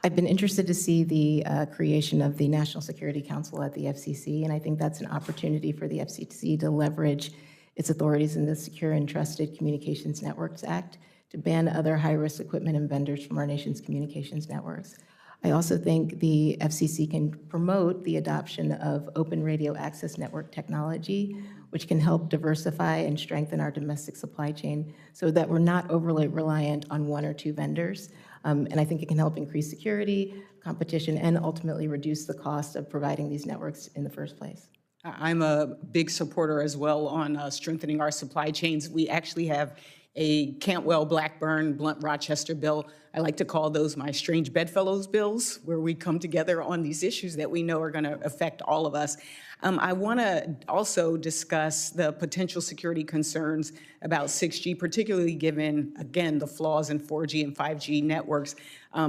I've been interested to see the creation of the National Security Council at the FCC, and I think that's an opportunity for the FCC to leverage its authorities in the Secure and Trusted Communications Networks Act to ban other high-risk equipment and vendors from our nation's communications networks. I also think the FCC can promote the adoption of open radio access network technology, which can help diversify and strengthen our domestic supply chain so that we're not overly reliant on one or two vendors. And I think it can help increase security, competition, and ultimately reduce the cost of providing these networks in the first place. I'm a big supporter as well on strengthening our supply chains. We actually have a Cantwell, Blackburn, Blunt, Rochester bill. I like to call those my strange bedfellows bills, where we come together on these issues that we know are going to affect all of us. I want to also discuss the potential security concerns about 6G, particularly given, again, the flaws in 4G and 5G networks,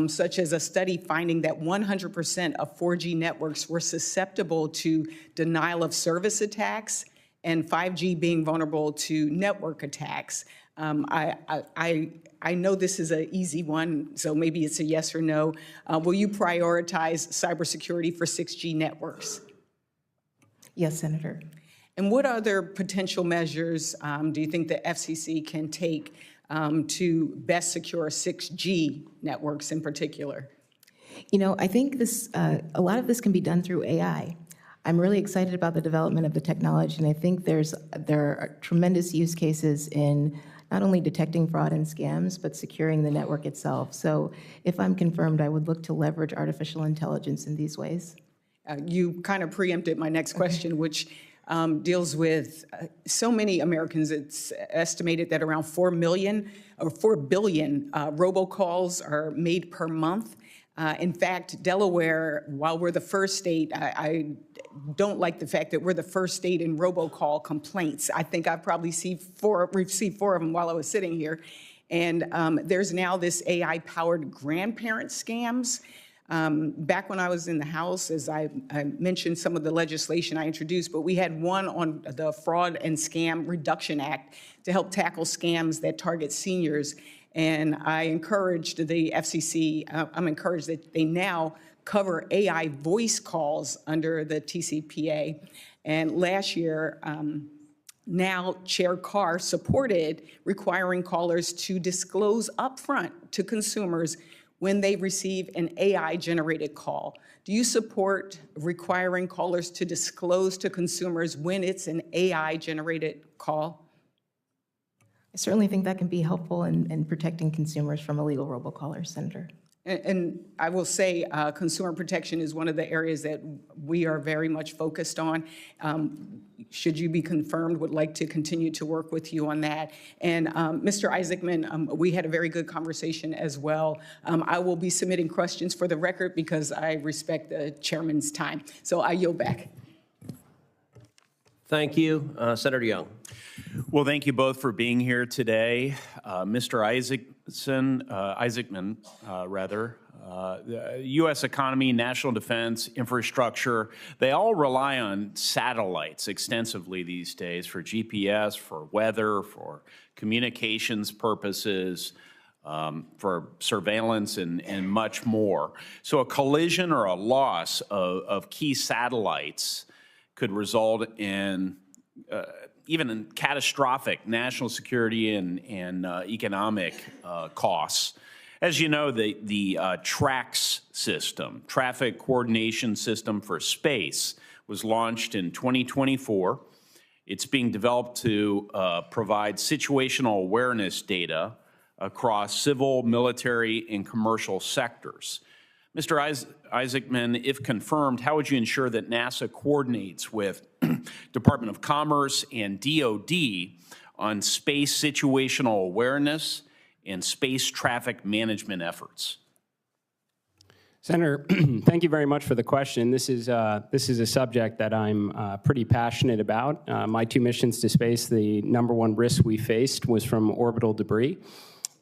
such as a study finding that 100% of 4G networks were susceptible to denial of service attacks and 5G being vulnerable to network attacks. I know this is an easy one, so maybe it's a yes or no. Will you prioritize cybersecurity for 6G networks? Yes, Senator. And what other potential measures do you think the FCC can take to best secure 6G networks in particular? You know, I think this, a lot of this can be done through AI. I'm really excited about the development of the technology, and I think there are tremendous use cases in not only detecting fraud and scams, but securing the network itself. So if I'm confirmed, I would look to leverage artificial intelligence in these ways. You kind of preempted my next question, which deals with so many Americans. It's estimated that around 4 million or 4 billion robocalls are made per month. In fact, Delaware, while we're the first state, I don't like the fact that we're the first state in robocall complaints. I think I've probably received 4 of them while I was sitting here. And there's now this AI-powered grandparent scams. Back when I was in the House, as I mentioned some of the legislation I introduced, but we had one on the Fraud and Scam Reduction Act to help tackle scams that target seniors. And I encouraged the FCC, I'm encouraged that they now cover AI voice calls under the TCPA. And last year, now Chair Carr supported requiring callers to disclose upfront to consumers when they receive an AI-generated call. Do you support requiring callers to disclose to consumers when it's an AI-generated call? I certainly think that can be helpful in protecting consumers from illegal robocallers, Senator. And I will say consumer protection is one of the areas that we are very much focused on. Should you be confirmed, would like to continue to work with you on that. And Mr. Isaacman, we had a very good conversation as well. I will be submitting questions for the record because I respect the chairman's time. So I yield back. Thank you. Senator Young. Well, thank you both for being here today. Mr. Isaacman, the U.S. economy, national defense, infrastructure, they all rely on satellites extensively these days for GPS, for weather, for communications purposes, for surveillance, and much more. So a collision or a loss of key satellites could result in even in catastrophic national security and economic costs. As you know, the TRACS system, Traffic Coordination System for Space, was launched in 2024. It's being developed to provide situational awareness data across civil, military, and commercial sectors. Mr. Isaacman, if confirmed, how would you ensure that NASA coordinates with Department of Commerce and DoD on space situational awareness and space traffic management efforts? Senator, thank you very much for the question. This is a subject that I'm pretty passionate about. My 2 missions to space, the #1 risk we faced was from orbital debris.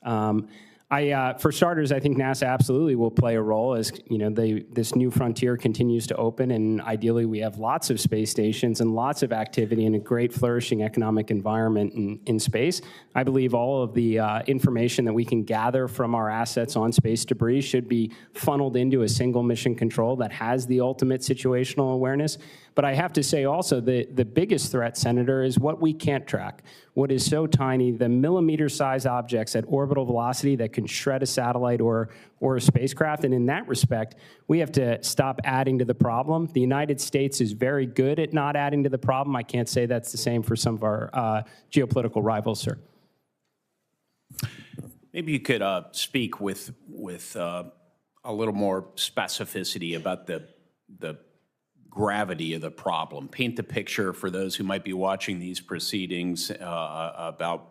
For starters, I think NASA absolutely will play a role as this new frontier continues to open, and ideally we have lots of space stations and lots of activity and a great flourishing economic environment in space. I believe all of the information that we can gather from our assets on space debris should be funneled into a single mission control that has the ultimate situational awareness. But I have to say also the biggest threat, Senator, is what we can't track. What is so tiny, the millimeter-sized objects at orbital velocity that can shred a satellite or a spacecraft. And in that respect, we have to stop adding to the problem. The United States is very good at not adding to the problem. I can't say that's the same for some of our geopolitical rivals, sir. Maybe you could speak with a little more specificity about the gravity of the problem. Paint the picture for those who might be watching these proceedings about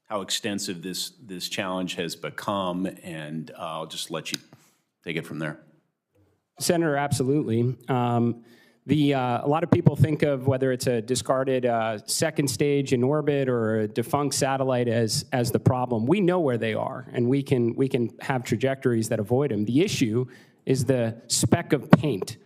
how extensive this challenge has become, and I'll just let you take it from there. Senator, absolutely. A lot of people think of whether it's a discarded second stage in orbit or a defunct satellite as the problem. We know where they are, and we can have trajectories that avoid them. The issue is the speck of paint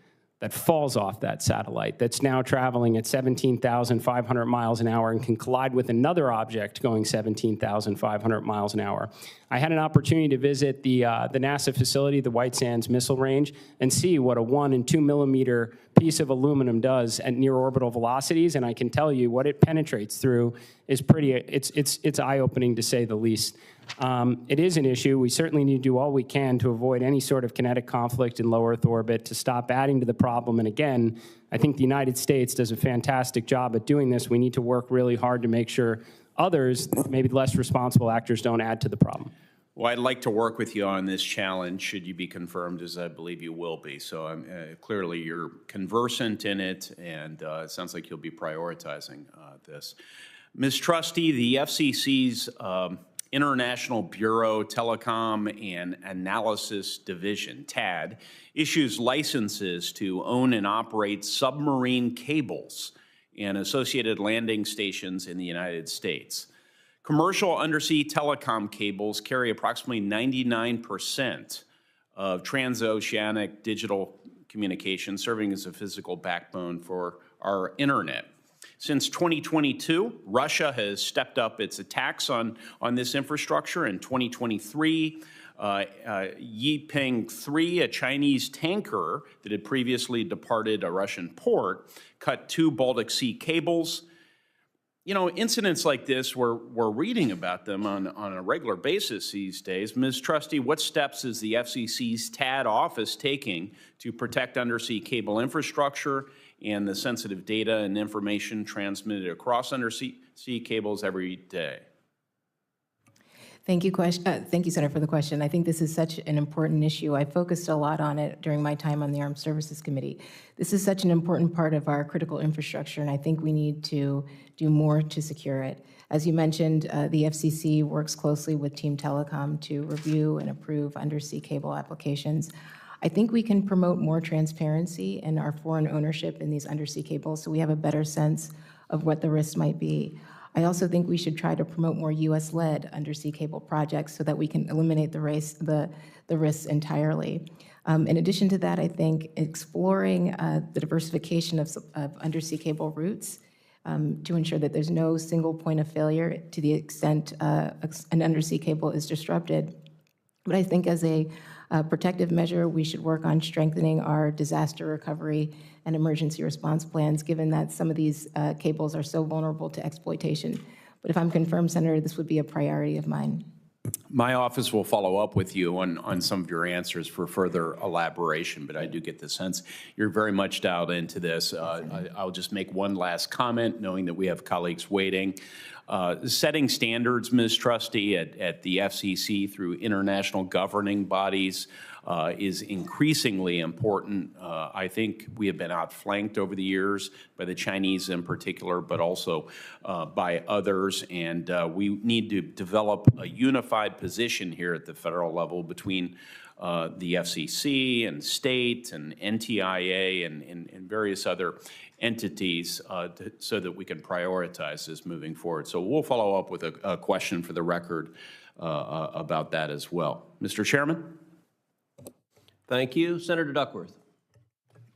that falls off that satellite that's now traveling at 17,500 miles an hour and can collide with another object going 17,500 miles an hour. I had an opportunity to visit the NASA facility, the White Sands Missile Range, and see what a 1 and 2 millimeter piece of aluminum does at near orbital velocities, and I can tell you what it penetrates through is it's eye-opening to say the least. It is an issue. We certainly need to do all we can to avoid any sort of kinetic conflict in low Earth orbit, to stop adding to the problem. And again, I think the United States does a fantastic job at doing this. We need to work really hard to make sure others, maybe less responsible actors, don't add to the problem. Well, I'd like to work with you on this challenge, should you be confirmed, as I believe you will be. So clearly you're conversant in it, and it sounds like you'll be prioritizing this. Ms. Trusty, the FCC's International Bureau Telecom and Analysis Division, TAD, issues licenses to own and operate submarine cables and associated landing stations in the United States. Commercial undersea telecom cables carry approximately 99% of transoceanic digital communication, serving as a physical backbone for our internet. Since 2022, Russia has stepped up its attacks on this infrastructure. In 2023, Yiping-3, a Chinese tanker that had previously departed a Russian port, cut 2 Baltic Sea cables. You know, incidents like this, we're reading about them on a regular basis these days. Ms. Trusty, what steps is the FCC's TAD office taking to protect undersea cable infrastructure and the sensitive data and information transmitted across undersea cables every day? Thank you, Senator, for the question. I think this is such an important issue. I focused a lot on it during my time on the Armed Services Committee. This is such an important part of our critical infrastructure, and I think we need to do more to secure it. As you mentioned, the FCC works closely with Team Telecom to review and approve undersea cable applications. I think we can promote more transparency in our foreign ownership in these undersea cables so we have a better sense of what the risks might be. I also think we should try to promote more U.S.-led undersea cable projects so that we can eliminate the risks entirely. In addition to that, I think exploring the diversification of undersea cable routes to ensure that there's no single point of failure to the extent an undersea cable is disrupted. But I think as a protective measure, we should work on strengthening our disaster recovery and emergency response plans, given that some of these cables are so vulnerable to exploitation. But if I'm confirmed, Senator, this would be a priority of mine. My office will follow up with you on some of your answers for further elaboration, but I do get the sense you're very much dialed into this. I'll just make one last comment, knowing that we have colleagues waiting. Setting standards, Ms. Trusty, at the FCC through international governing bodies is increasingly important. I think we have been outflanked over the years by the Chinese in particular, but also by others, and we need to develop a unified position here at the federal level between the FCC and state and NTIA and various other entities so that we can prioritize this moving forward. So we'll follow up with a question for the record about that as well. Mr. Chairman? Thank you. Senator Duckworth.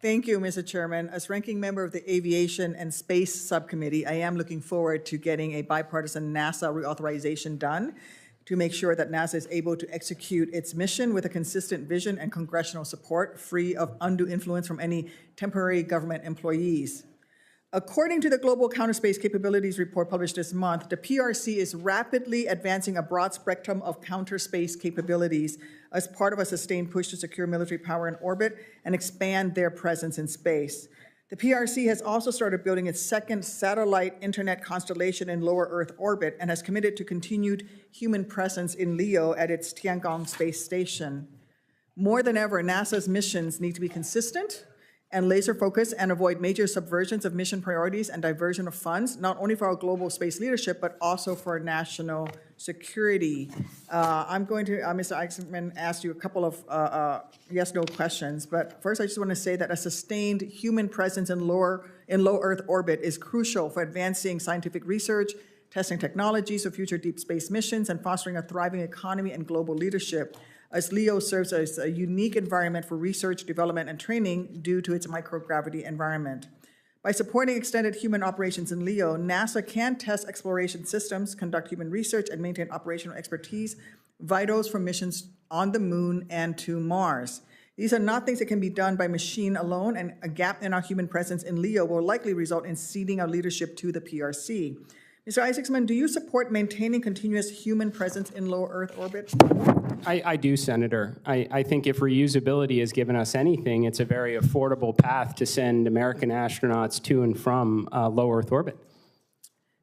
Thank you, Mr. Chairman. As ranking member of the Aviation and Space Subcommittee, I am looking forward to getting a bipartisan NASA reauthorization done to make sure that NASA is able to execute its mission with a consistent vision and congressional support, free of undue influence from any temporary government employees. According to the Global Counterspace Capabilities Report published this month, the PRC is rapidly advancing a broad spectrum of counterspace capabilities as part of a sustained push to secure military power in orbit and expand their presence in space. The PRC has also started building its second satellite internet constellation in lower Earth orbit and has committed to continued human presence in LEO at its Tiangong space station. More than ever, NASA's missions need to be consistent and laser focused and avoid major subversions of mission priorities and diversion of funds, not only for our global space leadership, but also for national security. I'm going to, Mr. Isaacman, ask you a couple of yes-no questions, but first I just want to say that a sustained human presence in low Earth orbit is crucial for advancing scientific research, testing technologies for future deep space missions, and fostering a thriving economy and global leadership, as LEO serves as a unique environment for research, development, and training due to its microgravity environment. By supporting extended human operations in LEO, NASA can test exploration systems, conduct human research, and maintain operational expertise, vitals for missions on the moon and to Mars. These are not things that can be done by machine alone, and a gap in our human presence in LEO will likely result in ceding our leadership to the PRC. Mr. Isaacman, do you support maintaining continuous human presence in low Earth orbit? I do, Senator. I think if reusability has given us anything, it's a very affordable path to send American astronauts to and from low Earth orbit.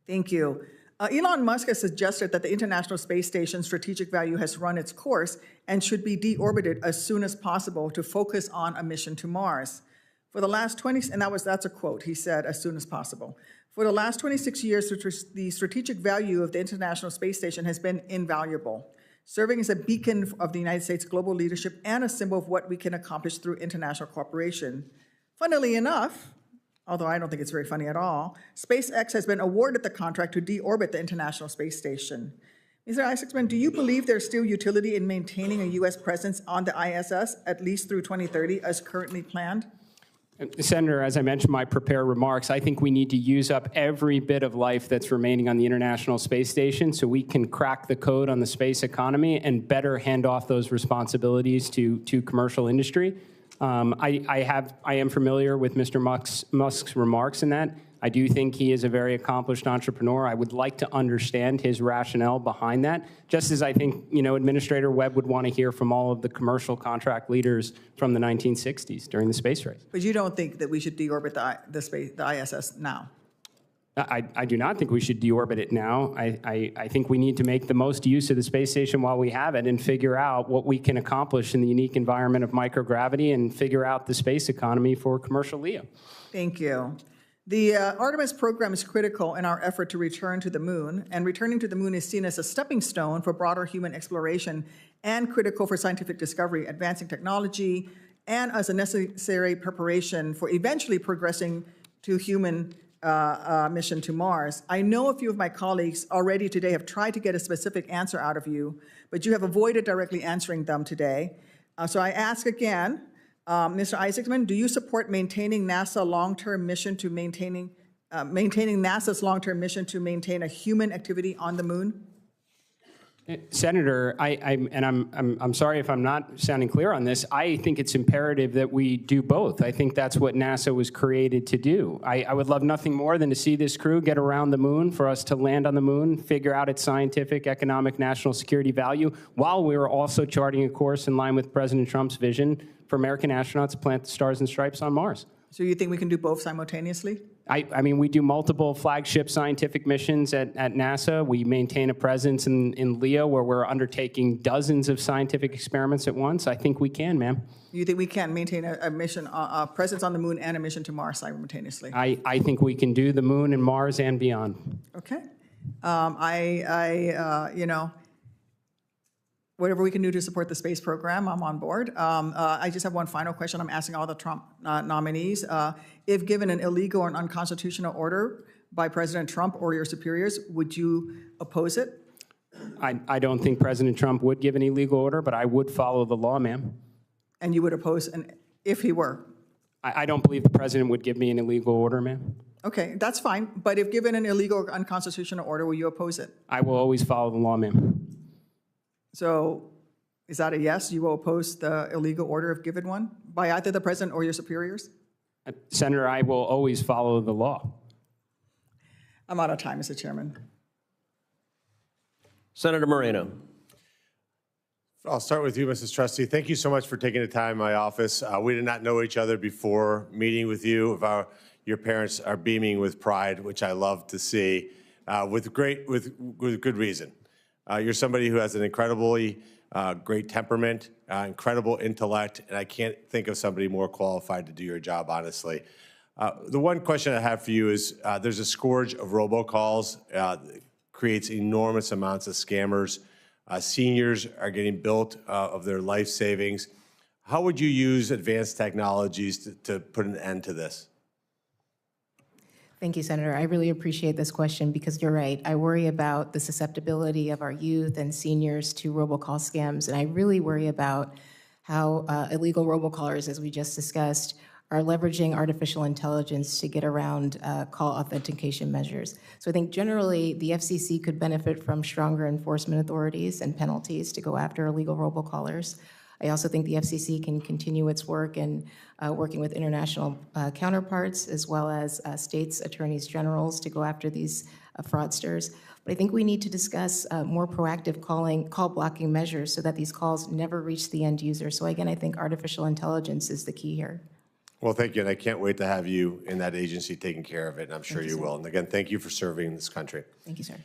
Thank you. Elon Musk has suggested that the International Space Station's strategic value has run its course and should be deorbited as soon as possible to focus on a mission to Mars. For the last 20, and that's a quote, he said, as soon as possible. For the last 26 years, the strategic value of the International Space Station has been invaluable, serving as a beacon of the United States global leadership and a symbol of what we can accomplish through international cooperation. Funnily enough, although I don't think it's very funny at all, SpaceX has been awarded the contract to deorbit the International Space Station. Mr. Isaacman, do you believe there's still utility in maintaining a U.S. presence on the ISS at least through 2030 as currently planned? Senator, as I mentioned in my prepared remarks, I think we need to use up every bit of life that's remaining on the International Space Station so we can crack the code on the space economy and better hand off those responsibilities to commercial industry. I am familiar with Mr. Musk's remarks in that. I do think he is a very accomplished entrepreneur. I would like to understand his rationale behind that, just as I think, Administrator Webb would want to hear from all of the commercial contract leaders from the 1960s during the space race. But you don't think that we should deorbit the ISS now? I do not think we should deorbit it now. I think we need to make the most use of the space station while we have it and figure out what we can accomplish in the unique environment of microgravity and figure out the space economy for commercial LEO. Thank you. The Artemis program is critical in our effort to return to the moon, and returning to the moon is seen as a stepping stone for broader human exploration and critical for scientific discovery, advancing technology, and as a necessary preparation for eventually progressing to human mission to Mars. I know a few of my colleagues already today have tried to get a specific answer out of you, but you have avoided directly answering them today. So I ask again, Mr. Isaacman, do you support maintaining NASA's long-term mission to maintain a human activity on the moon? Senator, I'm sorry if I'm not sounding clear on this. I think it's imperative that we do both. I think that's what NASA was created to do. I would love nothing more than to see this crew get around the moon, for us to land on the moon, figure out its scientific, economic, national security value, while we were also charting a course in line with President Trump's vision for American astronauts to plant the stars and stripes on Mars. So you think we can do both simultaneously? I mean, we do multiple flagship scientific missions at NASA. We maintain a presence in LEO, where we're undertaking dozens of scientific experiments at once. I think we can, ma'am. You think we can maintain a mission, a presence on the moon and a mission to Mars simultaneously? I think we can do the moon and Mars and beyond. Okay. You know, whatever we can do to support the space program, I'm on board. I just have one final question I'm asking all the Trump nominees. If given an illegal or an unconstitutional order by President Trump or your superiors, would you oppose it? I don't think President Trump would give an illegal order, but I would follow the law, ma'am. And you would oppose if he were? I don't believe the president would give me an illegal order, ma'am. Okay, that's fine. But if given an illegal or unconstitutional order, will you oppose it? I will always follow the law, ma'am. So is that a yes? You will oppose the illegal order if given one by either the president or your superiors? Senator, I will always follow the law. I'm out of time, Mr. Chairman. Senator Moreno. I'll start with you, Mrs. Trusty. Thank you so much for taking the time in my office. We did not know each other before meeting with you. Your parents are beaming with pride, which I love to see, with good reason. You're somebody who has an incredibly great temperament, incredible intellect, and I can't think of somebody more qualified to do your job, honestly. The one question I have for you is, there's a scourge of robocalls that creates enormous amounts of scammers. Seniors are getting built of their life savings. How would you use advanced technologies to put an end to this? Thank you, Senator. I really appreciate this question because you're right. I worry about the susceptibility of our youth and seniors to robocall scams, and I really worry about how illegal robocallers, as we just discussed, are leveraging artificial intelligence to get around call authentication measures. So I think generally the FCC could benefit from stronger enforcement authorities and penalties to go after illegal robocallers. I also think the FCC can continue its work in working with international counterparts as well as states' attorneys generals to go after these fraudsters. But I think we need to discuss more proactive call blocking measures so that these calls never reach the end user. So again, I think artificial intelligence is the key here. Well, thank you, and I can't wait to have you in that agency taking care of it, and I'm sure you will. And again, thank you for serving this country. Thank you, sir.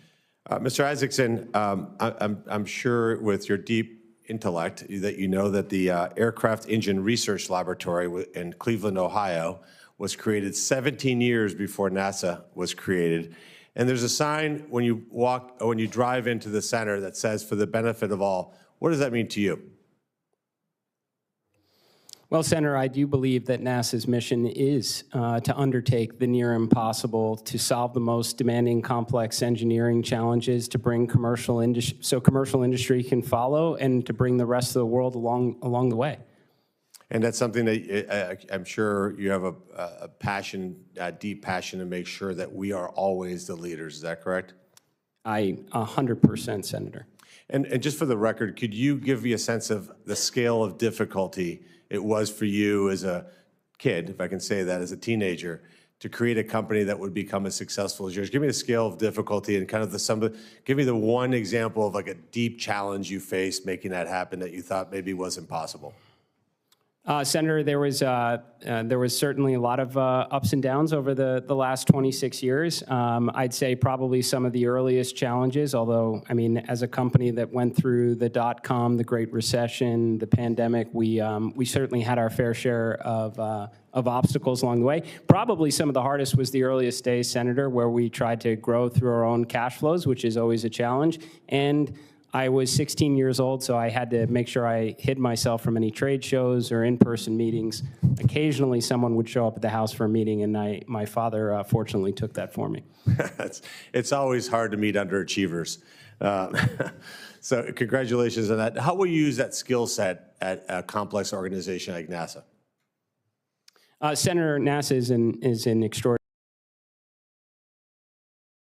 Mr. Isaacson, I'm sure with your deep intellect that you know that the Aircraft Engine Research Laboratory in Cleveland, Ohio, was created 17 years before NASA was created. And there's a sign when you drive into the center that says, "For the benefit of all." What does that mean to you? Well, Senator, I do believe that NASA's mission is to undertake the near impossible, to solve the most demanding, complex engineering challenges, to bring commercial industry can follow, and to bring the rest of the world along the way. And that's something that I'm sure you have a passion, a deep passion to make sure that we are always the leaders. Is that correct? 100%, Senator. And just for the record, could you give me a sense of the scale of difficulty it was for you as a kid, if I can say that, as a teenager, to create a company that would become as successful as yours? Give me the scale of difficulty and kind of give me the one example of like a deep challenge you faced making that happen that you thought maybe was impossible. Senator, there was certainly a lot of ups and downs over the last 26 years. I'd say probably some of the earliest challenges, although, I mean, as a company that went through the .com, the Great Recession, the pandemic, we certainly had our fair share of obstacles along the way. Probably some of the hardest was the earliest days, Senator, where we tried to grow through our own cash flows, which is always a challenge, and I was 16 years old, so I had to make sure I hid myself from any trade shows or in-person meetings. Occasionally, someone would show up at the house for a meeting, and my father fortunately took that for me. It's always hard to meet underachievers. So congratulations on that. How will you use that skill set at a complex organization like NASA? Senator, NASA is an extraordinary